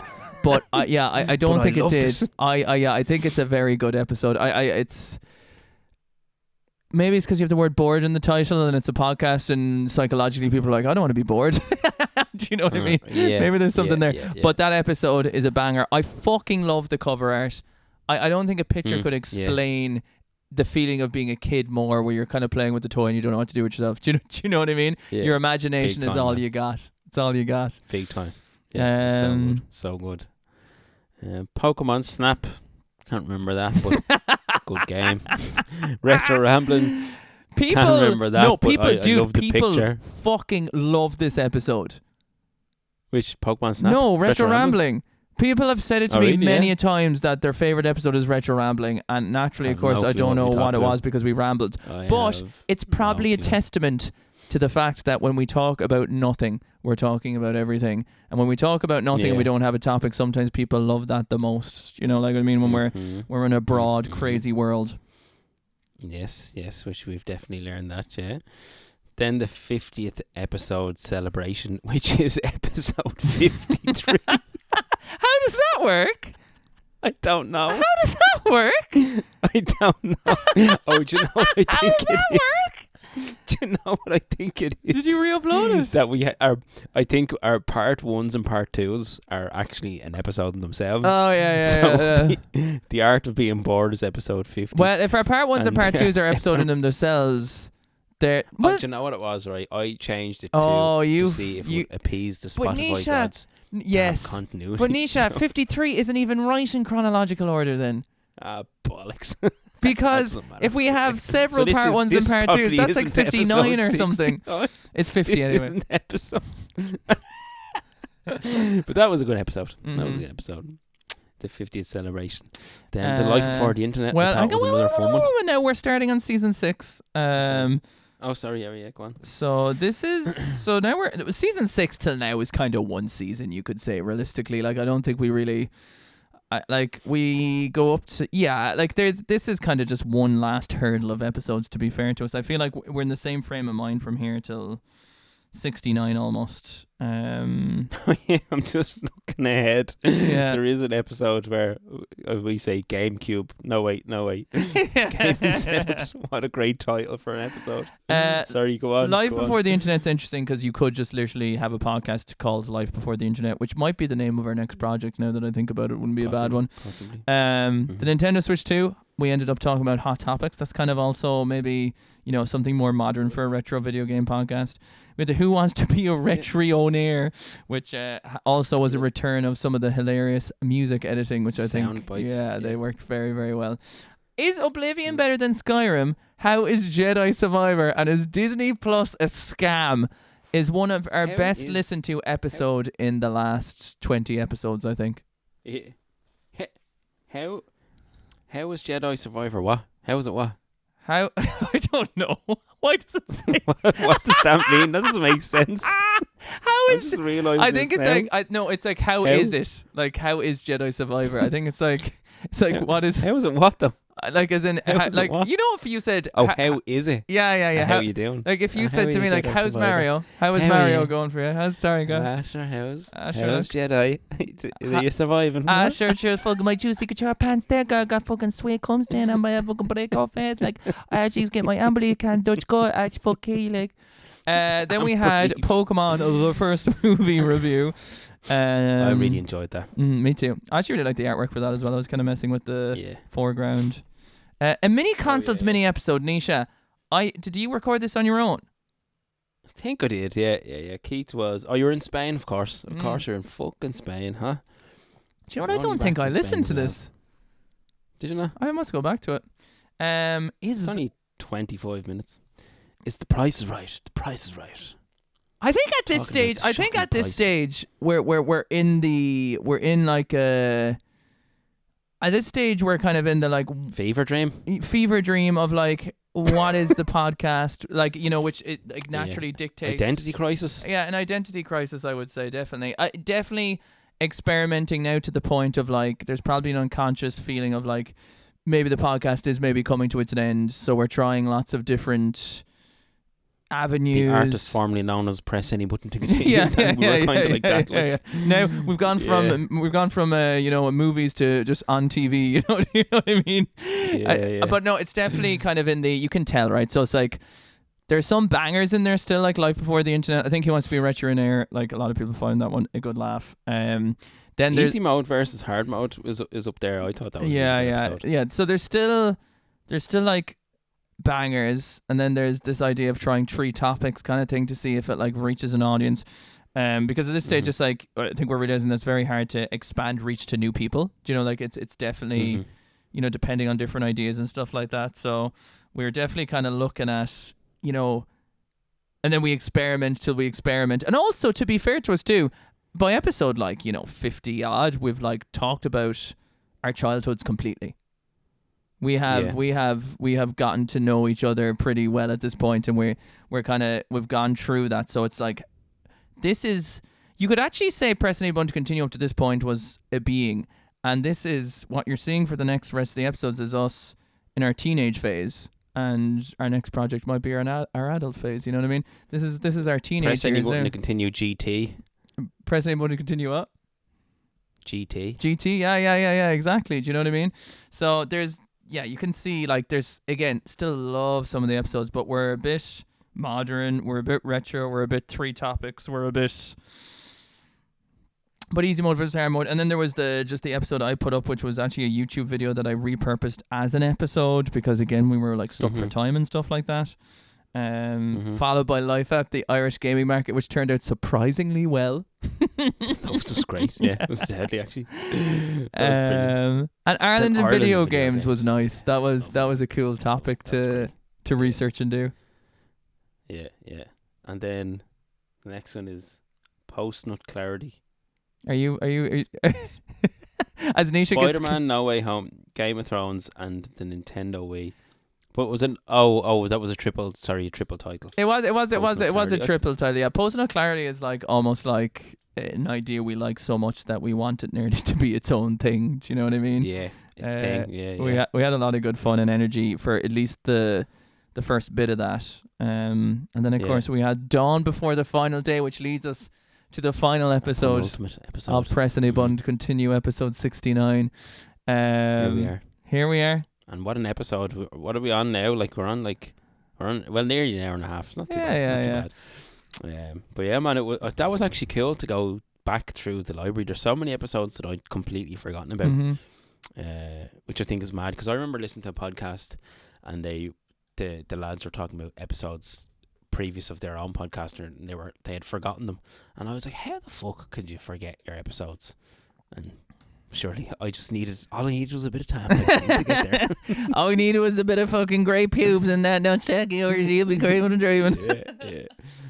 But I don't think it did. I think it's a very good episode. It's maybe it's because you have the word bored in the title and it's a podcast, and psychologically people are like, I don't want to be bored. Do you know what I mean? Yeah, maybe there's something there. Yeah. But that episode is a banger. I fucking love the cover art. I don't think a picture could explain the feeling of being a kid more, where you're kind of playing with the toy and you don't know what to do with yourself. Do you know what I mean? Yeah. Your imagination is all you got. It's all you got. Big time. Yeah, so good. Pokemon Snap, can't remember that, but good game. Retro Rambling, people can't remember that. No, but people I do. love the People picture. fucking love this episode. Which Pokemon Snap? No, Retro Rambling. People have said it to me really? many a times that their favorite episode is Retro Rambling, and naturally, of course, no I clue don't know what we what it talked was because we rambled. I But have it's probably no a clue. testament to the fact that when we talk about nothing, we're talking about everything. And when we talk about nothing and we don't have a topic, sometimes people love that the most. You know, like I mean, when we're in a broad, crazy world. Yes, which we've definitely learned that, yeah. Then the 50th episode celebration, which is episode 53. How does that work? I don't know. How does that work? I don't know. Oh, do you know what I How think does that it is? work? Do you know what I think it is? Did you re-upload it? That we I think our part 1s and part 2s are actually an episode in themselves. Oh, yeah. So the art of being bored is episode 50. Well, if our part 1s and part 2s are episode in themselves, they're... Do you know what it was, right? I changed it to see if it would appease the Spotify Nisha, gods. Yes. Continuity. But Nisha, 53 isn't even right in chronological order then. Bollocks. Because if we have several part 1s and part 2s, that's like 59 or something. It's 50 this anyway. Isn't episodes. But that was a good episode. That was a good episode. The 50th celebration. Then the life before the internet. Well, I thought was another fun one. Now we're starting on season 6. Oh, sorry. Yeah, go on. So this is now we're season 6 till now is kind of one season, you could say, realistically. Like I don't think we really we go up to this is kind of just one last hurdle of episodes, to be fair to us. I feel like we're in the same frame of mind from here till 69 almost. I'm just looking ahead. Yeah. There is an episode where we say GameCube. No wait. Gaming Setups. What a great title for an episode. Sorry, go on. Life go on. Before the Internet's interesting because you could just literally have a podcast called Life Before the Internet, which might be the name of our next project now that I think about it. Wouldn't be a bad one. Possibly. The Nintendo Switch 2, we ended up talking about Hot Topics. That's kind of also maybe, something more modern for a retro video game podcast. We had the Who Wants to Be a Retro-onair, which also was a return of some of the hilarious music editing, which I think, Sound bites, they worked very, very well. Is Oblivion better than Skyrim? How is Jedi Survivor? And is Disney Plus a scam? Is one of our best listened to episode in the last 20 episodes, I think. How is Jedi Survivor what? How is it what? How? I don't know. Why does it say? What does that mean? That doesn't make sense. How I is? just realised I think this it's now. like it's like how is it? Like how is Jedi Survivor? I think it's like what is How is it what though? like as in How is it like what? if you said How is it? yeah How you doing? like if you How said are to you, me like Jedi how's Survivor? Mario? How is How are Mario you? going for you? How's sorry go? Sure, how's Sure. Jedi? Are you surviving? Sure, fucking my juicy couture pants there, girl. Got fucking sweet comes down on my fucking break off head. Like, I actually get my Amberley can Dutch gut. I actually fuck key, like. Then we had Pokemon, the first movie review. I really enjoyed that. Me too. I actually really liked the artwork for that as well. I was kind of messing with the foreground. A mini consoles mini episode, Nisha. Did you record this on your own? I think I did, yeah. Keith was... Oh, you were in Spain, of course. Of course you're in fucking Spain, huh? Do you know what? I don't think I listened to this. Did you not? I must go back to it. It's only 25 minutes. Is the price is right? The price is right. I think at this stage, at this stage we're kind of in the like fever dream of like what is the podcast like, which it like naturally dictates identity crisis. Yeah, an identity crisis, I would say, definitely. Definitely experimenting now to the point of like there's probably an unconscious feeling of like maybe the podcast is maybe coming to its end, so we're trying lots of different avenues. The artist formerly known as Press Any Button to Continue. We're kind of like that. Like. Now we've gone from movies to just on TV. You know what I mean? But no, it's definitely kind of in the, you can tell, right? So it's like there's some bangers in there still, like Life Before the Internet. I think He Wants to Be a Retro-onair. Like a lot of people find that one a good laugh. Then easy mode versus hard mode is up there. I thought that was yeah. So there's still like bangers, and then there's this idea of trying 3 topics kind of thing to see if it like reaches an audience, because at this stage it's like I think we're realizing that it's very hard to expand reach to new people. Do you know, like it's definitely depending on different ideas and stuff like that. So we're definitely kind of looking at and then we experiment till we experiment. And also, to be fair to us too, by episode 50 odd, we've like talked about our childhoods completely. We have gotten to know each other pretty well at this point, and we've gone through that. So it's like, this is, you could actually say Press Any Button to Continue up to this point was a being, and this is what you're seeing for the next rest of the episodes is us in our teenage phase, and our next project might be our adult phase. You know what I mean? This is our teenage Press Any years Button now. to Continue GT. Press Any Button to Continue what? GT. Yeah, exactly. Do you know what I mean? So you can see like there's, again, still love some of the episodes, but we're a bit modern, we're a bit retro, we're a bit 3 topics, we're a bit, but easy mode versus hard mode. And then there was the episode I put up, which was actually a YouTube video that I repurposed as an episode because, again, we were like stuck for time and stuff like that. Followed by Life at the Irish gaming market, which turned out surprisingly well. That was great. Yeah, it was deadly actually. And Ireland in video games was nice. That was a cool topic to research and do. Yeah. And then the next one is post-nut clarity. Are you as Nisha Spider-Man No Way Home, Game of Thrones, and the Nintendo Wii. But was it? That was a triple title. It was a triple title. Yeah, Post-nut clarity is like almost like an idea we like so much that we want it nearly to be its own thing. Do you know what I mean? Yeah, its thing. Yeah. We had a lot of good fun and energy for at least the the first bit of that. And then, of Yeah. course, we had Dawn Before the Final Day, which leads us to the final episode Penultimate episode. of Press Any Button to Continue, episode 69. Here we are. Here we are. And what an episode. What are we on now? We're on well, nearly an hour and a half. It's not too bad. Not too bad. But yeah, man, that was actually cool to go back through the library. There's so many episodes that I'd completely forgotten about, which I think is mad, because I remember listening to a podcast and the lads were talking about episodes previous of their own podcast, and they had forgotten them, and I was like, how the fuck could you forget your episodes? And surely all I needed was a bit of time to get there. All we needed was a bit of fucking grey pubes and that. Don't check it or you'll be craving and driving. Yeah.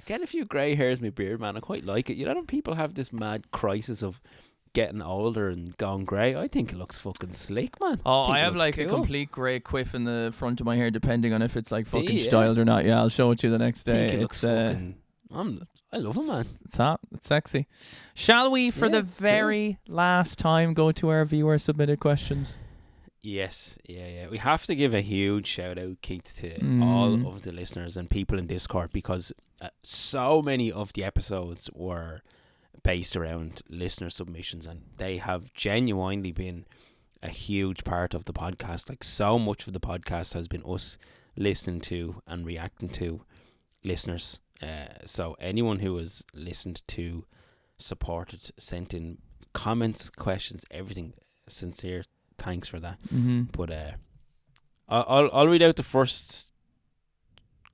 Get a few grey hairs in my beard, man. I quite like it. You know when people have this mad crisis of getting older and going grey? I think it looks fucking slick, man. Oh, I think it have looks like a cool. complete grey quiff in the front of my hair, depending on if it's like fucking Yeah. styled or not. Yeah, I'll show it to you the next I day. think it looks fucking... I love it, man. It's hot. It's sexy. Shall we, for Yeah, the it's cool. very last time, go to our viewer submitted questions? Yes, yeah. We have to give a huge shout out, Keith, to all of the listeners and people in Discord, because so many of the episodes were based around listener submissions, and they have genuinely been a huge part of the podcast. Like, so much of the podcast has been us listening to and reacting to listeners. So anyone who has listened to, supported, sent in comments, questions, everything, sincere thanks for that. But I'll read out the first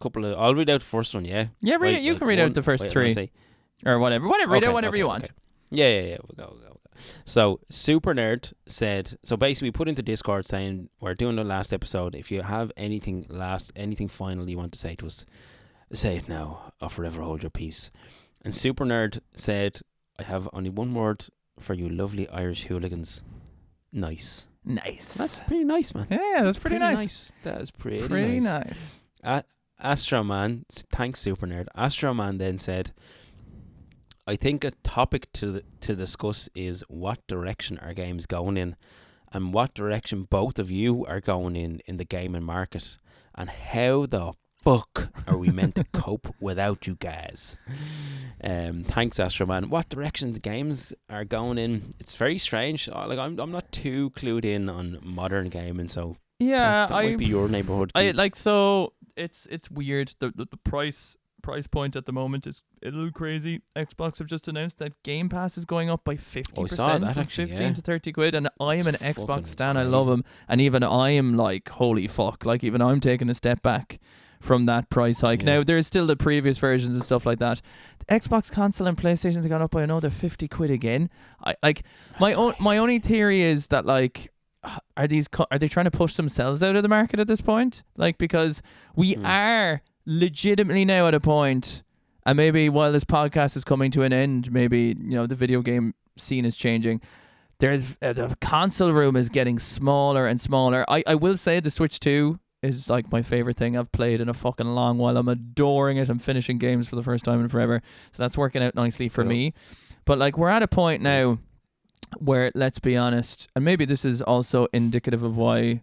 I'll read out the first one. Yeah, Read it. You can read out the first three or whatever. Read out whatever you want. Okay. Yeah. We'll go. So Super Nerd said. So basically, we put into Discord saying we're doing the last episode. If you have anything final you want to say to us, say it now or forever hold your peace. And Super Nerd said, I have only one word for you lovely Irish hooligans. Nice. That's pretty nice, man. Yeah, that's pretty nice. That is pretty nice. Astroman, thanks Super Nerd. Astroman then said, I think a topic to discuss is what direction our game's going in, and what direction both of you are going in the gaming market, and how the fuck are we meant to cope without you guys? Thanks Astroman. What direction the games are going in, it's very strange. Like I'm not too clued in on modern gaming, so yeah, that might be your neighborhood. I like, so it's weird. The price point at the moment is a little crazy. Xbox have just announced that Game Pass is going up by 50%, from 15 to 30 quid, and I am an Xbox stan. Crazy. I love them, and even I am like, holy fuck, like even I'm taking a step back from that price hike. Now there's still the previous versions and stuff like that. The Xbox console and PlayStations have gone up by another 50 quid again. My only theory is that like, are they trying to push themselves out of the market at this point? Like, because we are legitimately now at a point, and maybe while this podcast is coming to an end, maybe the video game scene is changing. There's the console room is getting smaller and smaller. I will say the Switch 2 is like my favorite thing I've played in a fucking long while. I'm adoring it. I'm finishing games for the first time in forever, so that's working out nicely for me. But like, we're at a point now where, let's be honest, and maybe this is also indicative of why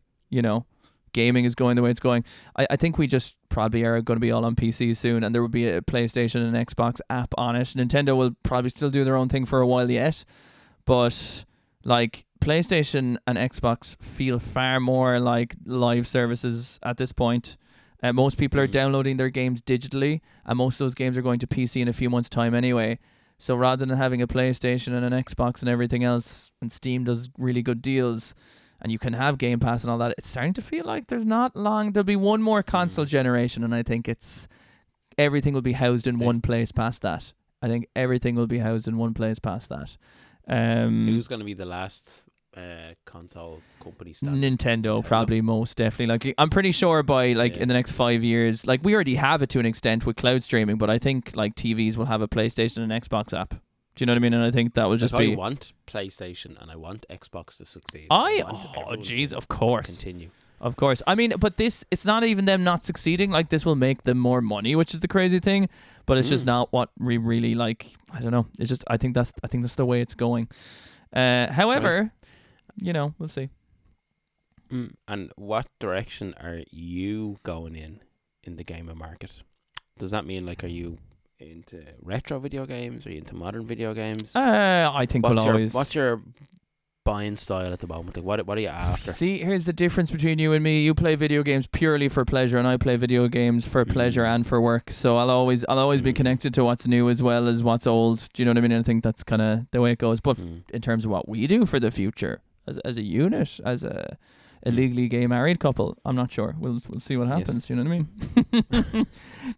gaming is going the way it's going. I think we just probably are going to be all on PC soon, and there will be a PlayStation and Xbox app on it. Nintendo will probably still do their own thing for a while yet, but like, PlayStation and Xbox feel far more like live services at this point. Most people are downloading their games digitally, and most of those games are going to PC in a few months' time anyway. So rather than having a PlayStation and an Xbox and everything else, and Steam does really good deals, and you can have Game Pass and all that, it's starting to feel like there's not long. There'll be one more console generation, and I think everything will be housed in one place past that. I think everything will be housed in one place past that. Who's going to be the last console company standing? Nintendo, probably, most definitely. Like, I'm pretty sure by in the next 5 years, like, we already have it to an extent with cloud streaming, but I think like TVs will have a PlayStation and Xbox app. Do you know what I mean? And I think that will just be. I want PlayStation and I want Xbox to succeed. Of course. Continue. Of course. I mean, but it's not even them not succeeding. Like, this will make them more money, which is the crazy thing. But it's just not what we really like. I don't know. It's just, I think that's the way it's going. However, we'll see. And what direction are you going in? in the gaming market? Does that mean like, are you into retro video games? Are you into modern video games? I think What's your buying style at the moment? Like, what are you after? See, here's the difference between you and me. You play video games purely for pleasure, and I play video games for pleasure and for work. So I'll always be connected to what's new as well as what's old. Do you know what I mean? And I think that's kind of the way it goes. But in terms of what we do for the future, as a unit, as a legally gay married couple, I'm not sure. We'll see what happens. You know what I mean?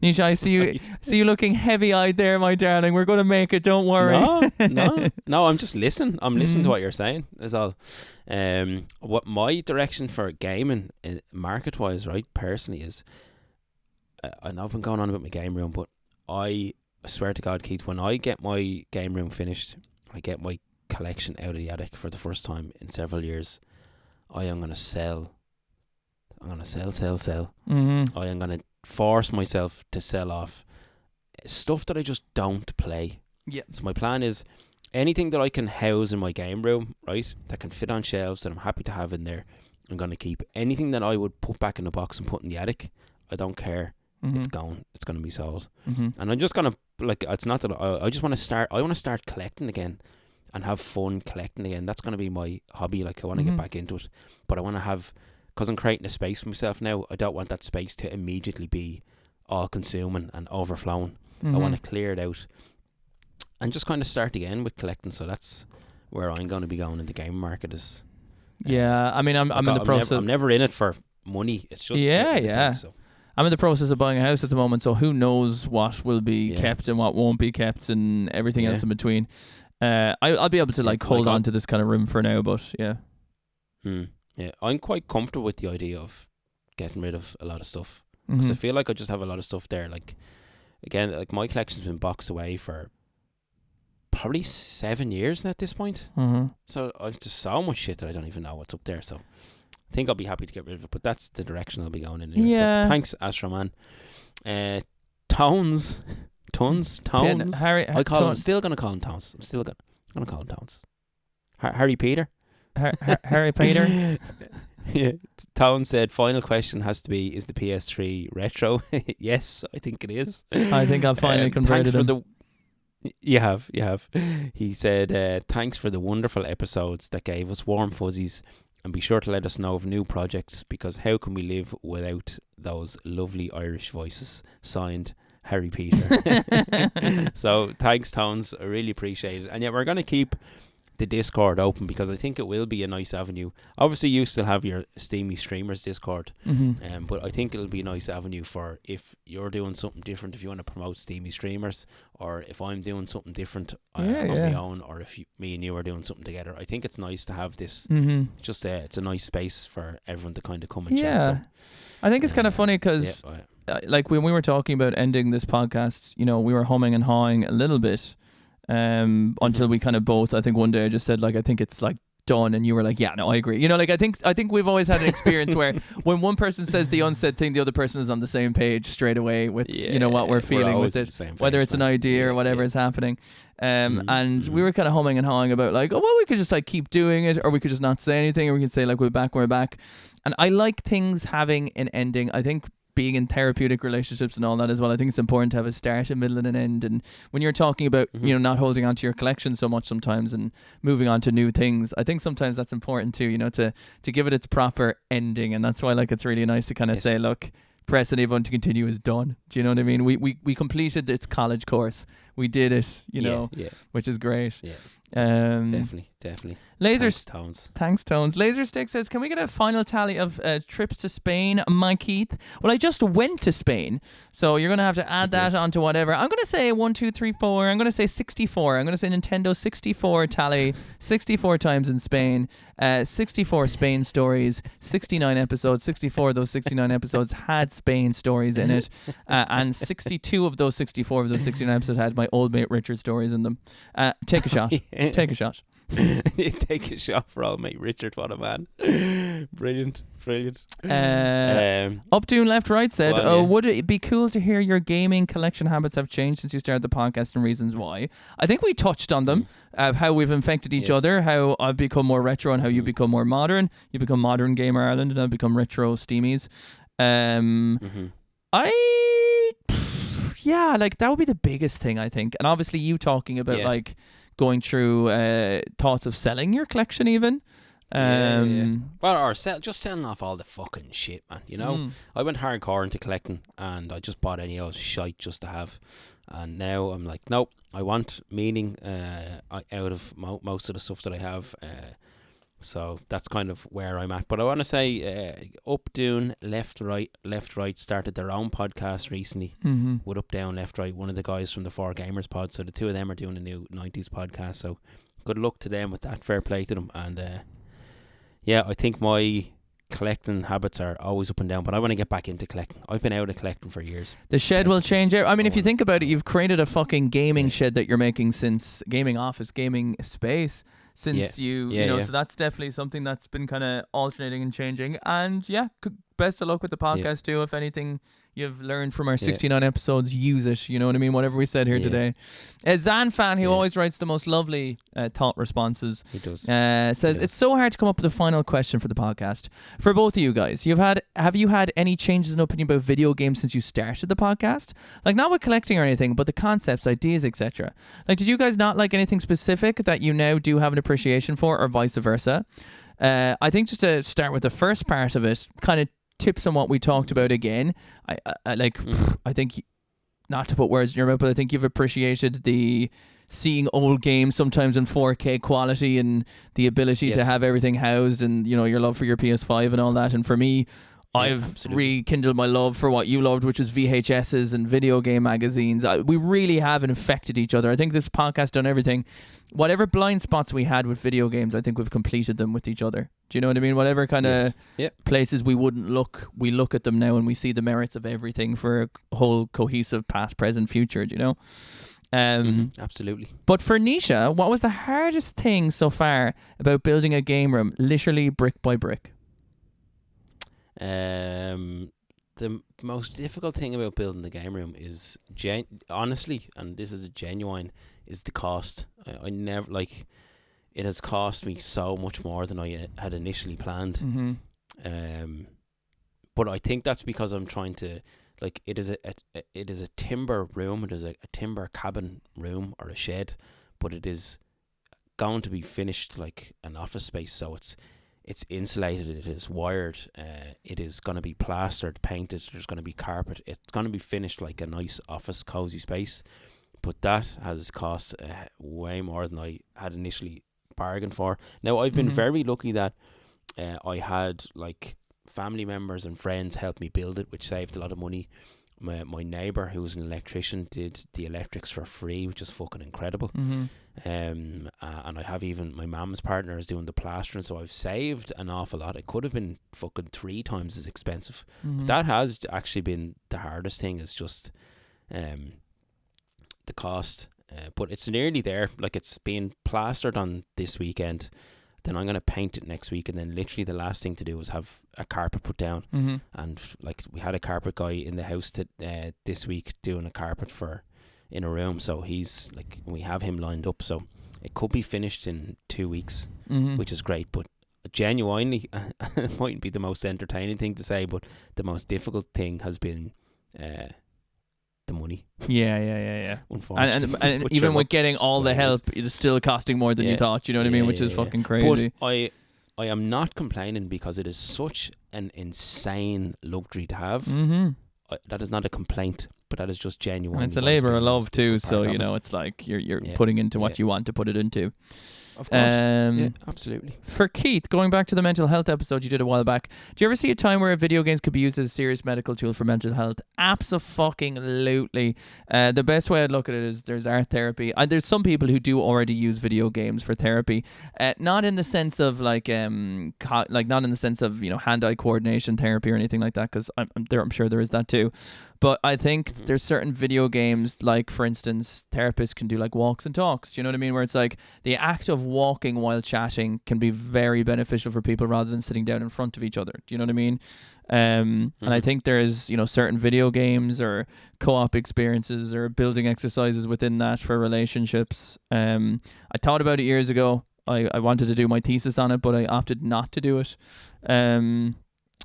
Nisha, I see you looking heavy eyed there, my darling. We're going to make it. Don't worry. No. I'm just listening. I'm listening to what you're saying. Is all. What my direction for gaming, market wise, right? Personally, is I know I've been going on about my game room, but I swear to God, Keith, when I get my game room finished, I get my collection out of the attic for the first time in several years. I am going to sell. I'm going to sell. Mm-hmm. I am going to force myself to sell off stuff that I just don't play. Yeah. So my plan is anything that I can house in my game room, right, that can fit on shelves that I'm happy to have in there, I'm going to keep. Anything that I would put back in the box and put in the attic, I don't care. Mm-hmm. It's gone. It's going to be sold. Mm-hmm. And I'm just going to, like, it's not that I just want to start. I want to start collecting again. And have fun collecting again. That's going to be my hobby. Like, I want to get back into it, but I want to have, because I'm creating a space for myself now, I don't want that space to immediately be all consuming and overflowing. I want to clear it out and just kind of start again with collecting. So that's where I'm going to be going in the game market. Is I mean, I'm in the process. I'm never in it for money. It's just so. I'm in the process of buying a house at the moment, so who knows what will be kept and what won't be kept and everything else in between. I'll be able to like hold on to this kind of room for now, but yeah. Yeah, I'm quite comfortable with the idea of getting rid of a lot of stuff because I feel like I just have a lot of stuff there. Like, again, like my collection's been boxed away for probably 7 years now at this point. So I've just so much shit that I don't even know what's up there. So I think I'll be happy to get rid of it, but that's the direction I'll be going in. Anyway. Yeah. So thanks, Astroman. Tones. Harry, I call him. I'm still gonna call him Tones. I'm still gonna call him Tones. Harry Peter. Harry Peter. Yeah. Tones said, final question has to be: is the PS3 retro? Yes, I think it is. I think I've finally converted him. You have. He said, thanks for the wonderful episodes that gave us warm fuzzies, and be sure to let us know of new projects, because how can we live without those lovely Irish voices? Signed, Harry Peter. So thanks, Tones. I really appreciate it. And yeah, we're going to keep the Discord open because I think it will be a nice avenue. Obviously, you still have your Steamy Streamers Discord, but I think it'll be a nice avenue for if you're doing something different, if you want to promote Steamy Streamers, or if I'm doing something different on my own, or if me and you are doing something together. I think it's nice to have this. Just it's a nice space for everyone to kind of come and chat. So, I think it's kind of funny because like when we were talking about ending this podcast, you know, we were humming and hawing a little bit until we kind of both, I think one day I just said like, I think it's like done, and you were like, yeah, no, I agree. You know, like I think we've always had an experience where when one person says the unsaid thing, the other person is on the same page straight away with you know what we're feeling with it, whether it's an idea or whatever is happening. And we were kind of humming and hawing about like, oh well, we could just like keep doing it, or we could just not say anything, or we could say like we're back. And I like things having an ending. I think being in therapeutic relationships and all that as well, I think it's important to have a start, a middle and an end. And when you're talking about you know, not holding on to your collection so much sometimes and moving on to new things, I think sometimes that's important too, you know, to give it its proper ending. And that's why like it's really nice to kind of say, look, Press Any Button to Continue is done. Do you know what I mean? We completed its college course. We did it, you know, which is great. Definitely. Thanks, Tones. Laserstick says, can we get a final tally of trips to Spain, Mike Keith? Well, I just went to Spain, so you're going to have to add that onto whatever. I'm going to say 1, 2, 3, 4. I'm going to say 64. I'm going to say Nintendo 64 tally, 64 times in Spain, 64 Spain stories, 69 episodes. 64 of those 69 episodes had Spain stories in it, and 62 of those 64 of those 69 episodes had my old mate Richard stories in them. Take a shot. Take a shot. Take a shot for old mate Richard. What a man. Brilliant. Up to left right said, would it be cool to hear your gaming collection habits have changed since you started the podcast and reasons why? I think we touched on them, of how we've infected each other, how I've become more retro and how you become more modern. You become modern gamer Ireland and I've become retro steamies. Yeah, like that would be the biggest thing, I think. And obviously you talking about Yeah. like going through thoughts of selling your collection even. Well, or just selling off all the fucking shit, man. You know, Mm. I went hardcore into collecting, and I just bought any old shite just to have. And now I'm like, nope, I want meaning out of most of the stuff that I have. So that's kind of where I'm at. But I want to say, Up, Down, Left, Right started their own podcast recently. Mm-hmm. With Up, Down, Left, Right, one of the guys from the Four Gamers pod. So the two of them are doing a new 90s podcast. So good luck to them with that. Fair play to them. And yeah, I think my collecting habits are always up and down, but I want to get back into collecting. I've been out of collecting for years. The shed will change. I mean, if you think about it, Oh. you've created a fucking gaming shed that you're making since gaming office, gaming space since you know. Yeah. So that's definitely something that's been kind of alternating and changing. And yeah, best of luck with the podcast too. If anything you've learned from our 69 episodes, use it. You know what I mean? Whatever we said here today. Zan fan, who always writes the most lovely thought responses, He does. says it's so hard to come up with a final question for the podcast. For both of you guys, have you had any changes in opinion about video games since you started the podcast? Like not with collecting or anything, but the concepts, ideas, etc. Like, did you guys not like anything specific that you now do have an appreciation for, or vice versa? I think just to start with the first part of it, kind of tips on what we talked about again. I think, not to put words in your mouth, but I think you've appreciated the seeing old games sometimes in 4K quality and the ability to have everything housed, and you know, your love for your PS5 and all that. And for me, I've rekindled my love for what you loved, which is VHSs and video game magazines. We really have infected each other. I think this podcast done everything. Whatever blind spots we had with video games, I think we've completed them with each other. Do you know what I mean? Whatever kind of places we wouldn't look, we look at them now and we see the merits of everything for a whole cohesive past, present, future, do you know? Absolutely. But for Nisha, what was the hardest thing so far about building a game room, literally brick by brick? The most difficult thing about building the game room is honestly, and this is a genuine, is the cost. I never it has cost me so much more than I had initially planned. But I think that's because I'm trying to, like, it is a timber room. It is a timber cabin room or a shed, but it is going to be finished like an office space. So it's insulated, it is wired, it is going to be plastered, painted, there's going to be carpet. It's going to be finished like a nice office, cozy space. But that has cost way more than I had initially bargained for. Now, I've been very lucky that I had like family members and friends help me build it, which saved a lot of money. My neighbour, who was an electrician, did the electrics for free, which is fucking incredible. And I have even my mum's partner is doing the plastering, so I've saved an awful lot. It could have been fucking 3 times as expensive. But that has actually been the hardest thing, is just the cost. But it's nearly there. Like, it's being plastered on this weekend. Then I'm going to paint it next week, and then literally the last thing to do is have a carpet put down. And like, we had a carpet guy in the house this week doing a carpet in a room, so he's like, we have him lined up, so it could be finished in 2 weeks, which is great. But genuinely, it mightn't be the most entertaining thing to say, but the most difficult thing has been the money. Yeah. Unfortunately. And even with getting all the help, it's still costing more than you thought, you know what I mean? Which is fucking crazy. But I am not complaining, because it is such an insane luxury to have. That is not a complaint, but that is just genuine. And it's a labour of love too, so you know, it's like you're putting into what you want to put it into. Of course. Yeah, absolutely. For Keith, going back to the mental health episode you did a while back, do you ever see a time where video games could be used as a serious medical tool for mental health? Absolutely. The best way I'd look at it is there's art therapy. There's some people who do already use video games for therapy, not in the sense of not in the sense of, you know, hand-eye coordination therapy or anything like that, because I'm sure there is that too. But I think there's certain video games, like, for instance, therapists can do like walks and talks. Do you know what I mean? Where it's like the act of walking while chatting can be very beneficial for people rather than sitting down in front of each other. Do you know what I mean? And I think there's, you know, certain video games or co-op experiences or building exercises within that for relationships. I thought about it years ago. I wanted to do my thesis on it, but I opted not to do it.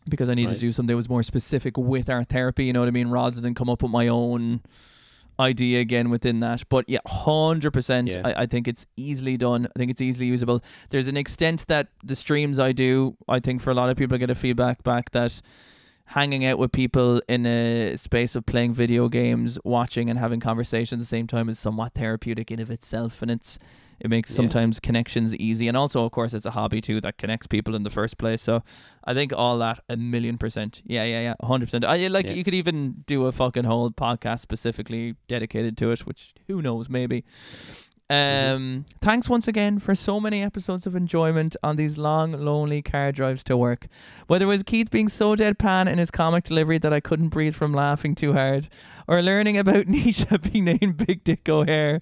because I needed to Right. do something that was more specific with art therapy, you know what I mean, rather than come up with my own idea again within that. But yeah, 100%. Yeah. I think it's easily done. I think it's easily usable. There's an extent that the streams I do, I think for a lot of people, I get a feedback back that hanging out with people in a space of playing video games, watching and having conversations at the same time is somewhat therapeutic in of itself, and it makes Yeah. sometimes connections easy, and also of course it's a hobby too that connects people in the first place. So I think all that 1,000,000%. Yeah, 100%. I like Yeah. you could even do a fucking whole podcast specifically dedicated to it, which who knows, maybe. Thanks once again for so many episodes of enjoyment on these long, lonely car drives to work. Whether it was Keith being so deadpan in his comic delivery that I couldn't breathe from laughing too hard, or learning about Nisha being named Big Dick O'Hare,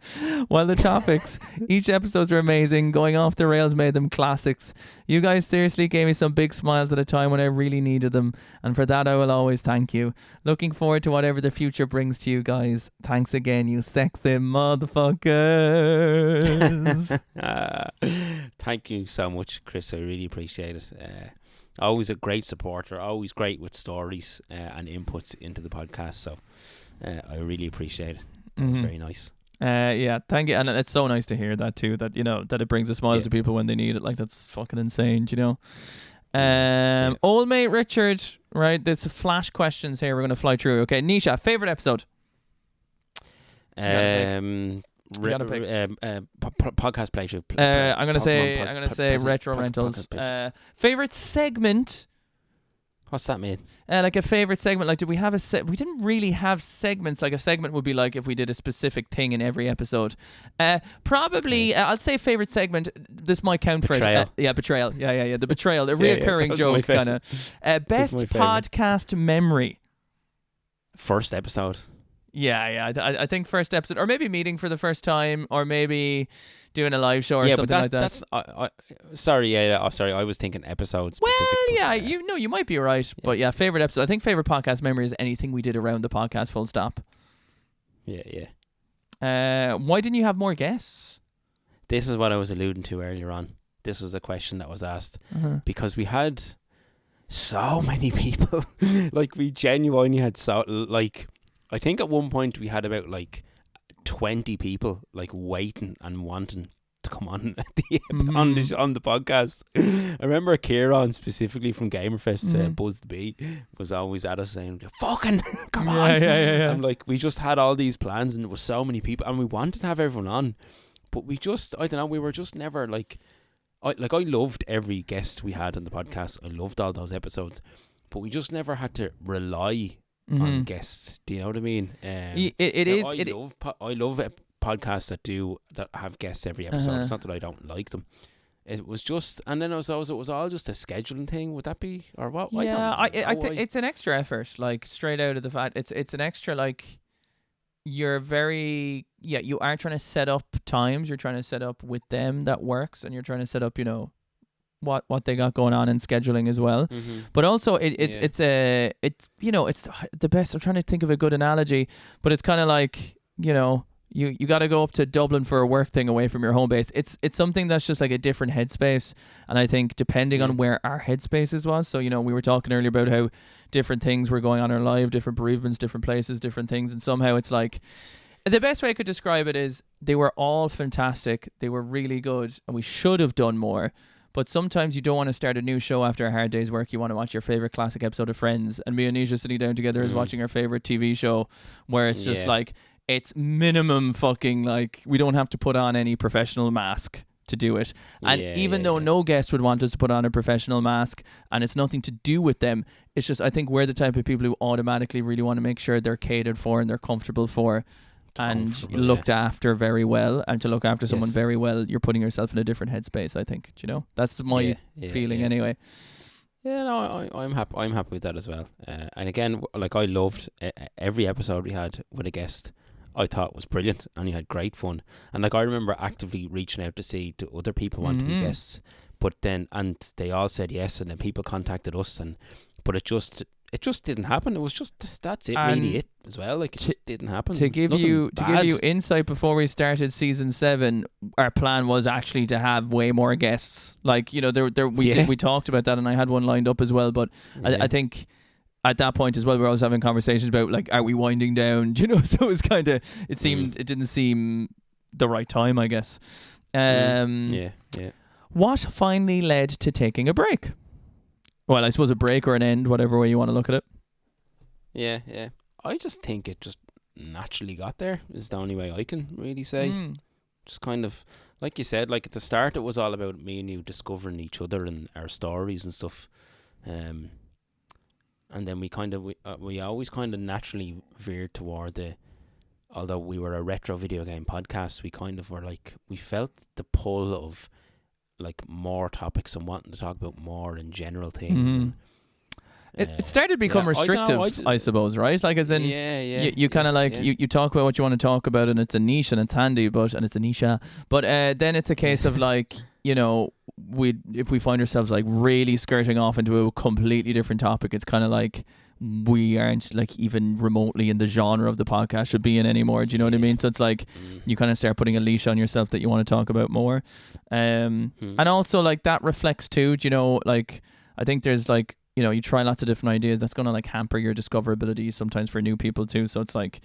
while the topics, each episodes are amazing, going off the rails made them classics. You guys seriously gave me some big smiles at a time when I really needed them, and for that I will always thank you. Looking forward to whatever the future brings to you guys. Thanks again, you sexy motherfuckers. Thank you so much, Chris. I really appreciate it. Always a great supporter, always great with stories and inputs into the podcast. So I really appreciate it. That was very nice. Yeah, thank you. And it's so nice to hear that too, that, you know, that it brings a smile to people when they need it. Like, that's fucking insane, you know. Old mate Richard, right? There's flash questions here we're going to fly through. Okay, Nisha, favorite episode? Podcast playthrough. I'm gonna say retro rentals. Favorite segment? What's that mean? Like a favorite segment. Like, did we have we didn't really have segments. Like, a segment would be like if we did a specific thing in every episode. Probably, I'll say favorite segment. This might count for Betrayal. Betrayal. Yeah. The betrayal, the reoccurring joke kind of. Best podcast memory. First episode. Yeah. I think first episode, or maybe meeting for the first time, or maybe doing a live show or something like that. Sorry. I was thinking episode Well, specific. you might be right, but yeah, favorite episode. I think favorite podcast memory is anything we did around the podcast. Full stop. Yeah. Why didn't you have more guests? This is what I was alluding to earlier on. This was a question that was asked because we had so many people. Like, we genuinely had I think at one point we had about 20 people waiting and wanting to come on on the podcast. I remember Kieran specifically from Gamerfest, Buzz the Bee, was always at us saying, "Fucking come on!" Yeah. And we just had all these plans, and there was so many people, and we wanted to have everyone on, but we just, I don't know, we were just never I loved every guest we had on the podcast. I loved all those episodes, but we just never had to rely on guests. Do you know what I mean? I love podcasts that have guests every episode. It's not that I don't like them. It was just, and then it was all just a scheduling thing. Would that be, or what? Yeah, I think it's an extra effort. Straight out of the fact, it's an extra you're very you are trying to set up times. You're trying to set up with them that works, and you're trying to set up what they got going on in scheduling as well. But also it's the best. I'm trying to think of a good analogy, but it's kind of you got to go up to Dublin for a work thing away from your home base. It's something that's just a different headspace, and I think depending on where our headspaces was. So we were talking earlier about how different things were going on in our life, different bereavements, different places, different things, and somehow it's the best way I could describe it is they were all fantastic. They were really good, and we should have done more. But sometimes you don't want to start a new show after a hard day's work. You want to watch your favorite classic episode of Friends, and me and Nisha sitting down together is watching our favorite TV show, where it's just it's minimum fucking we don't have to put on any professional mask to do it. And even though no guest would want us to put on a professional mask, and it's nothing to do with them, it's just, I think we're the type of people who automatically really want to make sure they're catered for and they're comfortable for and looked after very well. And to look after someone very well, you're putting yourself in a different headspace, I think. Do you know? That's my feeling anyway. Yeah, no, I'm happy. I'm happy with that as well. And again, I loved every episode we had with a guest. I thought was brilliant, and you had great fun. And I remember actively reaching out to see do other people want to be guests, but then, and they all said yes, and then people contacted us, but it just it just didn't happen. It was just that's it, And really it as well. Like it just didn't happen. To give Nothing you bad. insight, before we started season 7, our plan was actually to have way more guests. Like, you know, we talked about that, and I had one lined up as well. But I think at that point as well, we were always having conversations about, like, are we winding down? Do you know? So it was kind of, it didn't seem the right time, I guess. Yeah. What finally led to taking a break? Well, I suppose a break or an end, whatever way you want to look at it. Yeah. I just think it just naturally got there, is the only way I can really say. Just kind of, like you said, like at the start it was all about me and you discovering each other and our stories and stuff. And then we always kind of naturally veered toward although we were a retro video game podcast, we kind of were like, we felt the pull of like more topics and wanting to talk about more and general things. And, it started to become restrictive, I suppose, right? Like, as in, you kind of you talk about what you want to talk about, and it's a niche and it's handy, and it's a niche. But then it's a case of, like, you know, if we find ourselves like really skirting off into a completely different topic, it's kind of like we aren't like even remotely in the genre of the podcast should be in anymore. Do you know what I mean? So it's like you kind of start putting a leash on yourself that you want to talk about more. And also, like, that reflects too, do you know, like, I think there's, like, you know, you try lots of different ideas, that's going to like hamper your discoverability sometimes for new people too. So it's like,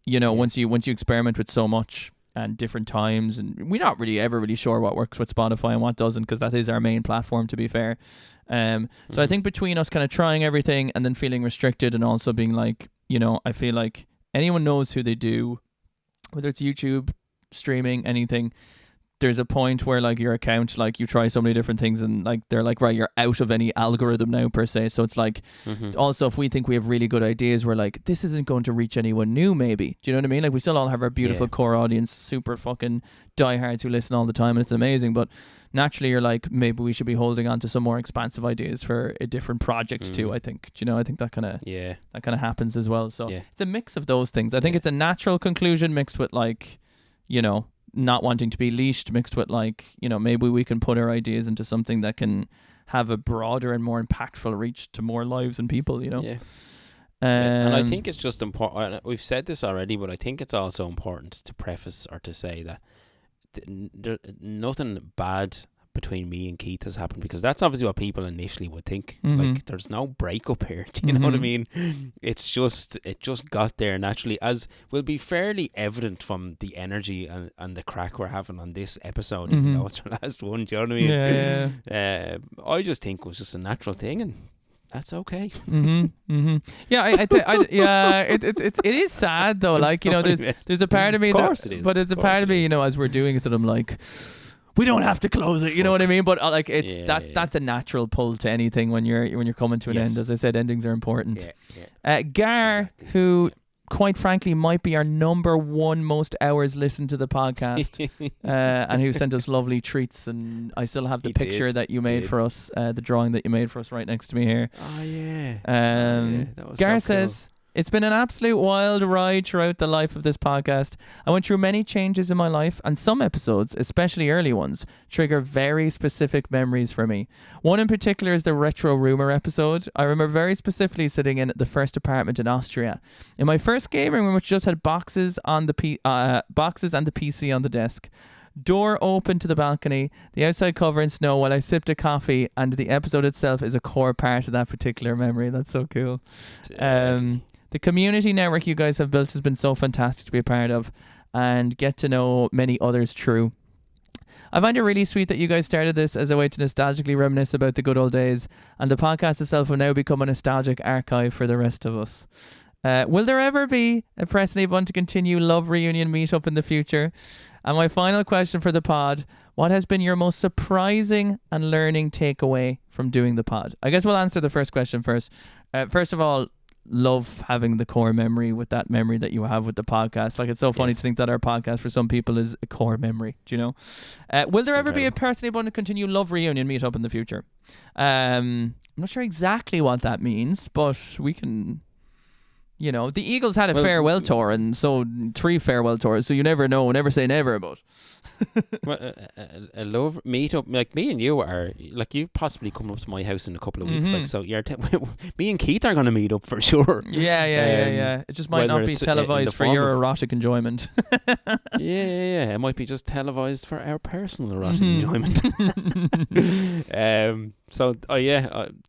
you know, once you experiment with so much and different times, and we're not really ever really sure what works with Spotify and what doesn't, because that is our main platform, to be fair. So I think between us kind of trying everything and then feeling restricted, and also being like, you know, I feel like anyone knows who they do, whether it's YouTube, streaming, anything, there's a point where, like, your account, like, you try so many different things, and like they're like, right, you're out of any algorithm now per se. So it's like, also, if we think we have really good ideas, we're like, this isn't going to reach anyone new, maybe. Do you know what I mean? Like, we still all have our beautiful core audience, super fucking diehards who listen all the time, and it's amazing. But naturally, you're like, maybe we should be holding on to some more expansive ideas for a different project too. I think, do you know, I think that kind of happens as well. So it's a mix of those things. I think it's a natural conclusion mixed with, like, you know, not wanting to be leashed, mixed with, like, you know, maybe we can put our ideas into something that can have a broader and more impactful reach to more lives and people, you know. And I think it's just important, we've said this already, but I think it's also important to preface or to say that nothing bad between me and Keith has happened, because that's obviously what people initially would think. Like, there's no breakup here. Do you know what I mean? It just got there naturally, as will be fairly evident from the energy and the crack we're having on this episode, even though it's our last one. Do you know what I mean? I just think it was just a natural thing, and that's okay. Yeah, it is sad though. Like, you know, there's a part of me, but there's a part of me, you know, as we're doing it, that I'm like, we don't have to close it, you know what I mean? But like, it's that's a natural pull to anything when you're coming to an end. As I said, endings are important. Gar, who quite frankly might be our number one most hours listened to the podcast, and who sent us lovely treats, and I still have the picture that you made for us, the drawing that you made for us right next to me here. Gar says, it's been an absolute wild ride throughout the life of this podcast. I went through many changes in my life, and some episodes, especially early ones, trigger very specific memories for me. One in particular is the Retro Rumor episode. I remember very specifically sitting in the first apartment in Austria, in my first gaming room, which just had boxes and the PC on the desk. Door open to the balcony, the outside cover in snow while I sipped a coffee, and the episode itself is a core part of that particular memory. That's so cool. The community network you guys have built has been so fantastic to be a part of, and get to know many others through. I find it really sweet that you guys started this as a way to nostalgically reminisce about the good old days, and the podcast itself will now become a nostalgic archive for the rest of us. Will there ever be a Press and A button to continue Love Reunion meetup in the future? And my final question for the pod, what has been your most surprising and learning takeaway from doing the pod? I guess we'll answer the first question first. First of all, love having the core memory with that memory that you have with the podcast. Like, it's so funny to think that our podcast for some people is a core memory, do you know? Will there ever be a person able to continue Love Reunion meetup in the future? I'm not sure exactly what that means, but we can You know, the Eagles had a Well, farewell tour, and so 3 farewell tours. So you never know. Never say never. But Well, a love meet up like me and you are like you possibly coming up to my house in a couple of weeks. Like so, me and Keith are going to meet up for sure. Yeah. It just might whether not be it's, televised in the for form your of- erotic enjoyment. Yeah. It might be just televised for our personal erotic enjoyment. So,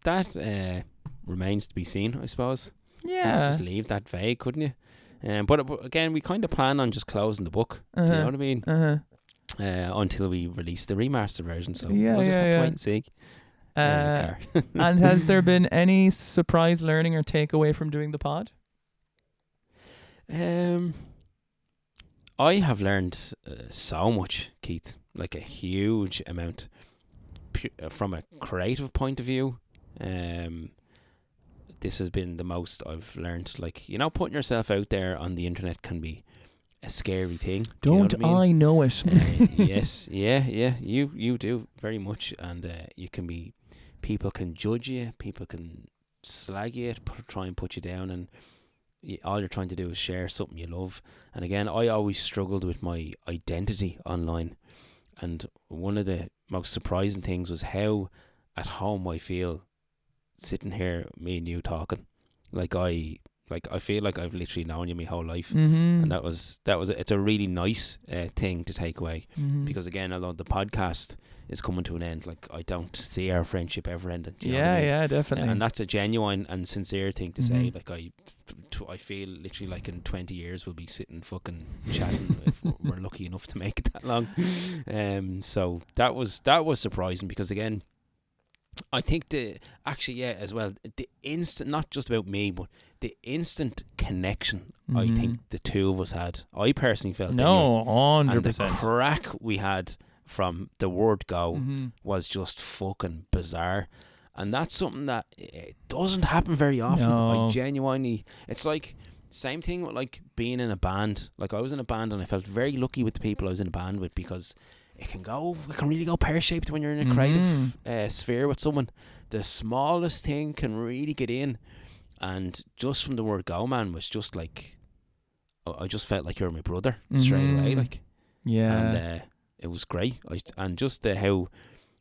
that remains to be seen, I suppose. You could Yeah. just leave that vague, couldn't you? But again, we kind of plan on just closing the book. Do you know what I mean? Until we release the remastered version. So we'll just have to wait and see. And has there been any surprise learning or takeaway from doing the pod? I have learned so much, Keith. Like a huge amount from a creative point of view. This has been the most I've learned. Like, you know, putting yourself out there on the internet can be a scary thing. Don't Do you know what I mean? I know it? Yes, yeah, you do very much, and you can be. People can judge you. People can slag you, try and put you down, and all you're trying to do is share something you love. And again, I always struggled with my identity online, and one of the most surprising things was how at home I feel sitting here, me and you talking. Like I feel like I've literally known you my whole life, and that was it's a really nice thing to take away, because again, although the podcast is coming to an end, like I don't see our friendship ever ending. Do you know what I mean? Yeah, definitely. And that's a genuine and sincere thing to say. Like I feel literally like in 20 years we'll be sitting fucking chatting if we're lucky enough to make it that long. So that was surprising, because again, I think as well, the instant, not just about me, but the instant connection I think the two of us had. I personally felt no, 100%. and the crack we had from the word go was just fucking bizarre. And that's something that it doesn't happen very often. No. I genuinely, it's like same thing with like being in a band. Like I was in a band and I felt very lucky with the people I was in a band with, because it can really go pear-shaped when you're in a creative sphere with someone. The smallest thing can really get in, and just from the word go, man, was just like, I just felt like you're my brother straight away, like. And it was great. And just how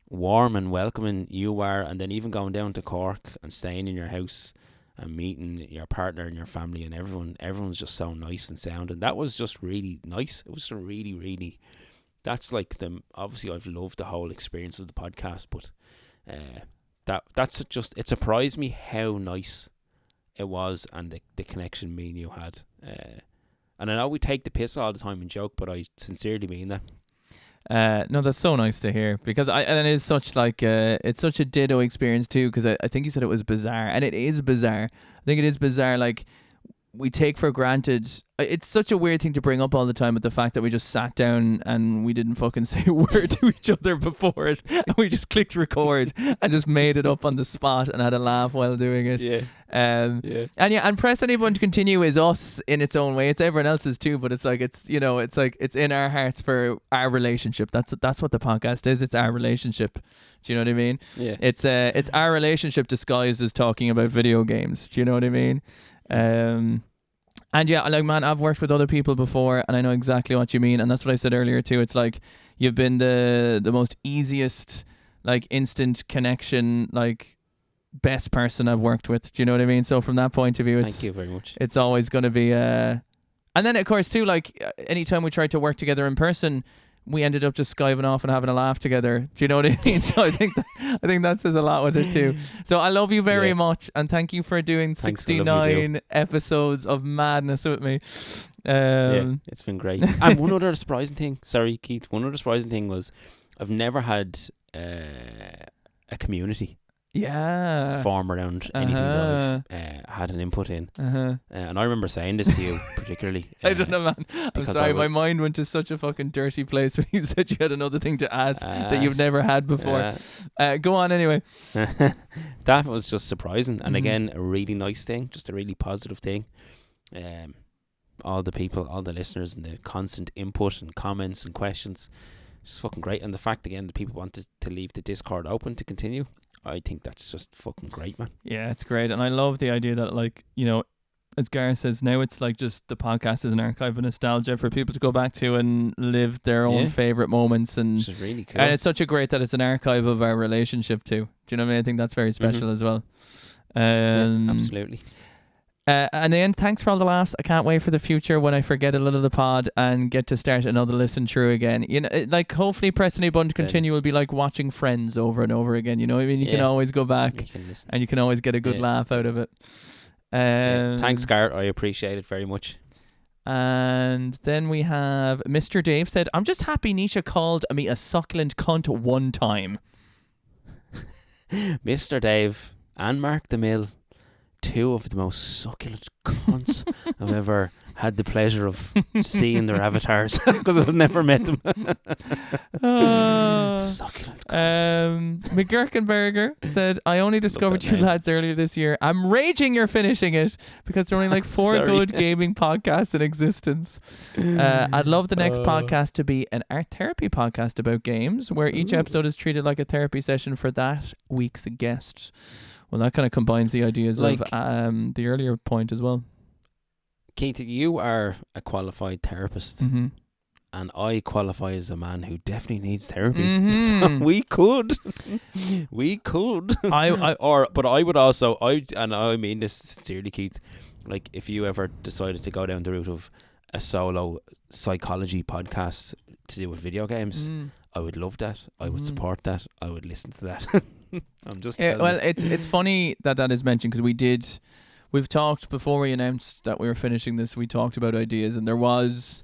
warm and welcoming you are, and then even going down to Cork and staying in your house and meeting your partner and your family and everyone's just so nice and sound, and that was just really nice. It was a really, really, that's like obviously I've loved the whole experience of the podcast, but that's just, it surprised me how nice it was, and the connection me and you had. And I know we take the piss all the time and joke, but I sincerely mean that. No, that's so nice to hear, because and it is such like it's such a ditto experience too, because I think you said it was bizarre, and it is bizarre. I think it is bizarre. Like, we take for granted, it's such a weird thing to bring up all the time, but the fact that we just sat down and we didn't fucking say a word to each other before it, and we just clicked record and just made it up on the spot and had a laugh while doing it. And Press Any Button to Continue is us in its own way. It's everyone else's too, but it's like, it's, you know, it's like, it's in our hearts for our relationship. That's what the podcast is. It's our relationship. Do you know what I mean? Yeah. It's our relationship disguised as talking about video games. Do you know what I mean? And yeah, like, man, I've worked with other people before, and I know exactly what you mean, and that's what I said earlier too. It's like, you've been the most easiest, like, instant connection, like, best person I've worked with. Do you know what I mean? So from that point of view, Thank you very much. It's always going to be and then of course too, like, anytime we tried to work together in person, we ended up just skiving off and having a laugh together. Do you know what I mean? So I think that says a lot with it too. So I love you very much, and thank you for doing 69 episodes of madness with me. It's been great. And one other surprising thing, sorry Keith, was I've never had a community form around anything that I've had an input in. And I remember saying this to you particularly. I don't know, man. I'm sorry, my mind went to such a fucking dirty place when you said you had another thing to add that you've never had before. Go on anyway. That was just surprising, and again, a really nice thing, just a really positive thing. All the people, all the listeners, and the constant input and comments and questions, just fucking great. And the fact again that people wanted to leave the Discord open to continue, I think that's just fucking great, man. Yeah, it's great. And I love the idea that, like, you know, as Gareth says, now it's like just the podcast is an archive of nostalgia for people to go back to and live their own favourite moments. And which is really cool. And it's such a great that it's an archive of our relationship too. Do you know what I mean? I think that's very special as well. Absolutely. And then thanks for all the laughs. I can't wait for the future when I forget a little of the pod and get to start another listen through again. You know, like hopefully pressing a button to continue will be like watching Friends over and over again. You know what I mean? You can always go back and you can always get a good laugh out of it. Thanks, Garrett. I appreciate it very much. And then we have Mr. Dave said, I'm just happy Nisha called me a succulent cunt one time. Mr. Dave and Mark the Mill, two of the most succulent cunts I've ever had the pleasure of seeing their avatars because I've never met them. Succulent cunts. McGurkenberger said, I only discovered you lads earlier this year. I'm raging you're finishing it because there are only like 4 good gaming podcasts in existence. I'd love the next podcast to be an art therapy podcast about games where each episode is treated like a therapy session for that week's guest. Well, that kind of combines the ideas of the earlier point as well. Keith, you are a qualified therapist, and I qualify as a man who definitely needs therapy. So we could. But I would also, and I mean this sincerely, Keith, like if you ever decided to go down the route of a solo psychology podcast to do with video games, I would love that. I would support that. I would listen to that. I'm just it's funny that is mentioned because we've talked before we announced that we were finishing this. We talked about ideas, and I was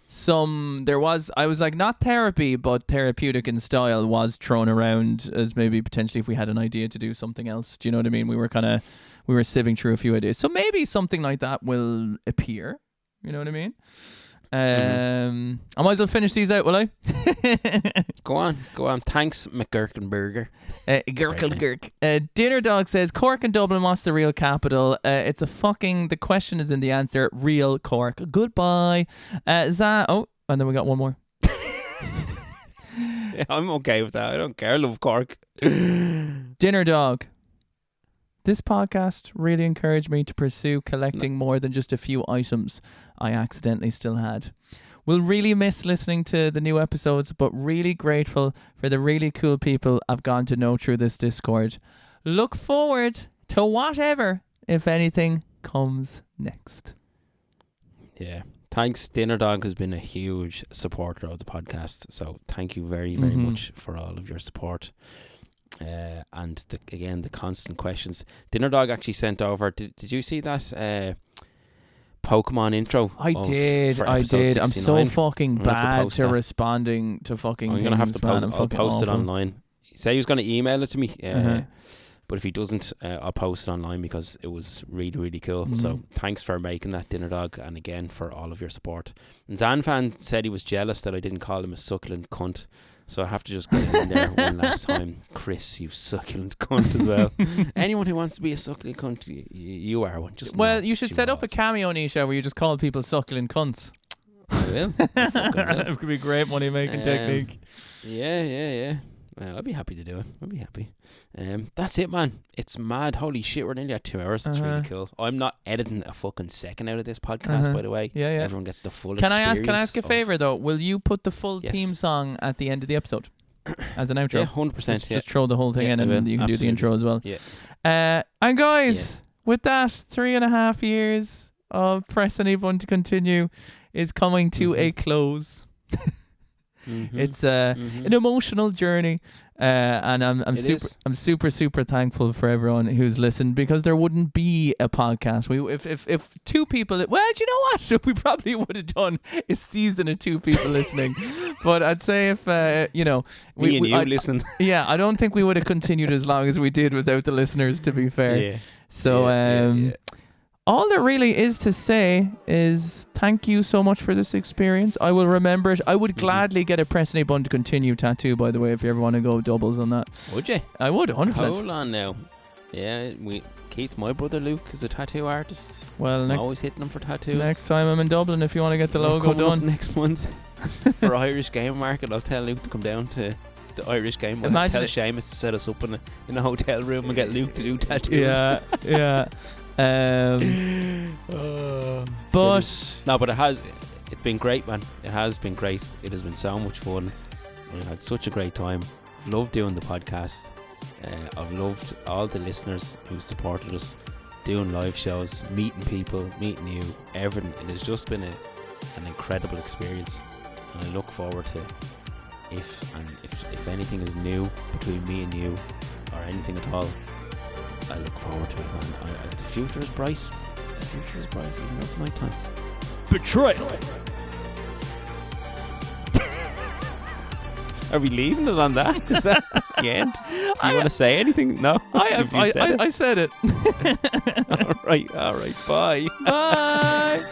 like, not therapy but therapeutic in style was thrown around as maybe potentially if we had an idea to do something else. Do you know what I mean? We were sieving through a few ideas, so maybe something like that will appear. You know what I mean? I might as well finish these out, will I? Go on. Thanks, McGurkenberger. Dinner Dog says, Cork and Dublin, what's the real capital? The question is in the answer, real Cork. Goodbye. And then we got one more. I'm okay with that. I don't care. I love Cork. Dinner Dog. This podcast really encouraged me to pursue collecting more than just a few items I accidentally still had. We'll really miss listening to the new episodes, but really grateful for the really cool people I've gotten to know through this Discord. Look forward to whatever, if anything, comes next. Yeah. Thanks. Dinner Dog has been a huge supporter of the podcast, so thank you very, very much for all of your support. And the constant questions. Dinner Dog actually sent over. Did you see that Pokemon intro? I did. 69? I'm so fucking bad to responding to fucking. I'm gonna have to I'll post it online. He said he was gonna email it to me. But if he doesn't, I'll post it online because it was really, really cool. So thanks for making that, Dinner Dog, and again for all of your support. And Zanfan said he was jealous that I didn't call him a succulent cunt. So I have to just get him in there one last time. Chris, you succulent cunt as well. Anyone who wants to be a succulent cunt, you are one. You should set up a cameo, Nisha, where you just call people succulent cunts. I will. It could be a great money making technique. Yeah. Well, I'd be happy to do it. I'd be happy. That's it, man. It's mad. Holy shit, we're nearly at 2 hours. That's really cool. I'm not editing a fucking second out of this podcast, by the way. Yeah. Everyone gets the full experience. Can I ask a favour, though? Will you put the full theme song at the end of the episode as an outro? Yeah, 100%. Just throw the whole thing in and you can do the intro as well. Yeah. And guys, with that, 3.5 years of Press Any Button to Continue is coming to a close. It's an emotional journey, and I'm super thankful for everyone who's listened, because there wouldn't be a podcast. If 2 people, well, do you know what? We probably would have done a season of 2 people listening, but I'd say if we listen, I don't think we would have continued as long as we did without the listeners. To be fair, so all there really is to say is thank you so much for this experience. I will remember it. I would gladly get a Press Any Button to Continue tattoo, by the way, if you ever want to go doubles on that. Would you? I would, 100%. Hold on now. Yeah, Keith, my brother Luke, is a tattoo artist. Well, I'm always hitting him for tattoos. Next time I'm in Dublin, if you want to get the logo done. Next month for Irish Game Market, I'll tell Luke to come down to the Irish Game Market. Tell Seamus to set us up in a hotel room and get Luke to do tattoos. Yeah. But No, but it's been great, man. It has been great. It has been so much fun. We've had such a great time. I've loved doing the podcast. I've loved all the listeners who supported us, doing live shows, meeting people, meeting you, everything. It has just been an incredible experience, and I look forward to if anything is new between me and you, or anything at all. I look forward to it, man. The future is bright. The future is bright, even though it's night time. betrayal. Are we leaving it on that? Is that the end? Do you want to say anything? No? I said it. All right. Bye. Bye.